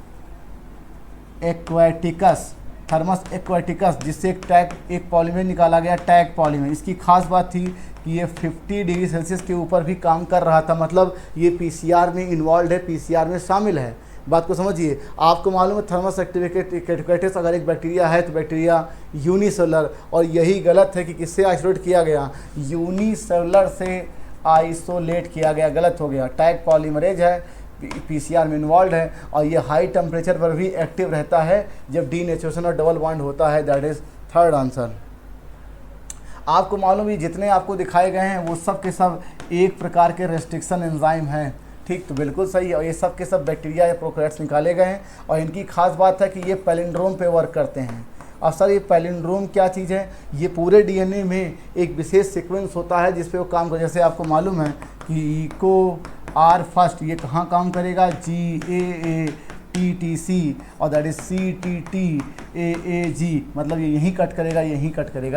एक्वाटिकस, जिससे एक पॉलीमरेज निकाला गया, टैग पॉलीमरेज। इसकी खास बात थी कि ये 50 डिग्री सेल्सियस के ऊपर भी काम कर रहा था, मतलब ये PCR में इन्वॉल्व है, PCR में शामिल है। बात को समझिए। आपको मालूम है थर्मस एक्टिविकेटिस अगर एक बैक्टीरिया है तो बैक्टीरिया यूनिसेलुलर, और यही गलत है कि किससे आइसोलेट किया गया, यूनिसेलुलर से आइसोलेट किया गया, गलत हो गया। टैग पॉलीमरेज है, PCR में इन्वॉल्व है, और ये हाई टेम्परेचर पर भी एक्टिव रहता है जब डीनेचुरेशन और डबल बॉन्ड होता है, दैट इज थर्ड आंसर। आपको मालूम है जितने आपको दिखाए गए हैं वो सब के सब एक प्रकार के रेस्ट्रिक्शन एंजाइम हैं, ठीक। तो बिल्कुल सही है, और ये सब के सब बैक्टीरिया या प्रोकैरियोट्स निकाले गए हैं, और इनकी खास बात है कि ये पैलिंड्रोम पे वर्क करते हैं। अब सर ये पैलिंड्रोम क्या चीज़ है, ये पूरे DNA में एक विशेष सीक्वेंस होता है जिस पे वो काम कर, जैसे आपको मालूम है कि EcoR फर्स्ट ये कहाँ काम करेगा, GAATTC, और दैट इज CTTAAG, मतलब ये यहीं कट करेगा,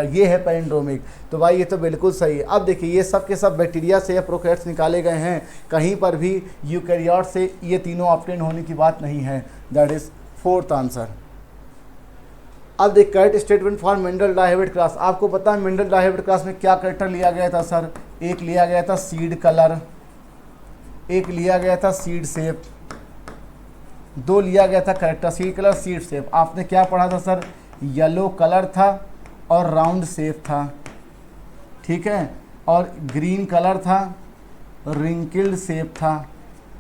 ये है पैलिंड्रोमिक। तो भाई ये तो बिल्कुल सही है। अब देखिए ये सब के सब बैक्टीरिया से या प्रोकैरियोट्स निकाले गए हैं, कहीं पर भी यूकैरियोट से ये तीनों ऑप्टेन होने की बात नहीं है, दैट इज फोर्थ आंसर। अब देख correct statement for Mendel dihybrid class. आपको पता है मेंडल डायहाइब्रिड क्लास में क्या करेक्टर लिया गया था सर, एक लिया गया था सीड कलर, एक लिया गया था सीड शेप, दो लिया गया था character seed colour seed shape. आपने क्या पढ़ा था सर, येलो कलर था और राउंड शेप था, ठीक है, और ग्रीन कलर था, रिंकल्ड शेप था,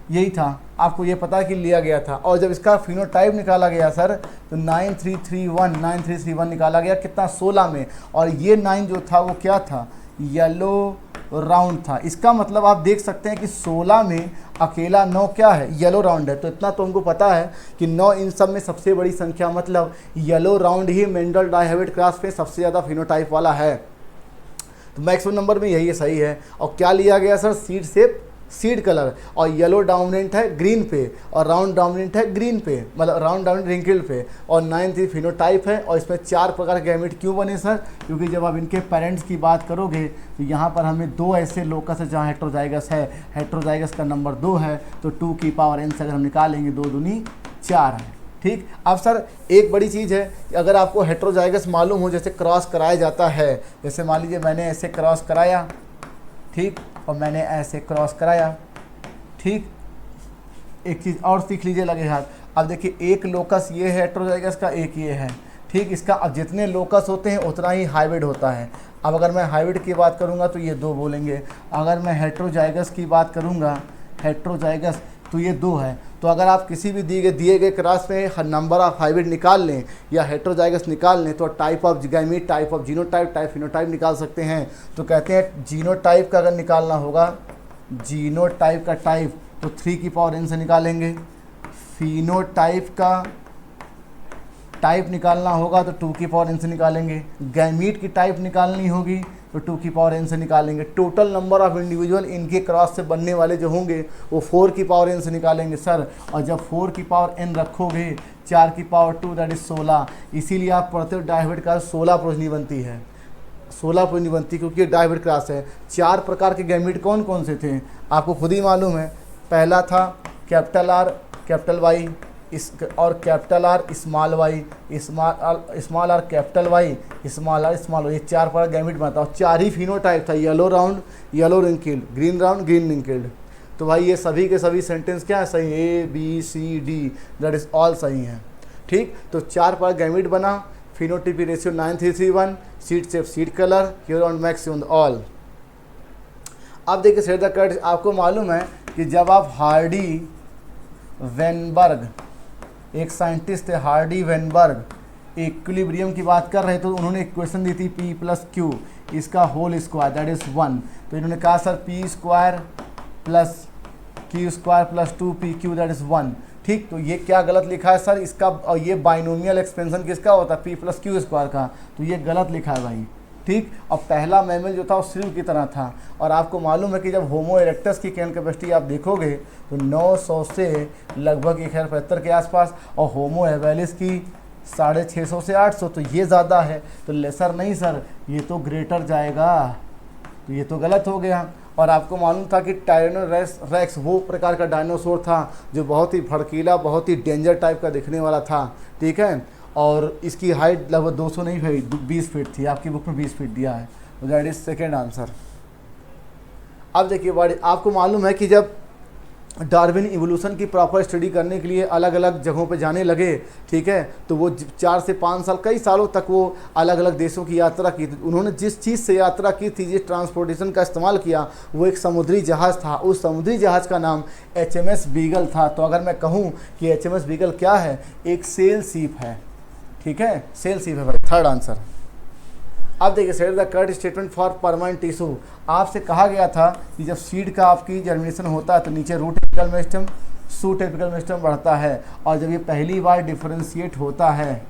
यही था, आपको ये पता है कि लिया गया था। और जब इसका फिनोटाइप निकाला गया सर तो 9331 निकाला गया, कितना 16 में। और ये 9 जो था वो क्या था, येलो राउंड था। इसका मतलब आप देख सकते हैं कि 16 में अकेला 9 क्या है, येलो राउंड है। तो इतना तो हमको पता है कि 9 इन सब में सबसे बड़ी संख्या, मतलब येलो राउंड ही मेंडल डायहेब्रिड क्रॉस पे सबसे ज़्यादा फिनोटाइप वाला है। तो मैक्सिमम नंबर में यही सही है। और क्या लिया गया sir, seed shape, seed colour. और येलो डोमिनेंट है ग्रीन पे, और राउंड डोमिनेंट है ग्रीन पे, मतलब राउंड डोमिनेंट रिंकल्ड पे। और 9 फिनोटाइप है। और इसमें 4 प्रकार के गैमेट क्यों बने सर, क्योंकि जब आप इनके पेरेंट्स की बात करोगे तो यहाँ पर हमें 2 ऐसे लोकस है जहाँ हेट्रोजाइगस है, हेट्रोजाइगस का नंबर 2 है। तो 2 की पावर n से अगर हम निकालेंगे 2 दूनी 4 है। ठीक। अब सर एक बड़ी चीज़ है कि अगर आपको हेट्रोजाइगस मालूम हो, जैसे क्रॉस कराया जाता है, जैसे मान लीजिए मैंने ऐसे क्रॉस कराया, ठीक, और मैंने ऐसे क्रॉस कराया, ठीक। एक चीज़ और सीख लीजिए लगे हाथ। अब देखिए एक लोकस ये है हेट्रोजाइगस का, एक ये है, ठीक। इसका अब जितने लोकस होते हैं उतना ही हाइब्रिड होता है। अब अगर मैं हाइब्रिड की बात करूँगा तो ये 2 बोलेंगे। अगर मैं हेट्रोजाइगस की बात करूँगा, हेट्रोजाइगस, तो ये 2 है। तो अगर आप किसी भी दिए गए क्रॉस में नंबर ऑफ हाइब्रिड निकाल लें या हेट्रोजाइगस निकाल लें तो type of gamete, type of genotype, type phenotype निकाल सकते हैं। तो कहते हैं जीनोटाइप का अगर निकालना होगा, जीनोटाइप का टाइप तो 3 की पावर n से निकालेंगे। फिनोटाइप का टाइप निकालना होगा तो 2 की पावर n से निकालेंगे। गैमीट की टाइप निकालनी होगी तो 2 की पावर n से निकालेंगे। टोटल नंबर ऑफ इंडिविजुअल इनके क्रॉस से बनने वाले जो होंगे वो 4 की पावर n से निकालेंगे सर। और जब 4 की पावर n रखोगे 4 की पावर 2 दैट इज 16। इसीलिए आप पढ़ते हो डायहेब्रिड क्लास 16 प्रोजनी बनती है, 16 प्रोजनी बनती क्योंकि ये डायहेब्रिड क्लास है। 4 प्रकार के गैमीट कौन कौन से थे आपको खुद ही मालूम है। पहला था कैपिटल आर कैपिटल वाई, इस और capital R small Y, small R capital Y, small R small Y. ये 4 प्रकार गैमीट बनता है। और 4 ही फिनोटाइप था, yellow round, yellow wrinkled, green round, green wrinkled. तो भाई ये सभी के सभी सेंटेंस क्या है, सही, ABCD दैट इज ऑल सही हैं। ठीक। तो 4 प्रकार गैमीट बना। Phenotype ratio 9331, seed shape, seed colour, ह्यूर ऑन मैक्सिमम ऑल। अब देखिए सर द कट, आपको मालूम है कि जब आप हार्डी वेनबर्ग, एक साइंटिस्ट थे हार्डी वेनबर्ग, इक्विलिब्रियम की बात कर रहे तो उन्होंने इक्वेशन दी थी P + Q, इसका होल स्क्वायर दैट इज 1। तो इन्होंने कहा sir P² + Q² + 2PQ that is 1। ठीक। तो ये क्या गलत लिखा है सर इसका, और ये बाइनोमियल एक्सपेंशन किसका होता है, P + Q² का, तो ये गलत लिखा है भाई। ठीक। और पहला मैमल जो था वो सिल्व की तरह था। और आपको मालूम है कि जब होमो इरेक्टस की कैन कैपेसिटी आप देखोगे तो 900 से लगभग 1075 के आसपास, और होमो हेवेलिस की 650 से 800, तो ये ज़्यादा है। तो लेसर नहीं सर, ये तो ग्रेटर जाएगा, तो ये तो गलत हो गया। और आपको मालूम था कि टायरेनोरेक्स वो प्रकार का डायनासोर था जो बहुत ही भड़कीला, बहुत ही डेंजर टाइप का दिखने वाला था। ठीक है। और इसकी हाइट लगभग 200 नहीं भाई 20 फीट थी, आपकी बुक में 20 फीट दिया है। तो दैट इज सेकेंड आंसर। अब देखिए आपको मालूम है कि जब डार्विन इवोल्यूशन की प्रॉपर स्टडी करने के लिए अलग अलग जगहों पे जाने लगे, ठीक है, तो वो 4 से 5 साल, कई सालों तक वो अलग अलग देशों की यात्रा की थी। उन्होंने जिस चीज़ से यात्रा की थी, जिस ट्रांसपोर्टेशन का इस्तेमाल किया, वो एक समुद्री जहाज़ था। उस समुद्री जहाज़ का नाम HMS बीगल था। तो अगर मैं कहूँ कि HMS बीगल क्या है, एक सेल शिप है। ठीक है, सेल शिप है भाई, थर्ड आंसर। अब देखिए set the correct statement for permanent tissue. आपसे कहा गया था कि जब सीड का आपकी जर्मिनेशन होता है तो नीचे root apical meristem, shoot apical meristem बढ़ता है। और जब ये पहली बार डिफरेंशिएट होता है,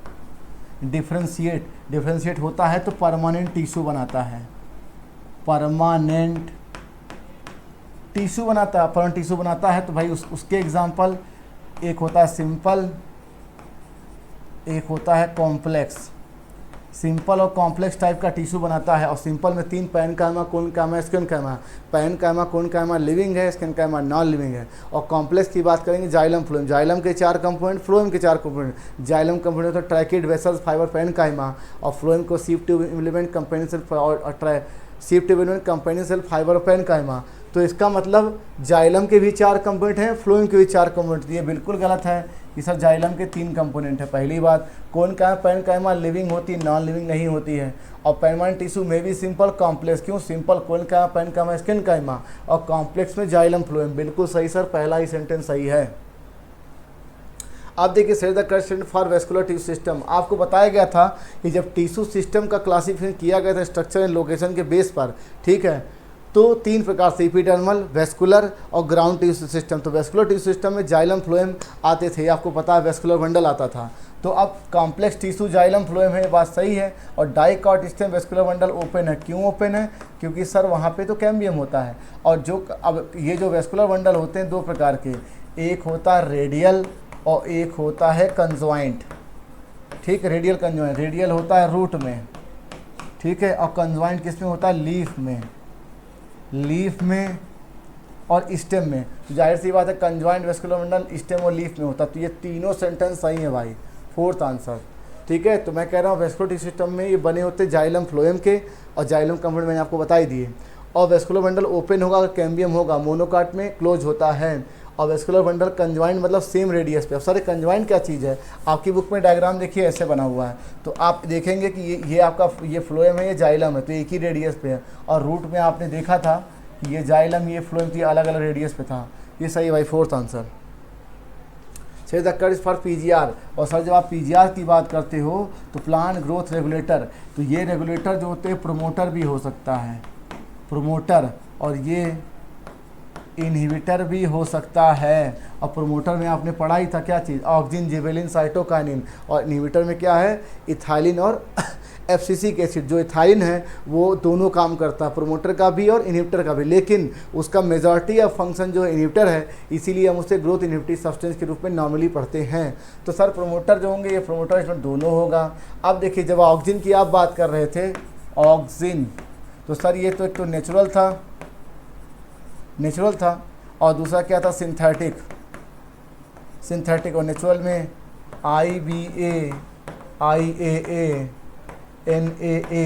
डिफरेंशिएट होता है तो परमानेंट टिश्यू बनाता है, परमानेंट टिश्यू बनाता है, परमानेंट टिश्यू बनाता है। तो भाई उसके एग्जाम्पल एक होता है सिंपल, एक होता है कॉम्प्लेक्स। सिंपल और कॉम्प्लेक्स टाइप का टिश्यू बनाता है। और सिंपल में 3 पैरेन्काइमा, कोनकाइमा, स्किनकाइमा। पैरेन्काइमा, कोनकाइमा लिविंग है, स्किनकाइमा नॉन लिविंग है। और कॉम्प्लेक्स की बात करेंगे जाइलम फ्लोएम, जाइलम के 4 कंपोनेंट, फ्लोएम के 4 कंपोनेंट। जाइलम कंपोनेंट होता है ट्रैकिड वेसल्स फाइबर पैरेन्काइमा, और फ्लोएम को सीव ट्यूब एलिमेंट कंपेनिसल और sieve tube element companion cell fibre parenchyma. तो इसका मतलब जाइलम के भी 4 कंपोनेंट हैं, फ्लोएम के भी 4 कंपोनेंट। ये बिल्कुल गलत है, कि सर जाइलम के 3 कंपोनेंट है। पहली बात, कौन का पैरेन्काइमा लिविंग होती है, नॉन लिविंग नहीं होती है। और परमानेंट टिश्यू में भी सिंपल कॉम्प्लेक्स, क्यों सिंपल, कौन का पैरेन्काइमा स्किनकाइमा, और कॉम्प्लेक्स में जाइलम फ्लोएम। बिल्कुल सही सर, पहला ही सेंटेंस सही है। अब देखिए set the correct for vascular tissue system. आपको बताया गया था कि जब टिश्यू सिस्टम का क्लासिफिकेशन किया गया था स्ट्रक्चर एंड लोकेशन के बेस पर, ठीक है, तो 3 प्रकार से, एपिडर्मल, वेस्कुलर और ग्राउंड टिश्यू सिस्टम। तो वेस्कुलर टिश्यू सिस्टम में जाइलम फ्लोएम आते थे, आपको पता है, वेस्कुलर बंडल आता था। तो अब कॉम्प्लेक्स टिश्यू जाइलम फ्लोएम है, ये बात सही है। और dicot stem vascular bundle open है। क्यों ओपन है? क्योंकि सर वहाँ पे तो कैम्बियम होता है। और जो अब ये जो वेस्कुलर बंडल होते हैं 2 प्रकार के, एक होता है रेडियल और एक होता है कंजॉइंट। ठीक, रेडियल कंजॉइंट, रेडियल होता है रूट में, ठीक है, और कंजॉइंट किस में होता है? लीफ में, लीफ में और स्टेम में। तो जाहिर सी बात है कंजॉइंट वेस्कुलर बंडल स्टेम और लीफ में होता है। तो ये तीनों सेंटेंस सही है भाई, 4th आंसर। ठीक है, तो मैं कह रहा हूँ वेस्कुलर टिश्यू सिस्टम में ये बने होते जाइलम फ्लोएम के, और जाइलम कंपोनेंट मैंने आपको बता ही दिए। और वेस्कुलर बंडल ओपन होगा अगर कैम्बियम होगा, मोनोकाट में क्लोज होता है। और वेस्कुलर बंडल कंजॉइंट मतलब सेम रेडियस पे। अब सारे कंजॉइंट क्या चीज़ है, आपकी बुक में डायग्राम देखिए ऐसे बना हुआ है, तो आप देखेंगे कि ये आपका ये फ्लोएम है, ये जाइलम है, तो एक ही रेडियस पे है। और रूट में आपने देखा था कि ये जाइलम, ये फ्लोएम थी, अलग अलग रेडियस पे था। ये सही भाई, 4th आंसर। से द कर्व फॉर पीजीआर। और सर जब आप पीजीआर की बात करते हो तो प्लांट ग्रोथ रेगुलेटर, तो ये रेगुलेटर जो होते हैं प्रोमोटर भी हो सकता है, प्रोमोटर, और ये इनहिबिटर भी हो सकता है। और प्रोमोटर में आपने पढ़ा ही था क्या चीज़, ऑक्सिन, जिबेलिन, साइटोकाइनिन। और इनहिबिटर में क्या है, इथाइलिन और एफसीसिक एसिड। जो इथाइलिन है वो दोनों काम करता है, प्रोमोटर का भी और इनहिबिटर का भी, लेकिन उसका मेजॉरिटी ऑफ फंक्शन जो इनहिबिटर है, इसीलिए हम उसे ग्रोथ इनहिबिटिव सब्सटेंस के रूप में नॉर्मली पढ़ते हैं। तो सर प्रोमोटर जो होंगे, ये प्रोमोटर इसमें दोनों होगा। अब देखिए जब ऑक्सिन की आप बात कर रहे थे, ऑक्सिन, तो सर ये तो एक तो नेचुरल था, और दूसरा क्या था, सिंथेटिक। और नेचुरल में IBA, IAA, NAA,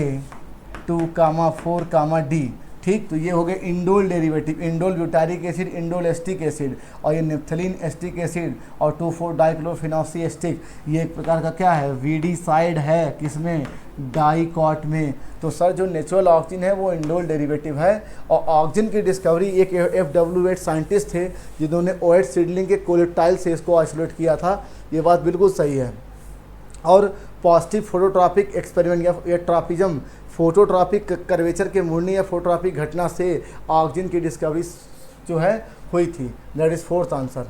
2,4,D। ठीक, तो ये हो गए indole derivative, indole butyric acid, indole acetic acid, और ये नेफ्थलीन एस्टिक एसिड और 2,4-डाइक्लोरोफिनॉक्सी एस्टिक, ये एक प्रकार का क्या है, वीडीसाइड है, किसमें, डाइकॉट में। तो सर जो नेचुरल ऑक्सीजन है वो इंडोल डेरिवेटिव है। और ऑक्सीजन की डिस्कवरी एक FW8 साइंटिस्ट थे जिन्होंने OH सीडलिंग के कोलेटाइल से इसको आइसोलेट किया था। ये बात बिल्कुल सही है। और पॉजिटिव फोटोट्रॉपिक एक्सपेरिमेंट या ट्रॉपिज्म, फोटोट्रॉपिक कर्वेचर के मुड़ने या फोटोट्रॉपिक घटना से ऑक्सीजन की डिस्कवरी जो है हुई थी। That is 4th answer.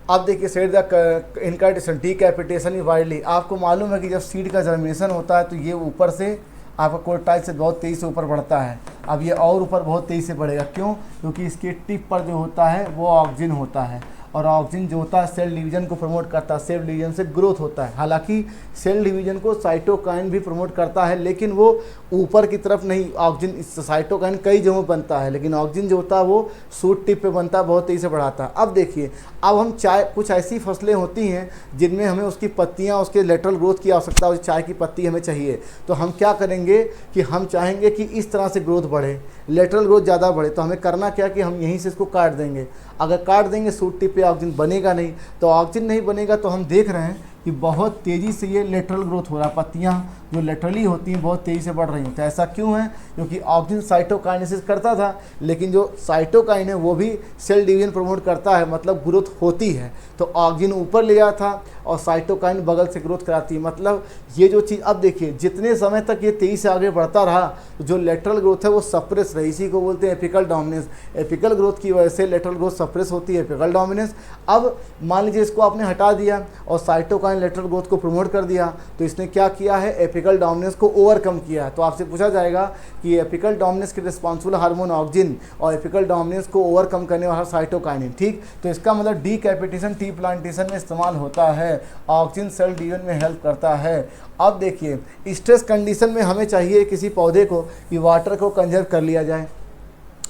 अब देखिए सेट द इनकार्टेशन, डीकैपिटेशन वाइडली। आपको मालूम है कि जब सीड का जर्मिनेशन होता है तो ये ऊपर से आपका कोलेटाइल से बहुत तेज़ी से ऊपर बढ़ता है। अब ये और ऊपर बहुत तेज़ी से बढ़ेगा, क्यों? क्योंकि इसके टिप पर जो होता है वो ऑक्सीजन होता है, और ऑक्सीजन जो होता है सेल डिवीजन को प्रमोट करता है, सेल डिवीजन से ग्रोथ होता है। हालांकि सेल डिवीजन को साइटोकाइन भी प्रमोट करता है, लेकिन वो ऊपर की तरफ नहीं। ऑक्सीजन, साइटोकाइन कई जगहों बनता है, लेकिन ऑक्सीजन जो होता है वो सूट टिप पे बनता है, बहुत तेज़ी से बढ़ाता है। अब देखिए, अब हम चाय, कुछ ऐसी फसलें होती हैं जिनमें हमें उसकी पत्तियाँ, उसके लेटरल ग्रोथ की आवश्यकता होती है, चाय की पत्ती हमें चाहिए, तो हम क्या करेंगे कि हम चाहेंगे कि इस तरह से ग्रोथ बढ़े, लेटरल ग्रोथ ज़्यादा बढ़े, तो हमें करना क्या कि हम यहीं से इसको काट देंगे। अगर काट देंगे सूट टिप पे ऑक्सीजन बनेगा नहीं, तो ऑक्सीजन नहीं बनेगा तो हम देख रहे हैं कि बहुत तेज़ी से ये लेटरल ग्रोथ हो रहा है, पत्तियाँ जो लेटरली होती हैं बहुत तेज़ी से बढ़ रही हैं। तो ऐसा क्यों है? क्योंकि ऑक्सीजन साइटोकाइनेसिस करता था, लेकिन जो साइटोकाइन है वो भी सेल डिवीजन प्रमोट करता है, मतलब ग्रोथ होती है। तो ऑक्सीजन ऊपर ले जाता था और साइटोकाइन बगल से ग्रोथ कराती है। मतलब ये जो चीज़, अब देखिए जितने समय तक ये तेज़ी से आगे बढ़ता रहा तो जो लेटरल ग्रोथ है वो सप्रेस रही, इसी को बोलते हैं एपिकल डोमिनेंस। एपिकल ग्रोथ की वजह से लेटरल ग्रोथ सप्रेस होती है, एपिकल डोमिनेंस। अब मान लीजिए इसको आपने हटा दिया और साइटोकाइन लेटरल ग्रोथ को प्रमोट कर दिया, तो इसने क्या किया है, एपिकल डोमिनेंस को ओवरकम किया है। तो आपसे पूछा जाएगा कि एपिकल डोमिनेंस के रिस्पॉन्सिबल हार्मोन ऑक्सीजन और एपिकल डोमिनेंस को ओवरकम करने वाला साइटोकाइनिन। ठीक, तो इसका मतलब डीकैपिटेशन टी प्लांटेशन में इस्तेमाल होता है, ऑक्सीजन सेल डिवीजन में हेल्प करता है। अब देखिए स्ट्रेस कंडीशन में हमें चाहिए किसी पौधे को कि वाटर को कंजर्व कर लिया जाए,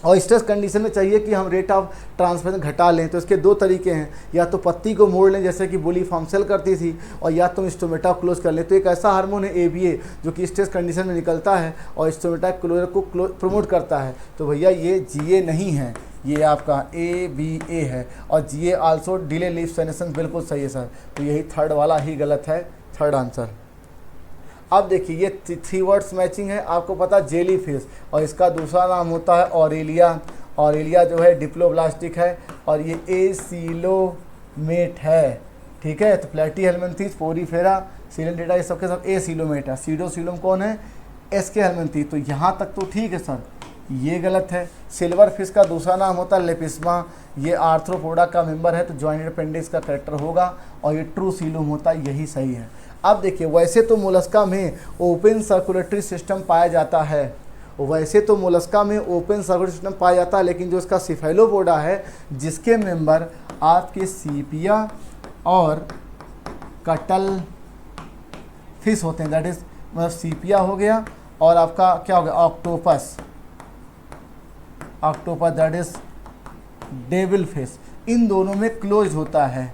और स्ट्रेस कंडीशन में चाहिए कि हम रेट ऑफ ट्रांसफर घटा लें, तो इसके दो तरीके हैं, या तो पत्ती को मोड़ लें जैसे कि बुली फॉर्म सेल करती थी, और या तो स्टोमेटा क्लोज कर लें। तो एक ऐसा हार्मोन है ABA जो कि स्ट्रेस कंडीशन में निकलता है और स्टोमेटा क्लोजर को प्रमोट करता है। तो भैया ये GA नहीं है, ये आपका ABA है। और GA आल्सो डिले लीफ सेनेशन, बिल्कुल सही है सर। तो यही थर्ड वाला ही गलत है, थर्ड आंसर। अब देखिए ये 3 वर्ड्स मैचिंग है, आपको पता जेली फिश, और इसका दूसरा नाम होता है ऑरेलिया। ऑरेलिया जो है डिप्लोब्लास्टिक है और ये एसीलोमेट है, ठीक है। तो प्लेटीहेल्मिन्थीस, पोरीफेरा, सिलेंडेटा, ये सबके सब एसीलोमेट है। सीडोसीलोम कौन है? एसके हेल्मिन्थीस। तो यहाँ तक तो ठीक है सर, ये गलत है। सिल्वर फिश का दूसरा नाम होता है लेपिस्मा, ये आर्थ्रोपोडा का मेंबर है, तो जॉइंटेड अपेंडिक्स का करेक्टर होगा, और ये ट्रू सीलोम होता है, यही सही है। अब देखिए वैसे तो मोलस्का में ओपन सर्कुलेटरी सिस्टम पाया जाता है, वैसे तो मोलस्का में ओपन सर्कुलेटरी सिस्टम पाया जाता है, लेकिन जो इसका सिफेलोपोडा है जिसके मेंबर आपके सीपिया और कटल फिश होते हैं, दैट इज मतलब सीपिया हो गया और आपका क्या हो गया octopus, that is devil fish, इन दोनों में क्लोज होता है,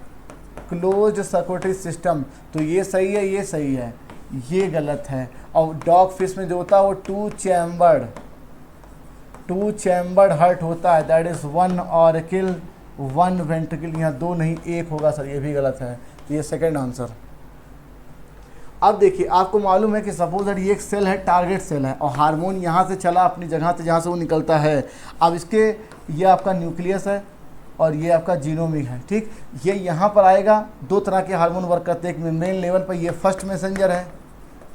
क्लोज सर्कुलेटरी सिस्टम। तो ये सही है, ये सही है, ये गलत है। और डॉग फिश में जो होता है वो टू चैम्बर्ड हार्ट होता है, दैट इज 1 ऑरिकल 1 वेंट्रिकल, यहाँ 2 नहीं 1 होगा सर, ये भी गलत है। तो ये सेकंड आंसर। अब देखिए आपको मालूम है कि सपोज दैट ये एक सेल है, टारगेट सेल है, और हार्मोन यहाँ से चला अपनी जगह से जहाँ से वो निकलता है। अब इसके ये आपका न्यूक्लियस है और ये आपका जीनोमिक है, ठीक। ये यहाँ पर आएगा, 2 तरह के हार्मोन वर्क करते हैं, एक मेम्ब्रेन लेवल पर ये फर्स्ट मैसेंजर है,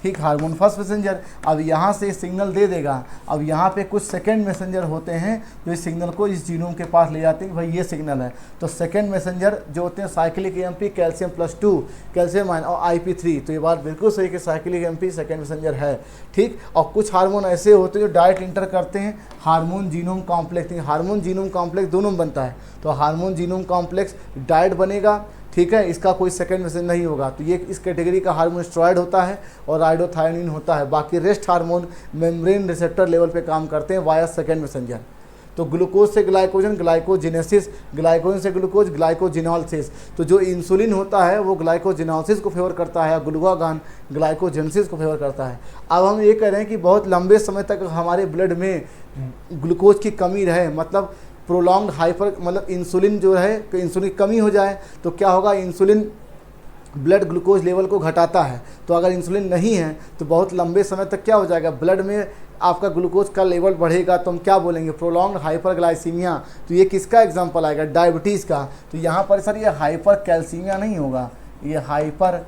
ठीक, हार्मोन फर्स्ट मैसेंजर। अब यहाँ से सिग्नल दे देगा, अब यहाँ पे कुछ सेकंड मैसेंजर होते हैं जो इस सिग्नल को इस जीनोम के पास ले जाते हैं, भाई ये सिग्नल है। तो सेकंड मैसेंजर जो होते हैं cyclic AMP, calcium +2, calcium ion और IP3। तो ये बात बिल्कुल सही कि साइक्लिक AMP सेकंड मैसेंजर है, ठीक। और कुछ हार्मोन ऐसे होते हैं जो डायरेक्ट इंटर करते हैं hormone genome complex, hormone genome complex दोनों बनता है, तो हार्मोन जीनोम कॉम्प्लेक्स डायरेक्ट बनेगा, ठीक है, इसका कोई सेकंड मैसेंजर नहीं होगा। तो ये इस कैटेगरी का हार्मोन स्टेरॉइड होता है और राइडोथायोनिन होता है। बाकी rest hormone membrane receptor level पे काम करते हैं वाया सेकंड मैसेंजर। तो ग्लूकोज से ग्लाइकोजन, ग्लाइकोजेनेसिस, ग्लाइकोजन से ग्लूकोज, ग्लाइकोजिनोलिसिस। तो जो इंसुलिन होता है वो ग्लाइकोजिनोलिसिस को फेवर करता है, ग्लूकागॉन ग्लाइकोजेनेसिस को फेवर करता है। अब हम ये कह रहे हैं कि बहुत लंबे समय तक हमारे ब्लड में ग्लूकोज की कमी रहे, मतलब प्रोलॉन्ग्ड हाइपर, मतलब इंसुलिन जो है कि इंसुलिन की कमी हो जाए तो क्या होगा, इंसुलिन ब्लड ग्लूकोज लेवल को घटाता है। तो अगर इंसुलिन नहीं है तो बहुत लंबे समय तक क्या हो जाएगा, ब्लड में आपका ग्लूकोज का लेवल बढ़ेगा, तो हम क्या बोलेंगे, प्रोलॉन्ग्ड हाइपरग्लाइसीमिया। तो ये किसका एग्जांपल आएगा, डायबिटीज़ का। तो यहाँ पर सर ये हाइपर कैल्सीमिया नहीं होगा, ये हाइपर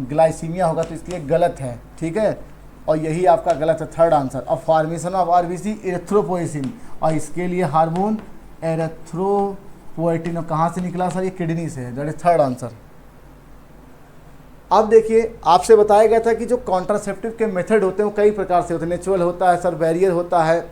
ग्लाइसीमिया होगा, तो इसलिए गलत है, ठीक है। और यही आपका गलत है, थर्ड आंसर। और फॉर्मेशन ऑफ RBC एरिथ्रोपोइसिन, और इसके लिए हार्मोन एरिथ्रोपोएटिन, कहाँ से निकला सर, ये किडनी से, दैट इज थर्ड आंसर। अब देखिए आपसे बताया गया था कि जो कॉन्ट्रासेप्टिव के मेथड होते हैं वो कई प्रकार से होते हैं, नेचुरल होता है सर, बैरियर होता है,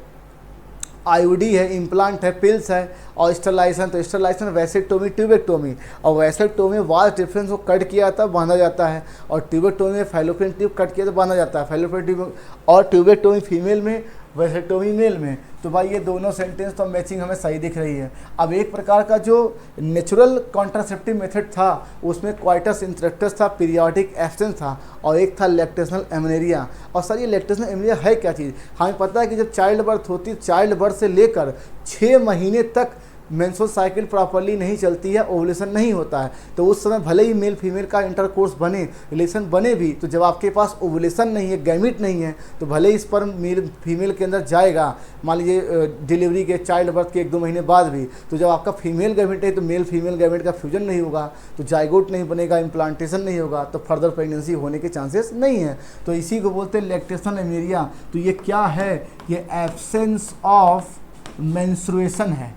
IUD है, इम्प्लांट है, पिल्स है, और स्टरलाइजेशन। तो स्टरलाइजेशन वैसेक्टोमी, ट्यूबेक्टोमी, और वैसेक्टोमी में वास्ट डिफरेंस को कट किया था बांधा जाता है, और ट्यूबेक्टोमी में फैलोपियन ट्यूब कट किया तो बांधा जाता है, फैलोपियन ट्यूब, और ट्यूबेक्टोमी फीमेल में, वैसेक्टोमी मेल में। तो भाई ये दोनों सेंटेंस तो मैचिंग हमें सही दिख रही है। अब एक प्रकार का जो नेचुरल कॉन्ट्रासेप्टिव मेथड था उसमें क्वाइटस इंटरेक्टस था, पीरियोडिक एब्सेंस था, और एक था लैक्टेशनल एमनेरिया। और सर ये लैक्टेशनल एमनेरिया है क्या चीज़, हमें पता है कि जब चाइल्ड बर्थ होती है, चाइल्ड बर्थ से लेकर 6 महीने तक मेंस्ट्रुअल साइकिल प्रॉपर्ली नहीं चलती है, ओवुलेशन नहीं होता है। तो उस समय भले ही मेल फीमेल का इंटरकोर्स बने, रिलेशन बने भी, तो जब आपके पास ओवुलेशन नहीं है, गैमिट नहीं है, तो भले ही स्पर्म मेल फीमेल के अंदर जाएगा, मान लीजिए डिलीवरी के, चाइल्ड बर्थ के 1-2 महीने बाद भी, तो जब आपका फीमेल गैमिट है तो मेल फीमेल गैमिट का फ्यूजन नहीं होगा, तो जाइगोट नहीं बनेगा, इम्प्लांटेशन नहीं होगा, तो फर्दर प्रेगनेंसी होने के चांसेस नहीं है। तो इसी को बोलते हैं लैक्टेशनल एमनेरिया। तो ये क्या है, ये एब्सेंस ऑफ मेंस्ट्रुएशन है,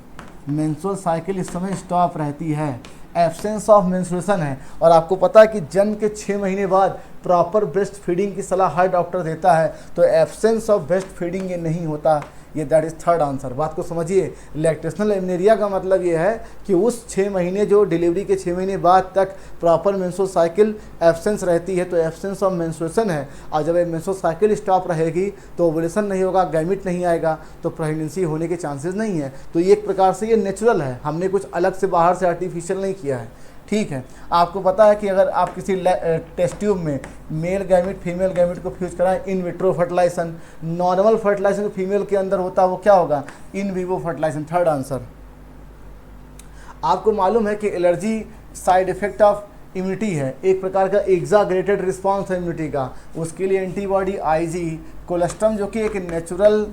मेंस्ट्रुअल साइकिल इस समय स्टॉप रहती है, एब्सेंस ऑफ मेंस्ट्रुएशन है। और आपको पता है कि जन्म के 6 महीने बाद प्रॉपर ब्रेस्ट फीडिंग की सलाह हर डॉक्टर देता है, तो एब्सेंस ऑफ ब्रेस्ट फीडिंग ये नहीं होता, ये दैट इज थर्ड आंसर। बात को समझिए, लैक्टेशनल एमनेरिया का मतलब ये है कि उस 6 महीने जो डिलीवरी के 6 महीने बाद तक प्रॉपर मेंस्ट्रुअल साइकिल एब्सेंस रहती है, तो एब्सेंस ऑफ मेंस्ट्रुएशन है। और जब मेंस्ट्रुअल साइकिल स्टॉप रहेगी तो ओवुलेशन नहीं होगा, गैमिट नहीं आएगा, तो प्रेगनेंसी होने के चांसेस नहीं है। तो ये एक प्रकार से ये नेचुरल है, हमने कुछ अलग से बाहर से आर्टिफिशियल नहीं किया है। ठीक है, आपको पता है कि अगर आप किसी टेस्ट ट्यूब में मेल गैमिट फीमेल गैमिट को फ्यूज कराएं, in vitro fertilization, normal fertilization female के अंदर होता है वो क्या होगा, in vivo fertilization. Third answer. आपको मालूम है कि allergy side effect of immunity है, एक प्रकार का एग्जाग्रेटेड रिस्पॉन्स है इम्यूनिटी का, उसके लिए एंटीबॉडी आईजी कोलेस्ट्रम जो कि एक नेचुरल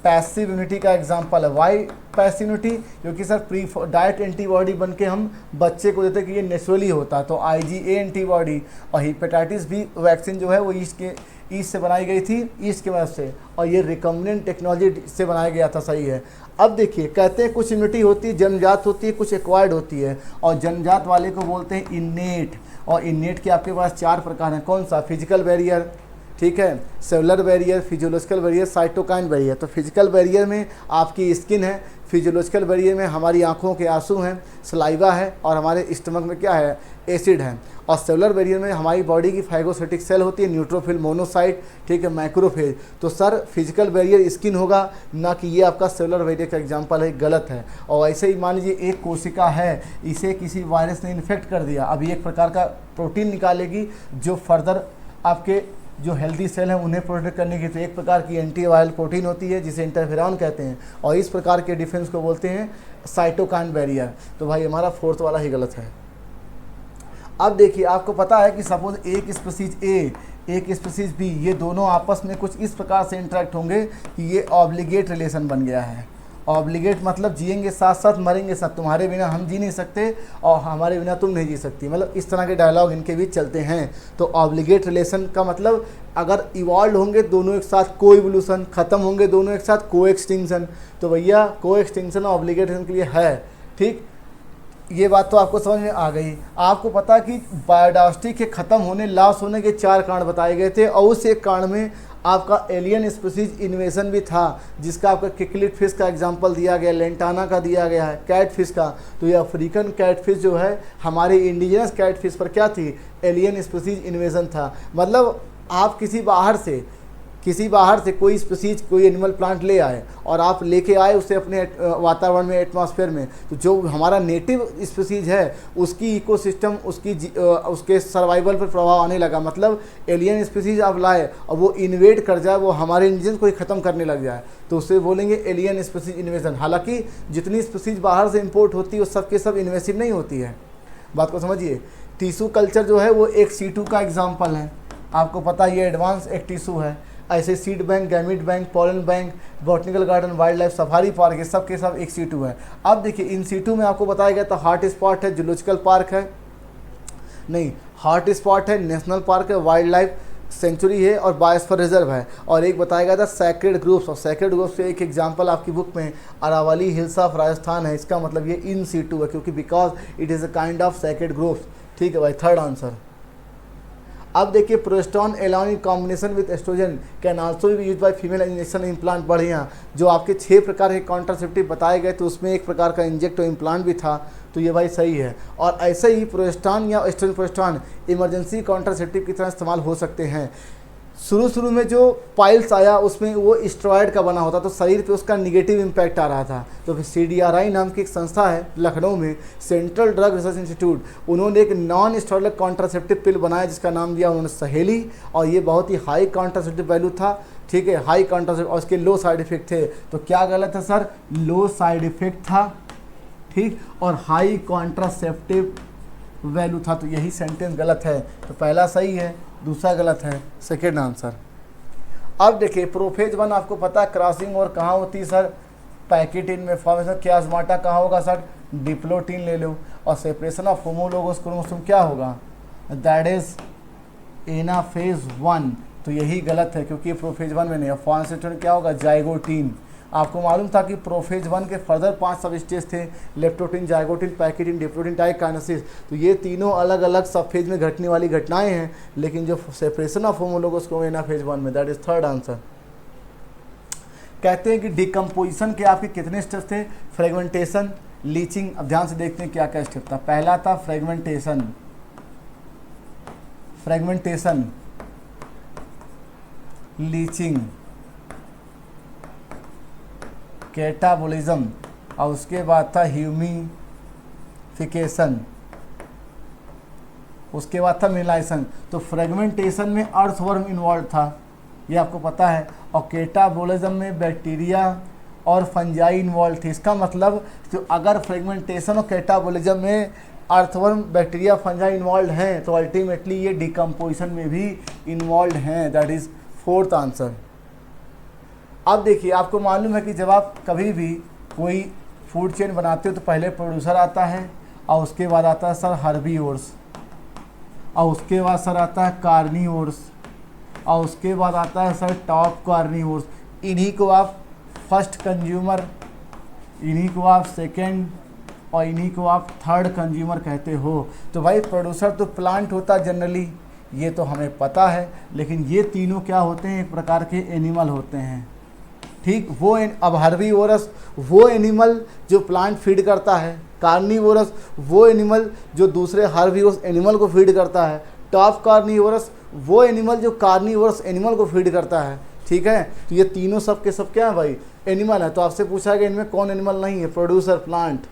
पैसिव इम्यूनिटी का एग्जांपल है। Why passive immunity? क्योंकि सर प्री डाइट एंटीबॉडी बन के हम बच्चे को देते हैं कि ये नेचुरली होता है, तो IgA एंटीबॉडी। और हेपेटाइटिस बी वैक्सीन जो है वो ईस्ट से बनाई गई थी, ईस्ट की मदद से, और ये रिकम्बिनेंट टेक्नोलॉजी से बनाया गया था। सही है। अब देखिए, कहते हैं कुछ इम्यूनिटी होती है जन्मजात होती है, कुछ एक्वायर्ड होती है, और जन्मजात वाले को बोलते हैं इन्नेट। और इन्नेट के आपके पास 4 प्रकार हैं। कौन सा? फिजिकल बैरियर, ठीक है, cellular barrier, physiological barrier, cytokine barrier. तो फिजिकल बैरियर में आपकी स्किन है, फिजियोलॉजिकल बैरियर में हमारी आंखों के आंसू हैं, सलाइवा है, और हमारे स्टमक में क्या है, एसिड है। और सेलुलर बैरियर में हमारी बॉडी की फाइगोसाइटिक सेल होती है, न्यूट्रोफिल, मोनोसाइट, ठीक है, माइक्रोफेज। तो सर फिजिकल बैरियर स्किन होगा ना कि ये आपका सेलुलर बैरियर का एग्जांपल है, गलत है। और ऐसे ही मान लीजिए एक कोशिका है, इसे किसी वायरस ने इन्फेक्ट कर दिया, अभी एक प्रकार का प्रोटीन निकालेगी जो फर्दर आपके जो हेल्दी सेल हैं उन्हें प्रोटेक्ट करने की, तो एक प्रकार की एंटीवायरल प्रोटीन होती है जिसे इंटरफेरॉन कहते हैं, और इस प्रकार के डिफेंस को बोलते हैं साइटोकाइन बैरियर। तो भाई हमारा 4th वाला ही गलत है। अब देखिए, आपको पता है कि सपोज एक स्पीसीज ए एक स्पीसीज बी, ये दोनों आपस में कुछ इस प्रकार से इंटरेक्ट होंगे कि ये ऑब्लिगेट रिलेशन बन गया है। ऑब्लिगेट मतलब जिएंगे साथ साथ, मरेंगे साथ, तुम्हारे बिना हम जी नहीं सकते और हमारे बिना तुम नहीं जी सकती, मतलब इस तरह के डायलॉग इनके बीच चलते हैं। तो ऑब्लिगेट रिलेशन का मतलब अगर इवॉल्व होंगे दोनों एक साथ को इवोल्यूशन, ख़त्म होंगे दोनों एक साथ को एक्सटिंक्शन। तो भैया को एक्सटिंक्शन ऑब्लिगेट रिलेशन के लिए है। ठीक, ये बात तो आपको समझ में आ गई। आपको पता कि बायोडाइवर्सिटी के ख़त्म होने, लॉस होने के 4 कारण बताए गए थे, और उस एक कारण में आपका एलियन स्पीसीज इन्वेजन भी था, जिसका आपका किकलिट फिश का एग्जांपल दिया गया, लेंटाना का दिया गया है, कैट फिश का। तो ये अफ्रीकन कैट फिश जो है हमारे इंडिजिनस कैट फिश पर क्या थी, एलियन स्पीसीज इन्वेजन था। मतलब आप किसी बाहर से कोई स्पीसीज, कोई एनिमल प्लांट ले आए और आप लेके आए उसे अपने वातावरण में, एटमॉस्फेयर में, तो जो हमारा नेटिव स्पीसीज है उसकी इकोसिस्टम, उसके सर्वाइवल पर प्रभाव आने लगा। मतलब एलियन स्पीसीज आप लाए और वो इन्वेड कर जाए, वो हमारे इंडिजिनस को ही ख़त्म करने लग जाए, तो उसे बोलेंगे एलियन स्पीसीज इन्वेजन। हालांकि जितनी स्पीसीज बाहर से इंपोर्ट होती है वो सब के सब इन्वेसिव नहीं होती है। बात को समझिए। टिश्यू कल्चर जो है वो एक C2 का एग्जाम्पल है, आपको पता ये एडवांस एक टिश्यू है। ऐसे seed bank, gamete bank, pollen bank, botanical garden, wild life safari park, ये सब के सब एक C2 है। अब देखिए इन C2 में आपको बताया गया था हार्ट स्पॉट है, जूलॉजिकल पार्क है, नहीं हार्ट स्पॉट है, नेशनल पार्क है, वाइल्ड लाइफ सेंचुरी है और बायोस्फीयर रिजर्व है। और एक बताया गया था सैक्रेड ग्रुप्स, और सैक्रेड ग्रुप्स से एक एग्जांपल आपकी बुक में अरावली हिल्स ऑफ राजस्थान है। इसका मतलब ये इन C2 है, क्योंकि because it is a kind of sacred groups. ठीक है भाई, थर्ड आंसर। अब देखिए, progestogen alone combination with oestrogen can also be use by female injection implant. बढ़िया, जो आपके 6 प्रकार के कॉन्ट्रासेप्टिव बताए गए थे उसमें एक प्रकार का इंजेक्ट इम्प्लांट भी था, तो ये भाई सही है। और ऐसे ही प्रोस्टोन या एस्ट्रोजन प्रोस्टोन इमरजेंसी कॉन्ट्रासेप्टिव की तरह इस्तेमाल हो सकते हैं। शुरू में जो पाइल्स आया उसमें वो स्टेरॉयड का बना होता, तो शरीर पे उसका निगेटिव इम्पैक्ट आ रहा था। तो फिर CDRI नाम की एक संस्था है लखनऊ में, सेंट्रल ड्रग रिसर्च इंस्टीट्यूट, उन्होंने एक नॉन स्टेरॉयडल कॉन्ट्रासेप्टिव पिल बनाया जिसका नाम दिया उन्होंने सहेली, और ये बहुत ही हाई कॉन्ट्रासेप्टिव वैल्यू था। ठीक है, हाई कॉन्ट्रासेप्टिव, और उसके लो साइड इफेक्ट थे। तो क्या गलत है सर, लो साइड इफेक्ट था, ठीक, और हाई कॉन्ट्रासेप्टिव वैल्यू था, तो यही सेंटेंस गलत है। तो पहला सही है, दूसरा गलत है, सेकेंड आंसर। अब देखिए, प्रोफेज 1 आपको पता है क्रॉसिंग और कहाँ होती है सर, पैकेटिन में फॉर्मेशन। क्यास्माटा कहाँ होगा सर, डिप्लोटिन ले लो। और सेपरेशन ऑफ होमोलोगस क्रोमोसोम क्या होगा, दैट इज एनाफेज 1। तो यही गलत है क्योंकि प्रोफेज 1 में नहीं है। फॉर्मेशन क्या होगा, जाइगोटिन। आपको मालूम था कि प्रोफेज 1 के फर्दर 5 सब स्टेज थे, leptotene, zygotene, pachytene, diplotene, diakinesis. तो ये तीनों अलग अलग सब फेज में घटने वाली घटनाएं हैं, लेकिन जो सेपरेशन ऑफ होमोलोगस को एनाफेज 1 में, दैट इज थर्ड आंसर। कहते हैं कि डिकम्पोजिशन के आपके कितने स्टेप थे, फ्रेगमेंटेशन, लीचिंग। अब ध्यान से देखते हैं क्या क्या स्टेप था। पहला था फ्रेगमेंटेशन, लीचिंग, कैटाबोलिज्म, और उसके बाद था ह्यूमिफिकेशन, उसके बाद था मिनरलाइजेशन। तो फ्रेगमेंटेशन में अर्थवर्म इन्वॉल्व था, ये आपको पता है, और कैटाबोलिज्म में बैक्टीरिया और फंजाई इन्वॉल्व थे। इसका मतलब तो अगर फ्रेगमेंटेशन और कैटाबोलिज्म में अर्थवर्म, बैक्टीरिया, फंजाई इन्वॉल्व हैं तो अल्टीमेटली ये डिकम्पोजिशन में भी इन्वॉल्व हैं। That is fourth answer. अब देखिए, आपको मालूम है कि जब आप कभी भी कोई फूड चेन बनाते हो तो पहले प्रोड्यूसर आता है, और उसके बाद आता है सर हर्बीवोर्स, और उसके बाद सर आता है कार्निवोर्स, और उसके बाद आता है सर टॉप कार्निवोर्स। इन्हीं को आप फर्स्ट कंज्यूमर, इन्हीं को आप सेकेंड, और इन्हीं को आप थर्ड कंज्यूमर कहते हो। तो भाई प्रोड्यूसर तो प्लांट होता है जनरली, ये तो हमें पता है, लेकिन ये तीनों क्या होते हैं, एक प्रकार के एनिमल होते हैं। ठीक, वो अब हर्बीवोरस वो एनिमल जो प्लांट फीड करता है, कार्निवोरस वो एनिमल जो दूसरे हर्बीवोरस एनिमल को फीड करता है, टॉप कार्निवोरस वो एनिमल जो कार्निवोरस एनिमल को फीड करता है। ठीक है, तो ये तीनों सब के सब क्या है भाई, एनिमल है। तो आपसे पूछा गया इनमें कौन एनिमल नहीं है, प्रोड्यूसर, प्लांट।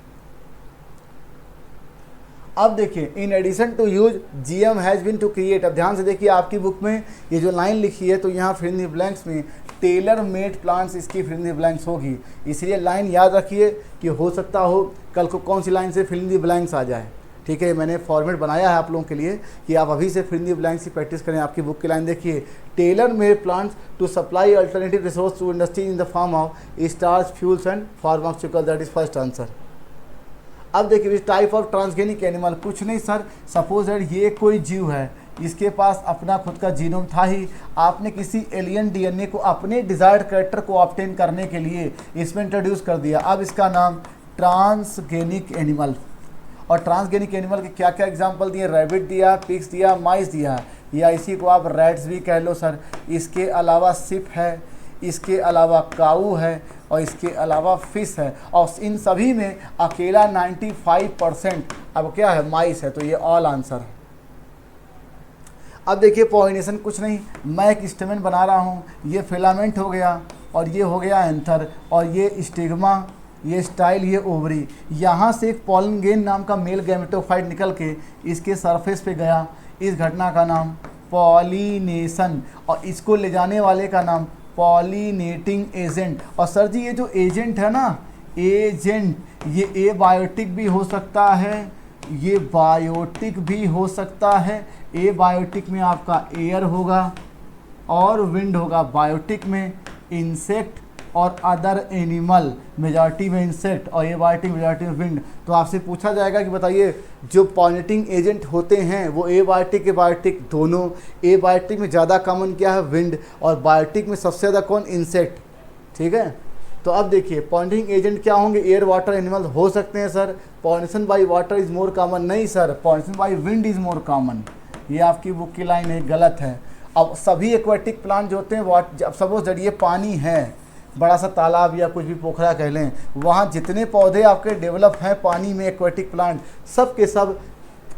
अब देखिए, in addition to use GM has been to create. अब ध्यान से देखिए, आपकी बुक में ये जो लाइन लिखी है तो यहाँ फिल इन द ब्लैंक्स में टेलर मेड प्लांट्स इसकी फिल इन द ब्लैंक्स होगी। इसलिए लाइन याद रखिए कि हो सकता हो कल को कौन सी लाइन से फिल इन द ब्लैंक्स आ जाए। ठीक है, मैंने फॉर्मेट बनाया है आप लोगों के लिए कि आप अभी से फिल इन द ब्लैंक्स की प्रैक्टिस करें। आपकी बुक की लाइन देखिए, tailor made plants to supply alternative resource to industry in the form of starch, fuels and pharmaceutical. That is first answer. अब देखिए, टाइप ऑफ ट्रांसजेनिक एनिमल, कुछ नहीं सर, सपोज दैट ये कोई जीव है, इसके पास अपना खुद का जीनोम था ही, आपने किसी एलियन डीएनए को अपने डिजायर्ड कैरेक्टर को ऑब्टेन करने के लिए इसमें इंट्रोड्यूस कर दिया। अब इसका नाम ट्रांसजेनिक एनिमल। और ट्रांसजेनिक एनिमल के क्या क्या एग्जाम्पल दिए, रैबिट दिया, पिग्स दिया, माइस दिया, या इसी को आप रैट्स भी कह लो सर। इसके अलावा सिप है, इसके अलावा काऊ है, और इसके अलावा फिश है, और इन सभी में अकेला 95% अब क्या है, माइस है। तो ये ऑल आंसर है। अब देखिए, पॉलिनेशन कुछ नहीं, मैं एक स्टेमन बना रहा हूँ, ये फिलामेंट हो गया, और ये हो गया एंथर, और ये स्टिग्मा, ये स्टाइल, ये ओवरी। यहाँ से एक पॉलन ग्रेन नाम का मेल गैमेटोफाइट निकल के इसके सरफेस पे गया। इस घटना का नाम पॉलिनेशन, और इसको ले जाने वाले का नाम पॉलिनेटिंग एजेंट। और सर जी, ये जो एजेंट है ना, एजेंट, ये एबायोटिक भी हो सकता है, ये बायोटिक भी हो सकता है। एबायोटिक में आपका एयर होगा और विंड होगा, बायोटिक में इंसेक्ट और अदर एनिमल, मेजॉरिटी में इंसेक्ट, और एबायोटिक मेजॉरिटी में विंड। तो आपसे पूछा जाएगा कि बताइए जो पॉलिनेटिंग एजेंट होते हैं वो एबायोटिक, एबायोटिक दोनों। एबायोटिक में ज़्यादा कॉमन क्या है, विंड, और बायोटिक में सबसे ज़्यादा कौन, इंसेक्ट। ठीक है, तो अब देखिए, पॉलिनेटिंग एजेंट क्या होंगे, एयर, वाटर, एनिमल हो सकते हैं sir. Pollination by water is more common, नहीं sir, pollination by wind is more common. ये आपकी बुक की लाइन है, गलत है। अब सभी एक्वेटिक प्लांट जो होते हैं, अब सपोज दैट ये पानी है, बड़ा सा तालाब या कुछ भी पोखरा कह लें, वहाँ जितने पौधे आपके डेवलप हैं पानी में, एक्वेटिक प्लांट, सब के सब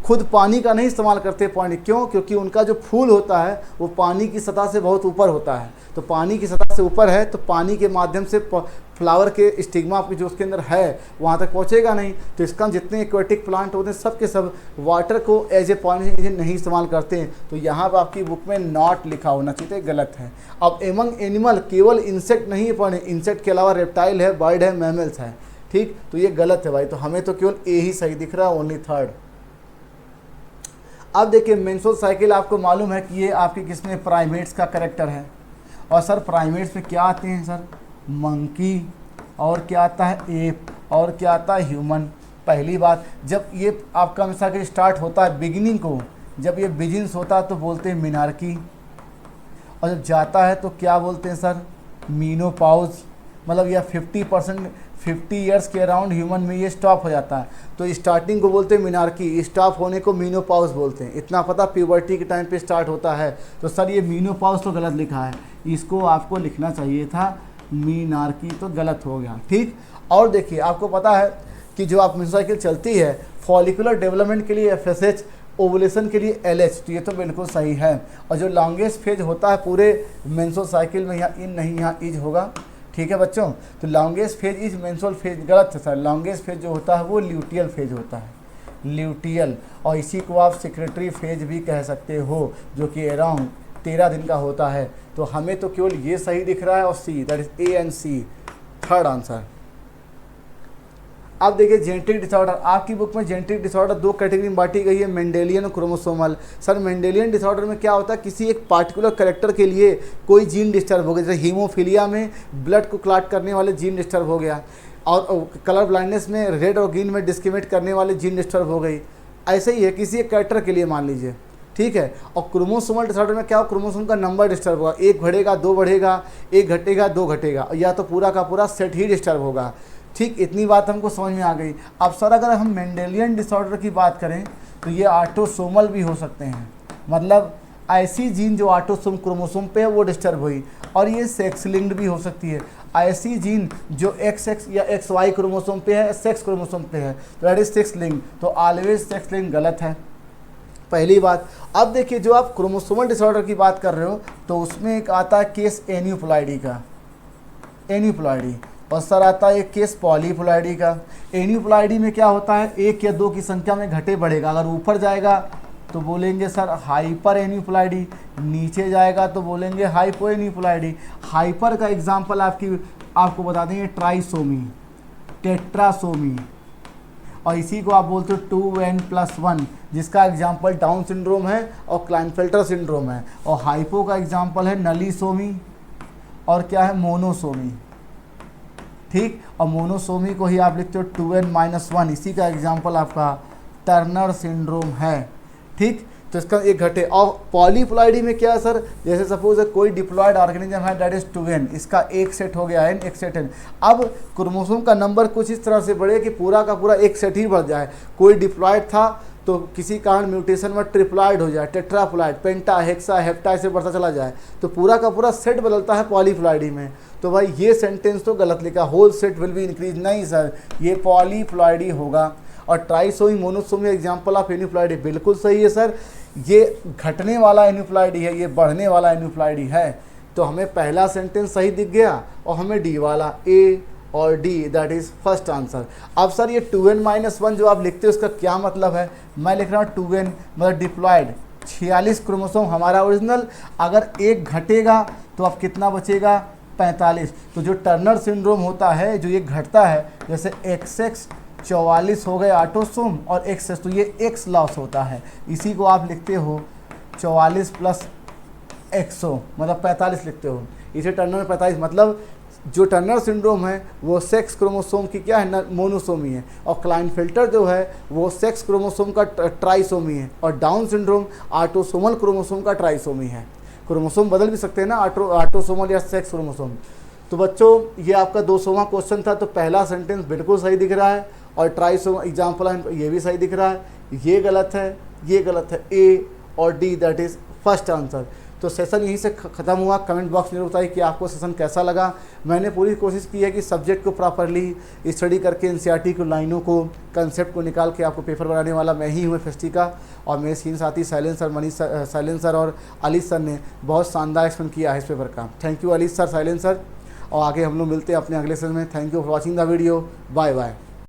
खुद पानी का नहीं इस्तेमाल करते पानी। क्यों? क्योंकि उनका जो फूल होता है वो पानी की सतह से बहुत ऊपर होता है। तो पानी की सतह से ऊपर है तो पानी के माध्यम से फ्लावर के स्टिग्मा आपके जो उसके अंदर है वहाँ तक पहुँचेगा नहीं। तो इसका जितने एक्वेटिक प्लांट होते हैं सब के सब वाटर को एज ए पॉलिनेटिंग एजेंट नहीं इस्तेमाल करते हैं। तो यहाँ पर आपकी बुक में नॉट लिखा होना चाहिए, गलत है। अब एमंग एनिमल केवल इंसेक्ट नहीं है, इंसेक्ट के अलावा रेप्टाइल है, बर्ड है, मैमल्स है। ठीक, तो ये गलत है भाई। तो हमें तो केवल ए ही सही दिख रहा है, ओनली थर्ड। अब देखिए, मेंस्ट्रुअल साइकिल आपको मालूम है कि ये आपके किसमें, प्राइमेट्स का करेक्टर है। और सर प्राइमेट्स में क्या आते हैं सर, मंकी, और क्या आता है, एप, और क्या आता है, ह्यूमन। पहली बात, जब ये आपका मिसाइकिल स्टार्ट होता है बिगिनिंग को, जब ये बिजिन्स होता है तो बोलते हैं मिनार्की, और जब जाता है तो क्या बोलते हैं सर, मीनोपॉज। मतलब यह 50 ईयर्स के अराउंड ह्यूमन में ये स्टॉप हो जाता है। तो स्टार्टिंग को बोलते हैं मिनार्की, स्टॉप होने को मीनोपॉज बोलते हैं। इतना पता, प्यूबर्टी के टाइम पे स्टार्ट होता है। तो सर ये मीनोपॉज तो गलत लिखा है, इसको आपको लिखना चाहिए था मीनार्की, तो गलत हो गया। ठीक, और देखिए आपको पता है कि जो आप मेंस्ट्रुअल साइकिल चलती है फॉलिकुलर डेवलपमेंट के लिए FSH, ओवुलेशन के लिए LH, तो ये तो बिल्कुल सही है। और जो लॉन्गेस्ट फेज होता है पूरे मेंस्ट्रुअल साइकिल में, यहाँ इन नहीं यहाँ इज होगा। ठीक है बच्चों, तो longest phase is menstrual phase, गलत है सर। लॉन्गेस्ट फेज जो होता है वो ल्यूटियल फेज होता है, ल्यूटियल। और इसी को आप सेक्रेटरी फेज भी कह सकते हो, जो कि अराउंड 13 दिन का होता है। तो हमें तो केवल ये सही दिख रहा है और C, that is A and C, third answer. अब देखिए जेनेटिक डिसऑर्डर, आपकी बुक में जेनेटिक डिसऑर्डर दो कैटेगरी में बांटी गई है, मेंडेलियन और क्रोमोसोमल। सर मेंडेलियन डिसऑर्डर में क्या होता है, किसी एक पार्टिकुलर कैरेक्टर के लिए कोई जीन डिस्टर्ब हो गया, जैसे हीमोफीलिया में ब्लड को क्लॉट करने वाले जीन डिस्टर्ब हो गया, और कलर ब्लाइंडनेस में रेड और ग्रीन में डिस्क्रिमिनेट करने वाले जीन डिस्टर्ब हो गई। ऐसे ही है किसी एक कैरेक्टर के लिए मान लीजिए। ठीक है, और क्रोमोसोमल डिसऑर्डर में क्या हो, क्रोमोसोम का नंबर डिस्टर्ब होगा, एक बढ़ेगा दो बढ़ेगा, एक घटेगा दो घटेगा, या तो पूरा का पूरा सेट ही डिस्टर्ब होगा। ठीक, इतनी बात हमको समझ में आ गई। अब सर अगर हम मेंडेलियन डिसऑर्डर की बात करें तो ये ऑटोसोमल भी हो सकते हैं, मतलब ऐसी जीन जो ऑटोसोम क्रोमोसोम पे है वो डिस्टर्ब हुई, और ये सेक्स लिंक्ड भी हो सकती है। ऐसी जीन जो XX या XY क्रोमोसोम पे है, सेक्स क्रोमोसोम पे है, तो दैट इज सेक्स लिंक, तो ऑलवेज सेक्स लिंक गलत है, पहली बात। अब देखिए जो आप क्रोमोसोमल डिसऑर्डर की बात कर रहे हो तो उसमें एक आता है केस एन्यूप्लॉइडी का, एन्यूप्लॉइडी, और सर आता है एक केस पॉलीप्लॉइडी का। एन्यूप्लॉइडी में क्या होता है, एक या दो की संख्या में घटे बढ़ेगा, अगर ऊपर जाएगा तो बोलेंगे सर हाइपर एन्यूप्लॉइडी, नीचे जाएगा तो बोलेंगे हाइपो एन्यूप्लॉइडी। हाइपर का एग्जांपल आपको बता देंगे ट्राइसोमी, टेट्रासोमी, और इसी को आप बोलते हो 2n+1, जिसका एग्जाम्पल डाउन सिंड्रोम है और क्लाइनफेल्टर सिंड्रोम है। और हाइपो का एग्जाम्पल है नलीसोमी और क्या है, मोनोसोमी। ठीक, और मोनोसोमी को ही आप लिखते हो 2n-1, इसी का एग्जाम्पल आपका टर्नर सिंड्रोम है। ठीक, तो इसका एक घटे। और पॉलीप्लॉइडी में क्या है सर, जैसे सपोज कोई डिप्लॉयड ऑर्गेनिज्म है दैट इज 2n, इसका एक सेट हो गया n, एक सेट n। अब क्रोमोसोम का नंबर कुछ इस तरह से बढ़े कि पूरा का पूरा एक सेट ही बढ़ जाए। कोई डिप्लॉयड था तो किसी कारण म्यूटेशन में ट्रिप्लॉयड हो जाए, टेट्राप्लॉयड, पेंटा, हेक्सा, हेप्टा, ऐसे बढ़ता चला जाए, तो पूरा का पूरा सेट बदलता है पॉलीप्लॉइडी में। तो भाई ये सेंटेंस तो गलत लिखा, whole set will be increase, नहीं सर, ये पॉलीप्लॉइडी होगा। और trisomy, monosomy example of aneuploidy, बिल्कुल सही है सर, ये घटने वाला एन्यूप्लॉइडी है, ये बढ़ने वाला एन्यूप्लॉइडी है। तो हमें पहला सेंटेंस सही दिख गया और हमें डी वाला, ए और D, that is first answer. अब सर ये 2n-1 जो आप लिखते हो उसका क्या मतलब है, मैं लिख रहा हूँ 2n मतलब डिप्लॉयड, 46 क्रोमोसोम हमारा ओरिजिनल, अगर एक घटेगा तो अब कितना बचेगा, 45। तो जो टर्नर सिंड्रोम होता है, जो ये घटता है, जैसे XX 44 हो गए ऑटोसोम और XS, तो ये X लॉस होता है, इसी को आप लिखते हो 44 + XO मतलब 45 लिखते हो, इसे टर्नर में 45, मतलब जो टर्नर सिंड्रोम है वो सेक्स क्रोमोसोम की क्या है, मोनोसोमी है, और क्लाइनफेल्टर जो है वो सेक्स क्रोमोसोम का ट्राइसोमी है, और डाउन सिंड्रोम ऑटोसोमल क्रोमोसोम का ट्राइसोमी है। क्रोमोसोम बदल भी सकते हैं ना, ऑटोसोमल या सेक्स क्रोमोसोम। तो बच्चों ये आपका 200वां क्वेश्चन था, तो पहला सेंटेंस बिल्कुल सही दिख रहा है, और ट्राइसोम एग्जाम्पल ये भी सही दिख रहा है, ये गलत है, ये गलत है, ए और D, that is first answer. तो सेशन यहीं से ख़त्म हुआ। कमेंट बॉक्स में बताइए कि आपको सेशन कैसा लगा। मैंने पूरी कोशिश की है कि सब्जेक्ट को प्रॉपरली स्टडी करके एनसीईआरटी की लाइनों को, कंसेप्ट को निकाल के आपको पेपर बनाने वाला मैं ही हूँ FST का, और मेरे सीन साथी साइलेंस सर और अली सर ने बहुत शानदार एक्सप्लेन किया है इस पेपर का। Thank you Ali sir, silence sir, और आगे हम लोग मिलते हैं अपने अगले सेशन में। Thank you for watching the video, bye bye.